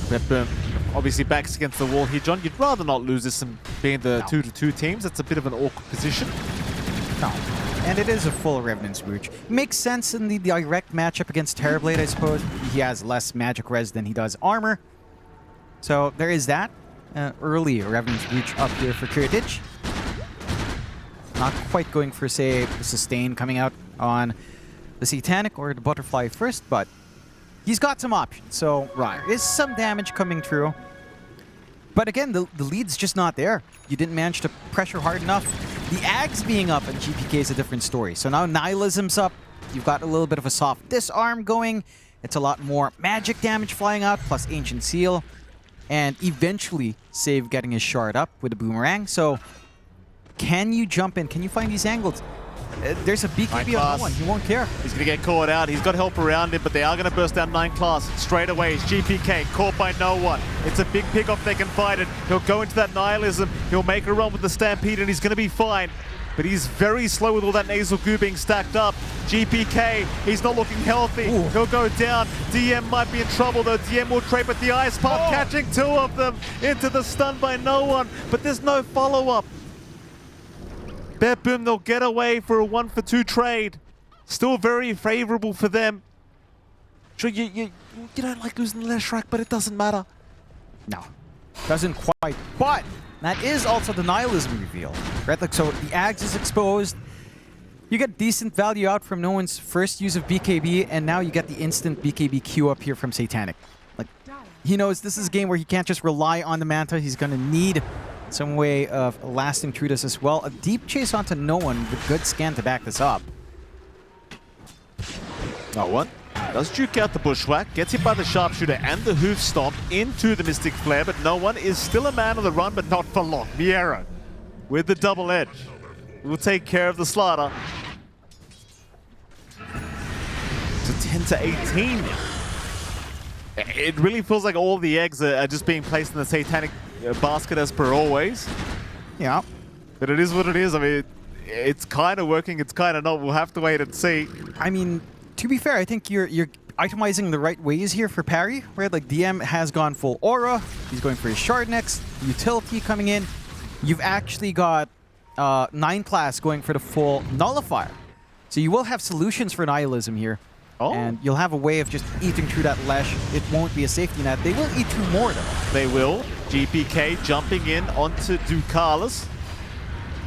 BetBoom, of obviously backs against the wall here, John. You'd rather not lose this than being the 2-2 teams. That's a bit of an awkward position. No. And it is a full Revenant Smooch. Makes sense in the direct matchup against Terrorblade, I suppose. He has less magic res than he does armor. So there is that. Early Revenant Smooch up here for Kiritich. Not quite going for, say, the sustain coming out on the Satanic or the Butterfly first, but he's got some options. So there is some damage coming through. But again, the lead's just not there. You didn't manage to pressure hard enough. The Ags being up and GPK is a different story. So now Nihilism's up. You've got a little bit of a soft disarm going. It's a lot more magic damage flying out, plus Ancient Seal. And eventually, Save getting his shard up with the Boomerang. So can you jump in? Can you find these angles? There's a BKB on no one. He won't care. He's going to get caught out. He's got help around him, but they are going to burst down 9 class. Straight away, it's GPK, caught by no one. It's a big pick-off. They can fight it. He'll go into that Nihilism. He'll make a run with the Stampede, and he's going to be fine. But he's very slow with all that nasal goo being stacked up. GPK, he's not looking healthy. Ooh. He'll go down. DM might be in trouble, though. DM will trade, but the Ice Puff catching 2 of them into the stun by no one. But there's no follow-up. BetBoom, they'll get away for a 1-for-2 trade. Still very favorable for them. Sure, you don't like losing the Leshrac, but it doesn't matter. No, doesn't quite. But that is also the Nihilism reveal, right? Like, so the Ags is exposed. You get decent value out from no one's first use of BKB, and now you get the instant BKB Q up here from Satanic. Like, he knows this is a game where he can't just rely on the Manta. He's going to need some way of lasting through this as well. A deep chase onto no one with good scan to back this up. No one does juke out the Bushwhack, gets hit by the Sharpshooter and the Hoof Stomp into the Mystic Flare, but no one is still a man on the run, but not for long. Miero with the double edge will take care of the slaughter. It's a 10-18. It really feels like all the eggs are just being placed in the Satanic basket as per always. Yeah. But it is what it is. I mean, it's kind of working, it's kind of not. We'll have to wait and see. I mean, to be fair, I think you're itemizing the right ways here for parry, right? Like, DM has gone full aura. He's going for his shard next. Utility coming in. You've actually got 9 class going for the full nullifier. So you will have solutions for Nihilism here. Oh. And you'll have a way of just eating through that Lesh. It won't be a safety net. They will eat through more, though. They will. GPK jumping in onto Carlos.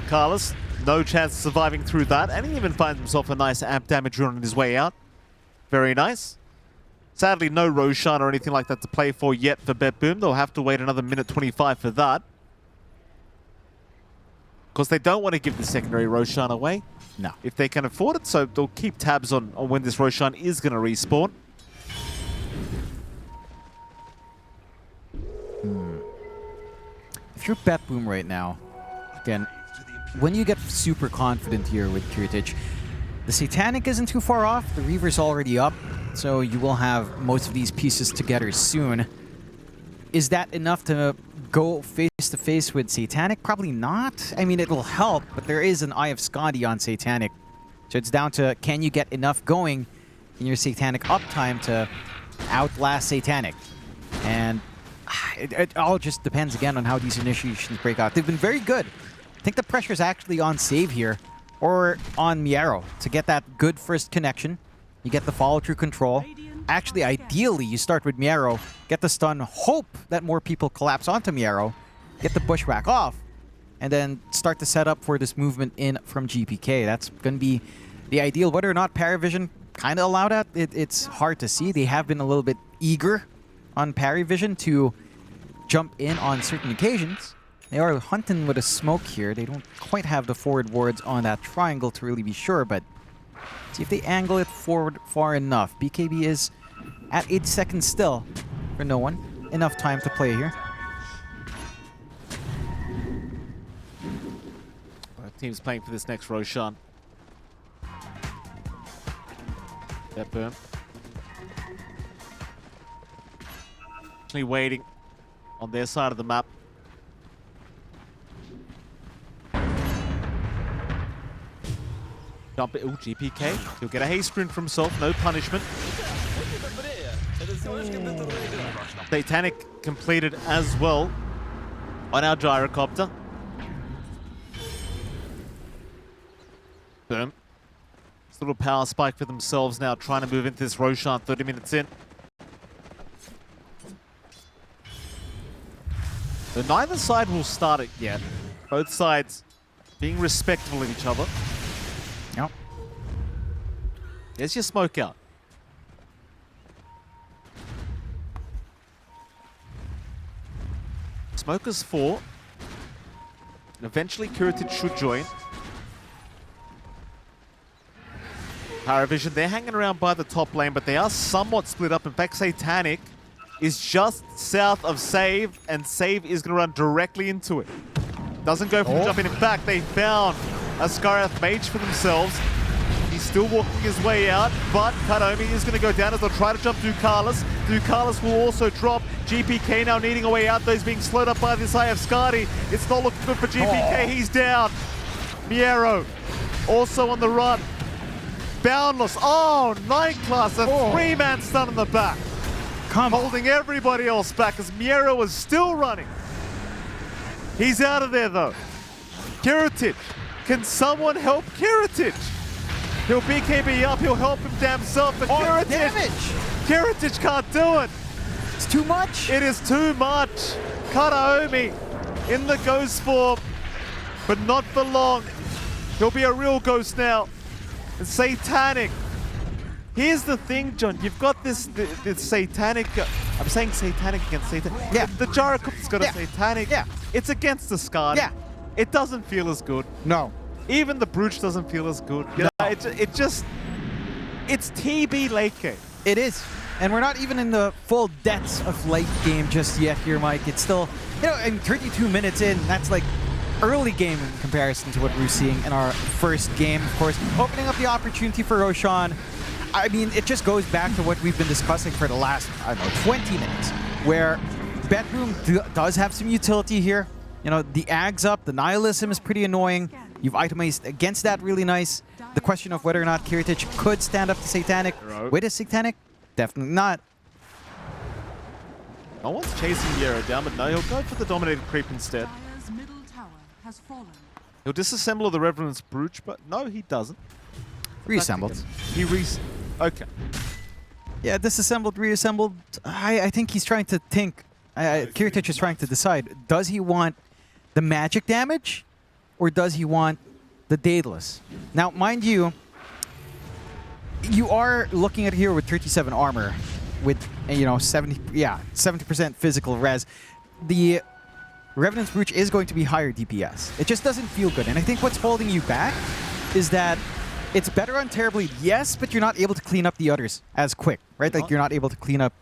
Carlos, no chance of surviving through that. And he even finds himself a nice amp damage run on his way out. Very nice. Sadly, no Roshan or anything like that to play for yet for BetBoom. They'll have to wait another minute 25 for that. Because they don't want to give the secondary Roshan away. No. If they can afford it, so they'll keep tabs on when this Roshan is going to respawn. If you're BetBoom right now, again, when you get super confident here with Kiritich, the Satanic isn't too far off, the Reaver's already up, so you will have most of these pieces together soon. Is that enough to go face-to-face with Satanic? Probably not. I mean, it'll help, but there is an Eye of Skadi on Satanic. So it's down to, can you get enough going in your Satanic uptime to outlast Satanic? And it all just depends, again, on how these initiations break out. They've been very good. I think the pressure's actually on Save here, or on Miero, to get that good first connection. You get the follow-through control. Actually, ideally, you start with Miero, get the stun, hope that more people collapse onto Miero, get the Bushwhack off, and then start to set up for this movement in from GPK. That's going to be the ideal. Whether or not PARIVISION kind of allow that, it's hard to see. They have been a little bit eager on PARIVISION to jump in on certain occasions. They are hunting with a smoke here. They don't quite have the forward wards on that triangle to really be sure, but see if they angle it forward far enough. BKB is at 8 seconds still for no one. Enough time to play here. Both teams playing for this next Roshan. BetBoom. Actually waiting on their side of the map. Jump it. Ooh, GPK. He'll get a haste sprint from himself. No punishment. Satanic completed as well on our gyrocopter. Boom. This little power spike for themselves now, trying to move into this Roshan 30 minutes in. So neither side will start it yet. Both sides being respectful of each other. Yep. There's your smoke out. Smokers 4. And eventually Kiritic should join. PARIVISION, they're hanging around by the top lane, but they are somewhat split up. In fact, Satanic is just south of Save, and Save is going to run directly into it. Doesn't go for the jump in. In fact, they found a Skarath Mage for themselves. He's still walking his way out, but Kadomi is going to go down as they'll try to jump Dukalis. Dukalis will also drop. GPK now needing a way out, though he's being slowed up by this eye of Skadi. It's not looking good for GPK. He's down. Miero also on the run. Boundless. Oh, 9 class. A 3-man stun in the back. Holding everybody else back as Miero was still running. He's out of there, though. Kiritic. Can someone help Kiritic? He'll BKB up. He'll help him damn self. But Kiritic can't do it. It's too much. It is too much. Kataomi in the ghost form, but not for long. He'll be a real ghost now. And Satanic. Here's the thing, John. You've got this Satanic. I'm saying Satanic against Satanic. Yeah. The Gyrocopter's got a Satanic. Yeah. It's against the Skadi. Yeah. It doesn't feel as good. No. Even the Brooch doesn't feel as good. You know, it's TB late game. It is. And we're not even in the full depths of late game just yet here, Mike. It's still, in 32 minutes in, that's like early game in comparison to what we're seeing in our first game. Of course, opening up the opportunity for Roshan. I mean, it just goes back to what we've been discussing for the last, 20 minutes, where BetBoom does have some utility here. The Ags up, the Nihilism is pretty annoying. You've itemized against that really nice. The question of whether or not Kiritic could stand up to Satanic. Wait, is Satanic? Definitely not. No one's chasing Miero down, but no, he'll go for the dominated creep instead. He'll disassemble the Reverend's Brooch, but no, he doesn't. Reassembled. Okay. Yeah, disassembled, reassembled. I think he's trying to think. Kiritic is trying to decide. Does he want the magic damage, or does he want the Daedalus? Now, mind you, you are looking at here with 37 armor, with 70% physical res. The Revenant's Brooch is going to be higher DPS. It just doesn't feel good, and I think what's holding you back is that it's better on Terribly, yes, but you're not able to clean up the others as quick, right? Like you're not able to clean up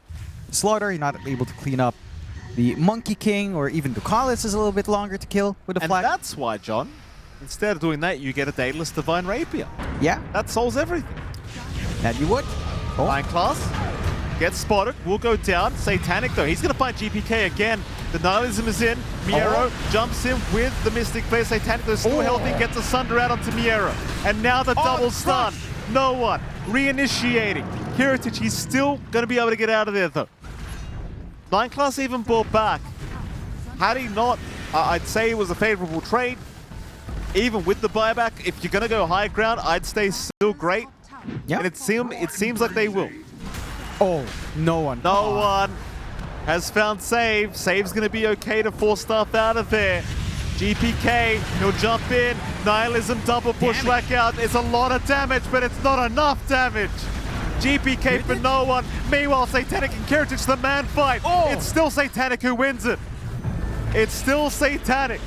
Slaughter, you're not able to clean up the Monkey King, or even Dukalis is a little bit longer to kill with a flag. And that's why, John, instead of doing that, you get a Daedalus Divine Rapier. Yeah. That solves everything. That you would. 9 class. Gets spotted. Will go down. Satanic, though. He's going to find GPK again. The Nihilism is in. Miero jumps in with the Mystic Flare. Satanic, though, still healthy. Gets a Sunder out onto Miero. And now the double stun. No one. Reinitiating. Kiritic, he's still going to be able to get out of there, though. 9 class even brought back. Had he not, I'd say it was a favorable trade. Even with the buyback, if you're going to go high ground, I'd stay still great. Yep. And it seems like they will. Oh, no one. No one has found Save. Save's going to be okay to force stuff out of there. GPK, he'll jump in. Nihilism double bushwhack out. It's a lot of damage, but it's not enough damage. GPK for no one. Meanwhile, Satanic and Kiritic, the man fight. It's still Satanic who wins it. It's still Satanic.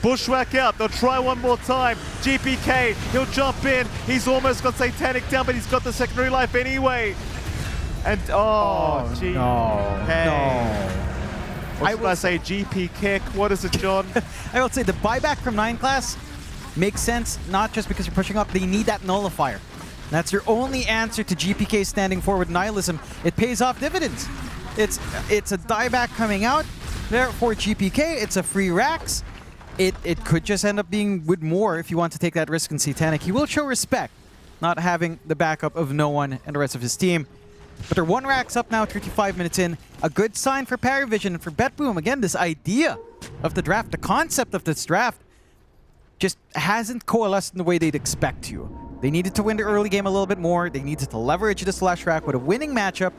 Bushwhack out. They'll try one more time. GPK, he'll jump in. He's almost got Satanic down, but he's got the secondary life anyway. And GPK. No. Or should I say GP kick? What is it, John? I will say the buyback from 9 class makes sense, not just because you're pushing up. They need that nullifier. That's your only answer to GPK standing forward Nihilism. It pays off dividends. It's a dieback coming out. Therefore, GPK, it's a free Rax. It could just end up being with more if you want to take that risk in Satanic. He will show respect, not having the backup of no one and the rest of his team. But they're 1 racks up now, 35 minutes in. A good sign for PARIVISION and for BetBoom. Again, this idea of the draft, the concept of this draft, just hasn't coalesced in the way they'd expect to. They needed to win the early game a little bit more. They needed to leverage this last rack with a winning matchup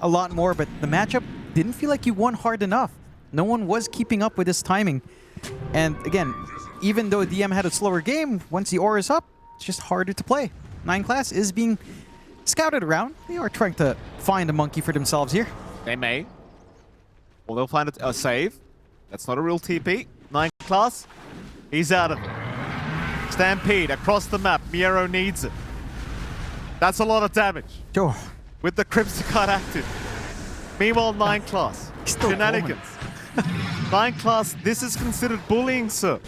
a lot more, but the matchup didn't feel like you won hard enough. No one was keeping up with this timing. And again, even though DM had a slower game, once the aura is up, it's just harder to play. 9 class is being scouted around. They are trying to find a monkey for themselves here. They may. Or they'll find a save. That's not a real TP. 9 class. He's out of it. Stampede across the map. Miero needs it. That's a lot of damage. Oh. With the Crimson card active. Meanwhile, 9 class. Still Shenanigans. 9 class, this is considered bullying, sir.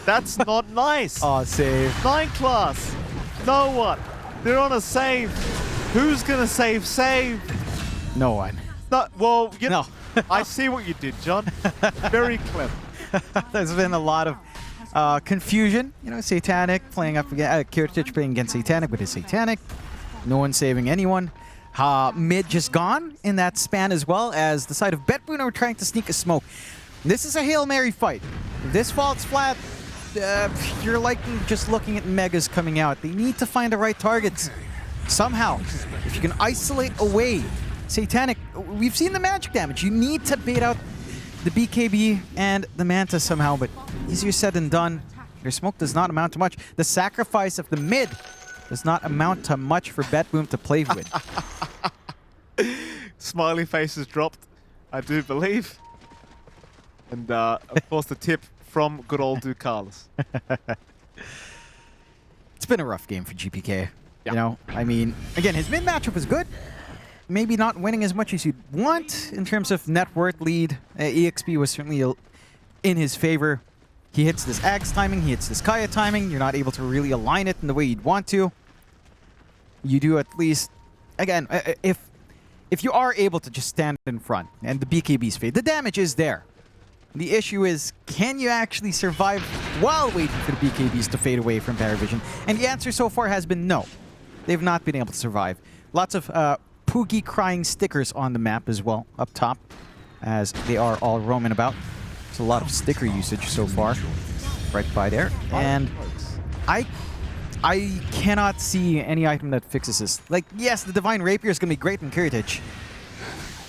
That's not nice. Oh, save. 9 class. No one. They're on a save. Who's gonna save? Save. No one. No, well, you know, No. I see what you did, John. Very clever. There's been a lot of confusion. You know, Satanic playing up against Kiritich playing against Satanic with his Satanic. No one saving anyone. Mid just gone in that span as well as the side of BetBoom are trying to sneak a smoke. This is a Hail Mary fight. If this falls flat, you're likely just looking at Megas coming out. They need to find the right targets. Somehow, if you can isolate away Satanic, we've seen the magic damage. You need to bait out the BKB and the Manta somehow, but easier said than done. Their smoke does not amount to much. The sacrifice of the mid does not amount to much for BetBoom to play with. Smiley faces dropped, I do believe. And of course the tip from good old Ducalis. It's been a rough game for GPK. Yeah. You know, I mean, again, his mid matchup was good. Maybe not winning as much as you'd want in terms of net worth lead. EXP was certainly in his favor. He hits this Axe timing, he hits this Kaya timing. You're not able to really align it in the way you'd want to. You do at least, again, if you are able to just stand in front and the BKBs fade, the damage is there. The issue is, can you actually survive while waiting for the BKBs to fade away from PARIVISION? And the answer so far has been no. They've not been able to survive. Lots of Poogie crying stickers on the map as well, up top, as they are all roaming about. There's a lot of sticker usage so far, right by there. And I cannot see any item that fixes this. Like, yes, the Divine Rapier is going to be great in Kiritich.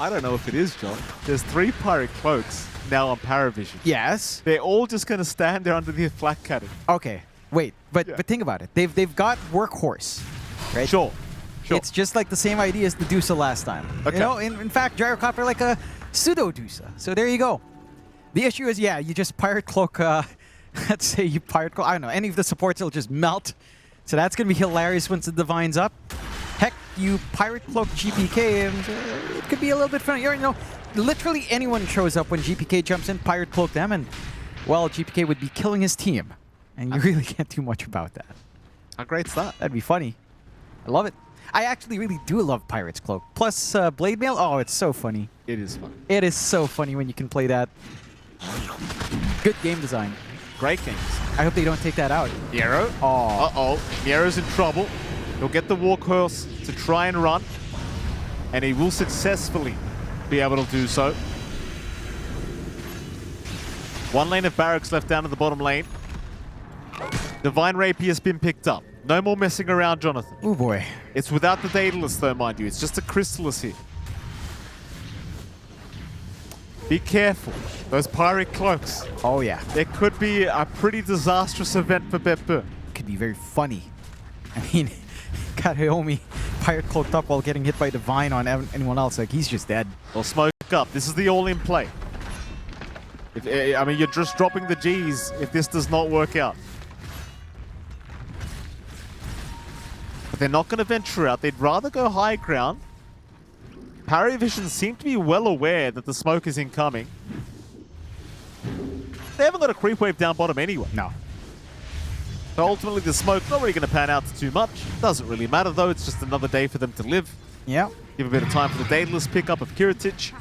I don't know if it is, John. There's 3 Pirate Cloaks now on PARIVISION. Yes. They're all just going to stand there under the flak cannon. Okay, wait, but Yeah. but think about it. They've got Workhorse, right? Sure. It's just like the same idea as the DOTA last time. Okay. You know, in fact, Gyrocopter like a pseudo DOTA. So there you go. The issue is, yeah, you just Pirate Cloak, let's say you Pirate Cloak, I don't know, any of the supports will just melt. So that's going to be hilarious once the Divine's up. Heck, you Pirate Cloak GPK, and it could be a little bit funny. You know, literally anyone shows up when GPK jumps in, Pirate Cloak them, and, well, GPK would be killing his team. And you really can't do much about that. How great's that? That'd be funny. I love it. I actually really do love Pirate's Cloak. Plus, Blade Mail, oh, it's so funny. It is fun. It is so funny when you can play that. Good game design. Great games. I hope they don't take that out. Miero. Oh. Uh-oh. Miero's in trouble. He'll get the Warhorse to try and run. And he will successfully be able to do so. 1 lane of barracks left down in the bottom lane. Divine Rapier has been picked up. No more messing around, Jonathan. Oh boy. It's without the Daedalus, though, mind you. It's just a Crystallis here. Be careful. Those Pirate Cloaks. Oh yeah. There could be a pretty disastrous event for BetBoom. Could be very funny. I mean, got Hiomi Pirate Cloaked up while getting hit by Divine on anyone else. Like, he's just dead. They'll smoke up. This is the all-in play. I mean, you're just dropping the Gs if this does not work out. But they're not going to venture out. They'd rather go high ground. PARIVISION seem to be well aware that the smoke is incoming. They haven't got a creep wave down bottom anyway. No. So ultimately, the smoke's not really going to pan out to too much. Doesn't really matter, though. It's just another day for them to live. Yeah. Give a bit of time for the Daedalus pickup of Kiritich.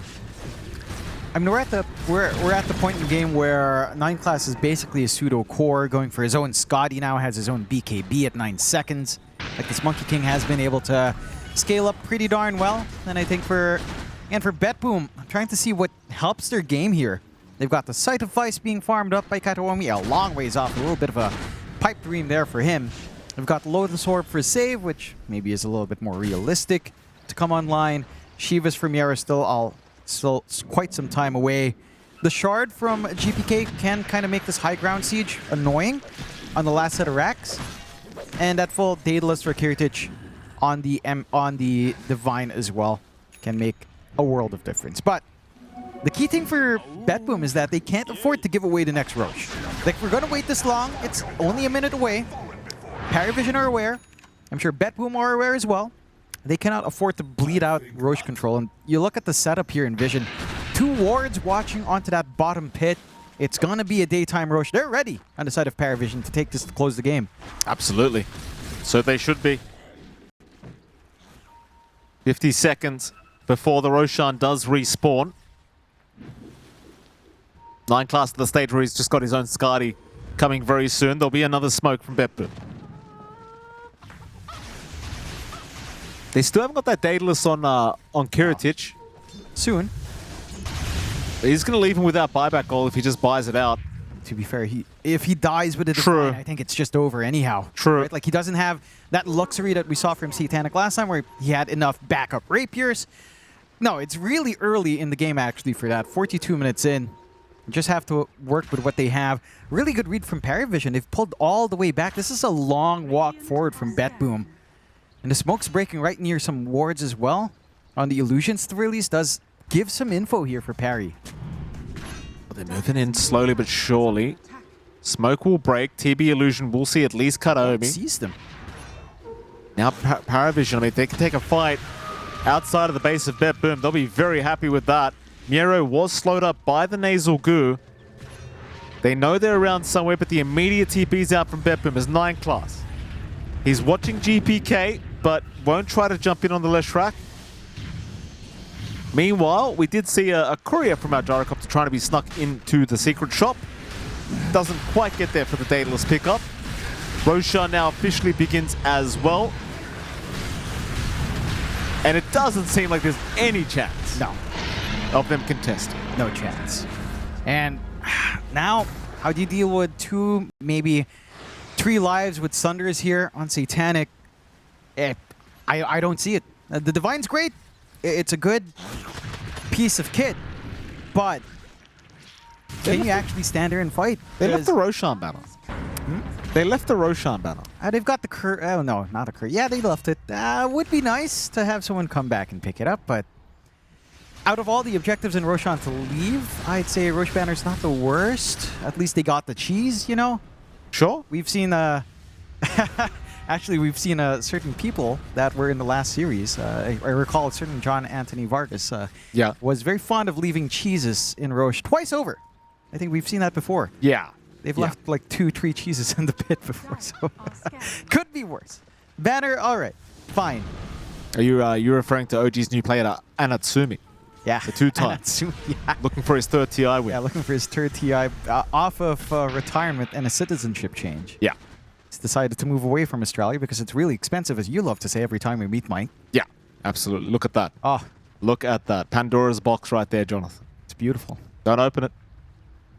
I mean, we're at the point in the game where 9 class is basically a pseudo core, going for his own Scotty now, has his own BKB at 9 seconds. Like, this Monkey King has been able to scale up pretty darn well. And I think for BetBoom, I'm trying to see what helps their game here. They've got the Sight of Vice being farmed up by Kataomi, a long ways off, a little bit of a pipe dream there for him. They've got Lotus Orb for save, which maybe is a little bit more realistic to come online. Shiva's from Yara still quite some time away. The Shard from GPK can kind of make this high ground siege annoying on the last set of racks. And that full Daedalus for Kiritich on the Divine as well can make a world of difference. But the key thing for BetBoom is that they can't afford to give away the next Roche. Like, we're going to wait this long. It's only a minute away. PARIVISION are aware. I'm sure BetBoom are aware as well. They cannot afford to bleed out Roche control. And you look at the setup here in Vision. 2 wards watching onto that bottom pit. It's going to be a daytime Roche. They're ready on the side of PARIVISION to take this to close the game. Absolutely. So they should be. 50 seconds before the Roshan does respawn. 9 class to the stage where he's just got his own Skadi coming very soon. There'll be another smoke from BetBoom. They still haven't got that Daedalus on Kiritich. Soon. He's going to leave him without buyback goal if he just buys it out. To be fair, if he dies with a True. Divine, I think it's just over anyhow. True. Right? Like, he doesn't have that luxury that we saw from Satanic last time where he had enough backup rapiers. No, it's really early in the game actually for that. 42 minutes in. You just have to work with what they have. Really good read from PARIVISION. They've pulled all the way back. This is a long walk forward from BetBoom. And the smoke's breaking right near some wards as well. On the illusions to release does give some info here for Parry. Well, they're moving in slowly but surely. Smoke will break. TB illusion will see at least Kataomi. Sees them. Now PARIVISION, I mean, they can take a fight outside of the base of BetBoom. They'll be very happy with that. Miero was slowed up by the nasal goo. They know they're around somewhere, but the immediate TP's out from BetBoom is 9 class. He's watching GPK, but won't try to jump in on the left rack. Meanwhile, we did see a courier from our gyrocopter trying to be snuck into the secret shop. Doesn't quite get there for the Daedalus pickup. Roshan now officially begins as well. And it doesn't seem like there's any chance of them contesting. No chance. And now, how do you deal with 2, maybe 3 lives with Sunders here on Satanic? I don't see it. The Divine's great. It's a good piece of kit. But can you actually stand there and fight? They left the Roshan banner. They left the Roshan banner. They've got the oh, no, not a Yeah, they left it. Would be nice to have someone come back and pick it up, but out of all the objectives in Roshan to leave, I'd say Roche Banner's not the worst. At least they got the cheese, you know? Sure. We've seen, actually, we've seen certain people that were in the last series. I recall a certain John Anthony Vargas was very fond of leaving cheeses in Roche twice over. I think we've seen that before. Yeah. They've left like 2-3 cheeses in the pit before, so could be worse. Banner, all right, fine. Are you referring to OG's new player, Anatsumi? Yeah. The 2-time. Anatsumi, yeah. Looking for his 3rd TI win. Yeah, looking for his 3rd TI off of retirement and a citizenship change. Yeah. He's decided to move away from Australia because it's really expensive, as you love to say every time we meet Mike. Yeah, absolutely. Look at that. Oh. Look at that. Pandora's box right there, Jonathan. It's beautiful. Don't open it.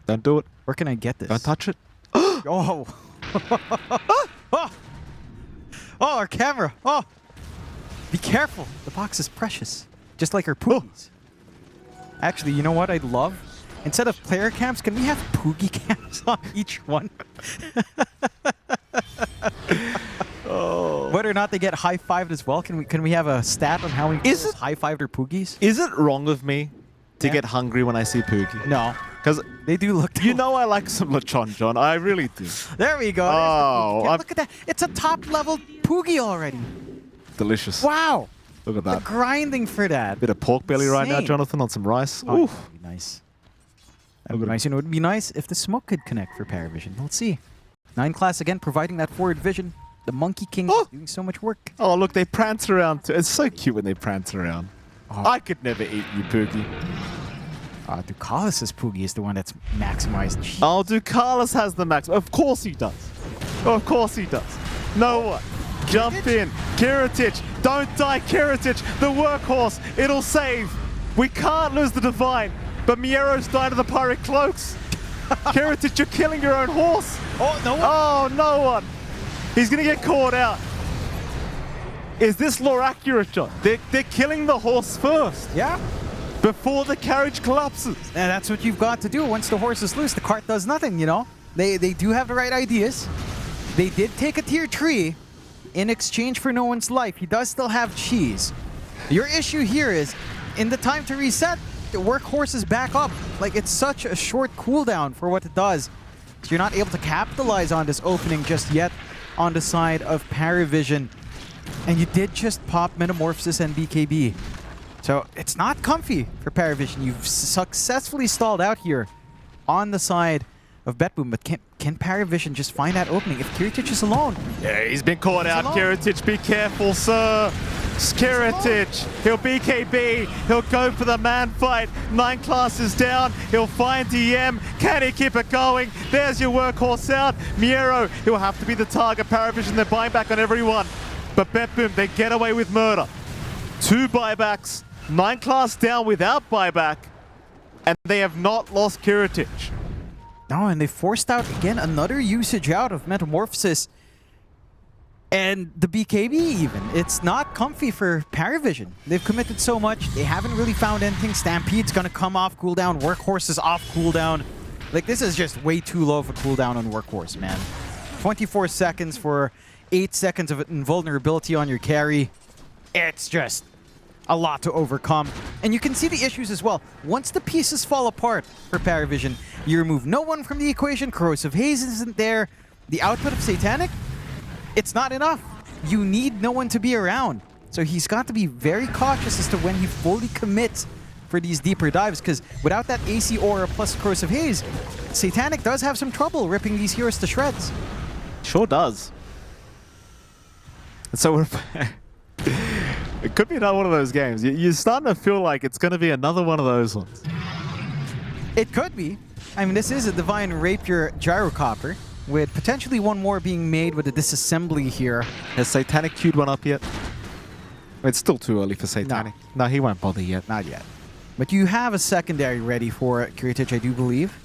Don't do it. Where can I get this? Don't touch it. Oh. Oh, our camera. Oh. Be careful. The box is precious. Just like our poogies. Actually, you know what I'd love? Instead of player camps, can we have poogie camps on each one? Whether or not they get high-fived as well, can we have a stat on how many high-fived their poogies? Is it wrong of me to get hungry when I see Poogie? No. Because they do look... You know I like some lechon, John. I really do. There we go. Oh. Yeah, look at that. It's a top-level Poogie already. Delicious. Wow. Look at that. The grinding for that. Bit of pork belly right now, Jonathan, on some rice. Oh, that would be nice. That would be nice. You know, it would be nice if the smoke could connect for PARIVISION. Let's see. 9 class again, providing that forward vision. The Monkey King is doing so much work. Oh, look, they prance around too. It's so cute when they prance around. Oh. I could never eat you, Poogie. Ducalis' Poogie is the one that's maximized. Jeez. Oh, Ducalis has the max. Of course he does. Of course he does. No one jump in. Kiritic, don't die, Kiritic. The workhorse, it'll save. We can't lose the Divine, but Miero's died to the Pirate Cloaks. Kiritic, you're killing your own horse. Oh, no one. Oh, no one. He's going to get caught out. Is this lore accurate, John? They're killing the horse first. Yeah. Before the carriage collapses. And that's what you've got to do. Once the horse is loose, the cart does nothing, you know? They do have the right ideas. They did take a tier 3 in exchange for no one's life. He does still have cheese. Your issue here is, in the time to reset, the workhorse is back up. Like, it's such a short cooldown for what it does. So you're not able to capitalize on this opening just yet on the side of PARIVISION. And you did just pop Metamorphosis and BKB. So it's not comfy for PARIVISION. You've successfully stalled out here on the side of BetBoom, but can PARIVISION just find that opening if Kiritic is alone? Yeah, he's been caught out. Kiritic, be careful, sir. Kiritic, he'll BKB, he'll go for the man fight. 9 classes down, he'll find DM. Can he keep it going? There's your workhorse out. Miero, he'll have to be the target. PARIVISION, they're buying back on everyone. But BetBoom, they get away with murder. 2 buybacks, 9 class down without buyback, and they have not lost Kiritic. No, and they forced out, again, another usage out of Metamorphosis. And the BKB even. It's not comfy for PARIVISION. They've committed so much. They haven't really found anything. Stampede's going to come off cooldown. Workhorse is off cooldown. Like, this is just way too low of a cooldown on Workhorse, man. 24 seconds for 8 seconds of invulnerability on your carry. It's just a lot to overcome. And you can see the issues as well. Once the pieces fall apart for PARIVISION, you remove no one from the equation. Corrosive Haze isn't there. The output of Satanic, it's not enough. You need no one to be around. So he's got to be very cautious as to when he fully commits for these deeper dives, because without that AC aura plus Corrosive Haze, Satanic does have some trouble ripping these heroes to shreds. Sure does. And so we're... It could be another one of those games. You're starting to feel like it's going to be another one of those ones. It could be. I mean, this is a Divine Rapier Gyrocopter, with potentially one more being made with a disassembly here. Has Satanic queued one up yet? It's still too early for Satanic. No, he won't bother yet. Not yet. But you have a secondary ready for Kiritic, I do believe.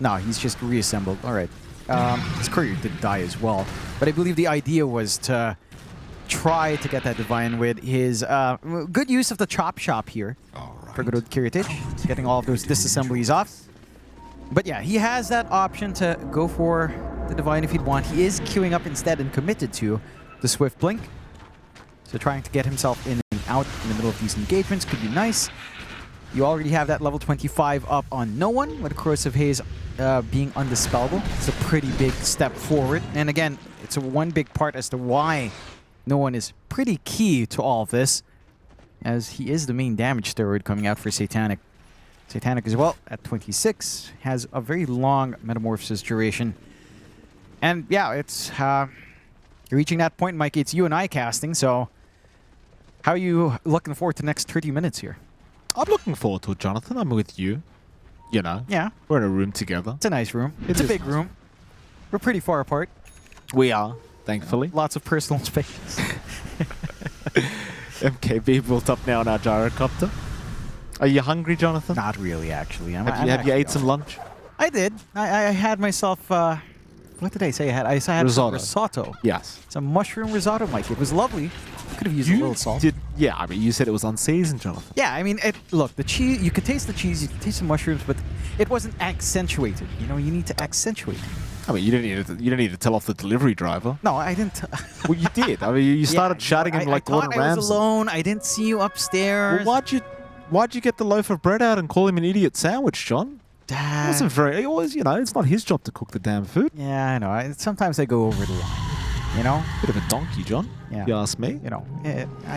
No, he's just reassembled. All right. His courier did die as well. But I believe the idea was to try to get that Divine with his good use of the Chop Shop here. For good old Kiritic. Getting all of those disassemblies off. But yeah, he has that option to go for the Divine if he'd want. He is queuing up instead and committed to the Swift Blink. So trying to get himself in and out in the middle of these engagements could be nice. You already have that level 25 up on no one, with Corrosive Haze being undispellable. It's a pretty big step forward. And again, it's one big part as to why no one is pretty key to all of this, as he is the main damage steroid coming out for Satanic. Satanic as well, at 26, has a very long Metamorphosis duration. And yeah, it's reaching that point, Mike. It's you and I casting, so how are you looking forward to the next 30 minutes here? I'm looking forward to it, Jonathan. I'm with you. You know. Yeah. We're in a room together. It's a nice room. It's a big room. We're pretty far apart. We are, thankfully. Lots of personal space. MKB built up now in our gyrocopter. Are you hungry, Jonathan? Not really, actually. Have you ate some lunch? I did. I had myself... what did I say I had? I had risotto. Risotto. Yes. Some mushroom risotto, Mike. It was lovely. Could have used a little salt. Yeah, I mean, you said it was unseasoned, Jonathan. Yeah, I mean, look, the cheese, you could taste the cheese, you could taste the mushrooms, but it wasn't accentuated. You know, you need to accentuate. I mean, you didn't need to tell off the delivery driver. No, I didn't. Well, you did. I mean, you started shouting him like Gordon Ramsay. I was alone. I didn't see you upstairs. Well, why'd you get the loaf of bread out and call him an idiot sandwich, John? It wasn't very... It was, you know, it's not his job to cook the damn food. Yeah, I know. Sometimes I go over the line. You know? Bit of a donkey, John. Yeah. You ask me. You know,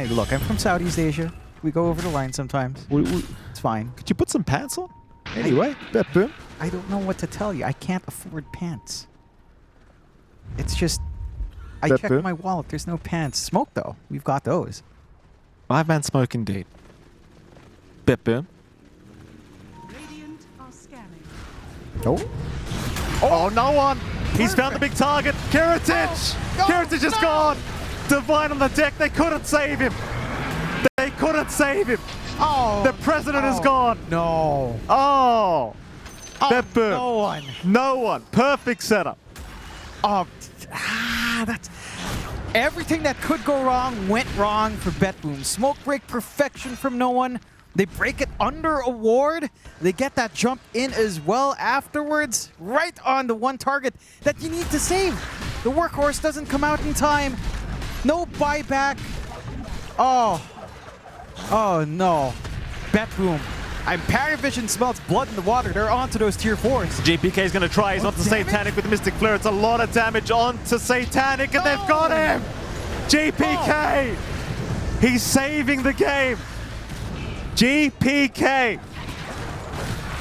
look, I'm from Southeast Asia. We go over the line sometimes. It's fine. Could you put some pants on? Anyway, BetBoom. I don't know what to tell you. I can't afford pants. It's just... I checked my wallet. There's no pants. Smoke, though. We've got those. 5-man smoke, indeed. BetBoom. Oh. Oh, no one. He's found the big target. Kiritic. Kiritic is gone. Divine on the deck. They couldn't save him. They couldn't save him. Oh, The president is gone. no. Oh. BetBoom. No one. No one. Perfect setup. Oh, that's everything that could go wrong went wrong for BetBoom. Smoke break perfection from no one. They break it under a ward. They get that jump in as well afterwards, right on the one target that you need to save. The workhorse doesn't come out in time. No buyback. Oh. Oh no. BetBoom. PARIVISION smells blood in the water. They're onto those tier 4s. GPK is going to try. He's onto Satanic with the Mystic Flare. It's a lot of damage onto Satanic, and they've got him. GPK. He's saving the game. GPK.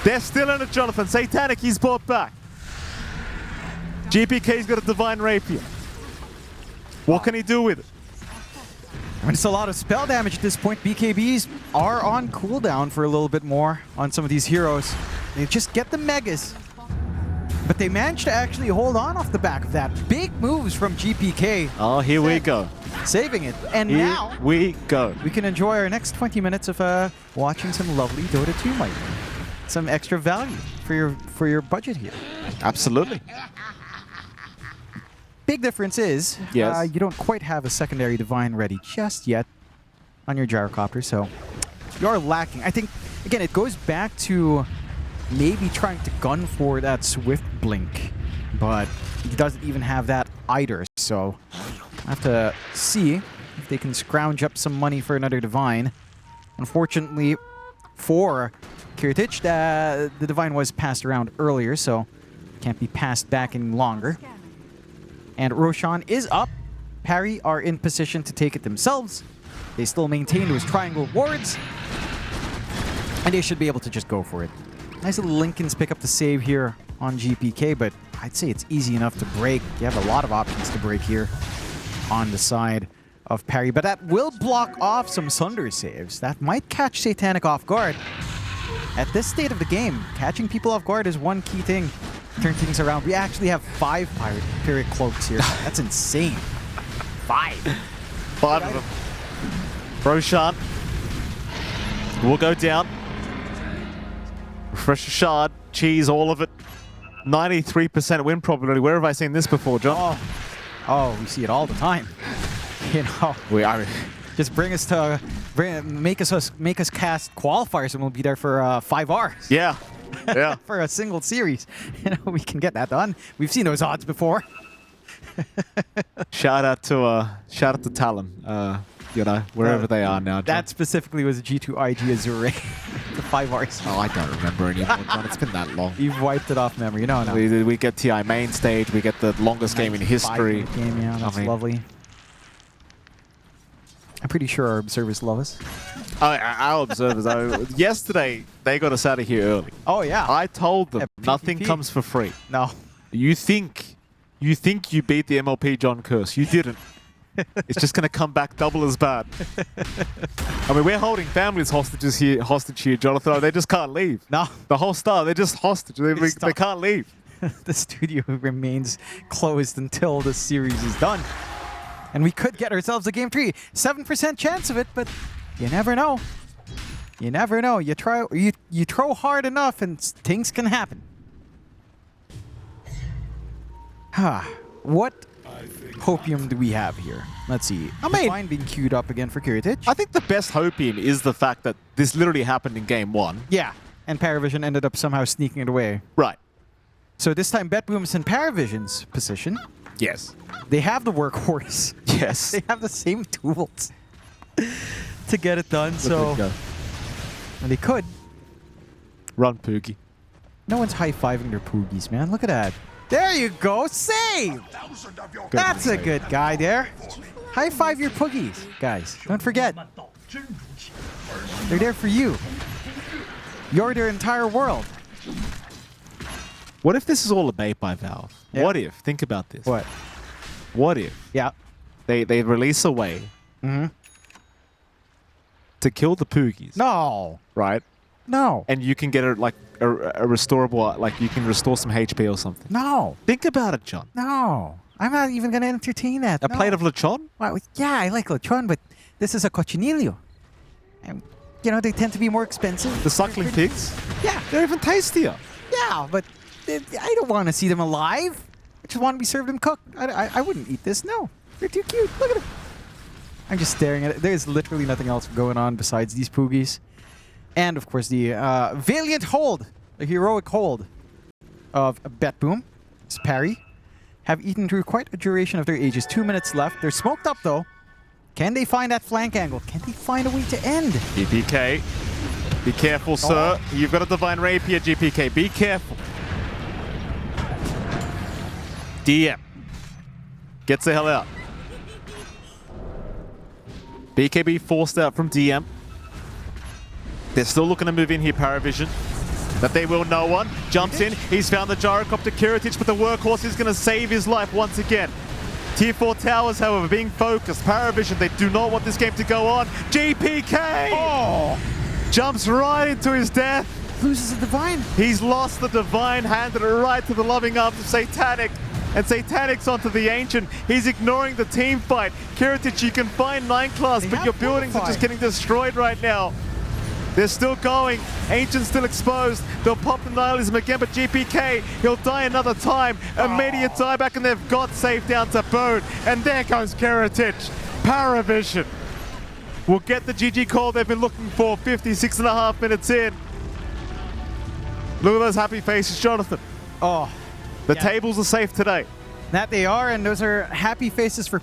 They're still in it, Jonathan. Satanic, he's brought back. GPK's got a Divine Rapier. What can he do with it? I mean, it's a lot of spell damage at this point. BKBs are on cooldown for a little bit more on some of these heroes. They just get the megas. But they managed to actually hold on off the back of that. Big moves from GPK. Oh, here we go. Saving it. And Here now we go. we can enjoy our next 20 minutes of watching some lovely Dota 2 might. Some extra value for your budget here. Absolutely. Big difference is Yes. you don't quite have a secondary Divine ready just yet on your gyrocopter, so you're lacking. I think, again, it goes back to maybe trying to gun for that Swift Blink, but he doesn't even have that either, so I have to see if they can scrounge up some money for another Divine. Unfortunately for Kiritich, the Divine was passed around earlier, so can't be passed back any longer. And Roshan is up. Parry are in position to take it themselves. They still maintain those triangle wards. And they should be able to just go for it. Nice little Lincolns pick up the save here on GPK, but I'd say it's easy enough to break. You have a lot of options to break here on the side of Parry, but that will block off some Sunder saves. That might catch Satanic off guard. At this state of the game, catching people off guard is one key thing. Turn things around. We actually have 5 Pyrrhic Cloaks here. That's insane. 5. 5 of them. Roshan will go down. Refresh the shard. Cheese, all of it. 93% win probability. Where have I seen this before, John? Oh, we see it all the time. You know, just make us cast qualifiers, and we'll be there for 5 hours. Yeah. Yeah. For a single series. You know, we can get that done. We've seen those odds before. Shout out to Talon. You know, wherever they are now. John. That specifically was a G2 IG Azure for 5 hours. Oh, I don't remember anymore, John. It's been that long. You've wiped it off memory. No. We get TI main stage. We get the longest game in history. Game, yeah, that's lovely. I'm pretty sure our observers love us. Oh, our observers. Yesterday, they got us out of here early. Oh, yeah. I told them Yeah, nothing PvP. comes for free. No. You think you beat the MLP John Curse. You didn't. It's just going to come back double as bad. I mean, we're holding families hostage here, Jonathan. They just can't leave. No. The whole star, they're just hostage. They can't leave. The studio remains closed until the series is done. And we could get ourselves a Game 3. 7% chance of it, but you never know. You never know. You throw hard enough and things can happen. What hopium do we have here? Let's see. Divine being queued up again for Kiritich. I think the best hopium is the fact that this literally happened in game 1. Yeah. And PARIVISION ended up somehow sneaking it away. Right. So this time BetBoom's in PARIVISION's position. Yes. They have the workhorse. Yes. They have the same tools to get it done. So and they could. Run, Poogie. No one's high-fiving their Poogies, man. Look at that. There you go. Save. That's a good guy there. High-five your Poogies, guys. Don't forget. They're there for you. You're their entire world. What if this is all a bait by Valve? Yeah. What if? Think about this. What? What if Yeah. they release a way to kill the Poogies? No. Right? No. And you can get a restorable, like you can restore some HP or something. No. Think about it, John. No. I'm not even going to entertain that. A plate of lechon? Well, yeah, I like lechon, but this is a cochinillo. And, you know, they tend to be more expensive. The suckling pigs? Yeah. They're even tastier. Yeah, but I don't want to see them alive. I just want to be served them cooked. I wouldn't eat this. No. They're too cute. Look at them. I'm just staring at it. There's literally nothing else going on besides these poogies. And, of course, the valiant hold, the heroic hold of BetBoom. It's Parry. Have eaten through quite a duration of their ages. 2 minutes left. They're smoked up, though. Can they find that flank angle? Can they find a way to end? GPK. Be careful, sir. You've got a Divine Rapier, GPK. Be careful. DM. Gets the hell out. BKB forced out from DM. They're still looking to move in here, PARIVISION. That they will no one. Jumps in. He's found the gyrocopter Kiritich, but the workhorse is going to save his life once again. Tier 4 towers, however, being focused. PARIVISION, they do not want this game to go on. GPK! Oh! Jumps right into his death. Loses the Divine. He's lost the Divine, handed it right to the loving arms of Satanic. And Satanic's onto the Ancient. He's ignoring the team fight. Kiritich, you can find 9 class, but your buildings are just getting destroyed right now. They're still going. Ancient's still exposed. They'll pop the Nihilism again, but GPK, he'll die another time. Immediate dieback, and they've got safe down to Bone. And there goes Kiritich. PARIVISION will get the GG call they've been looking for. 56.5 minutes in. Look at those happy faces, Jonathan. Oh. The tables are safe today. That they are, and those are happy faces for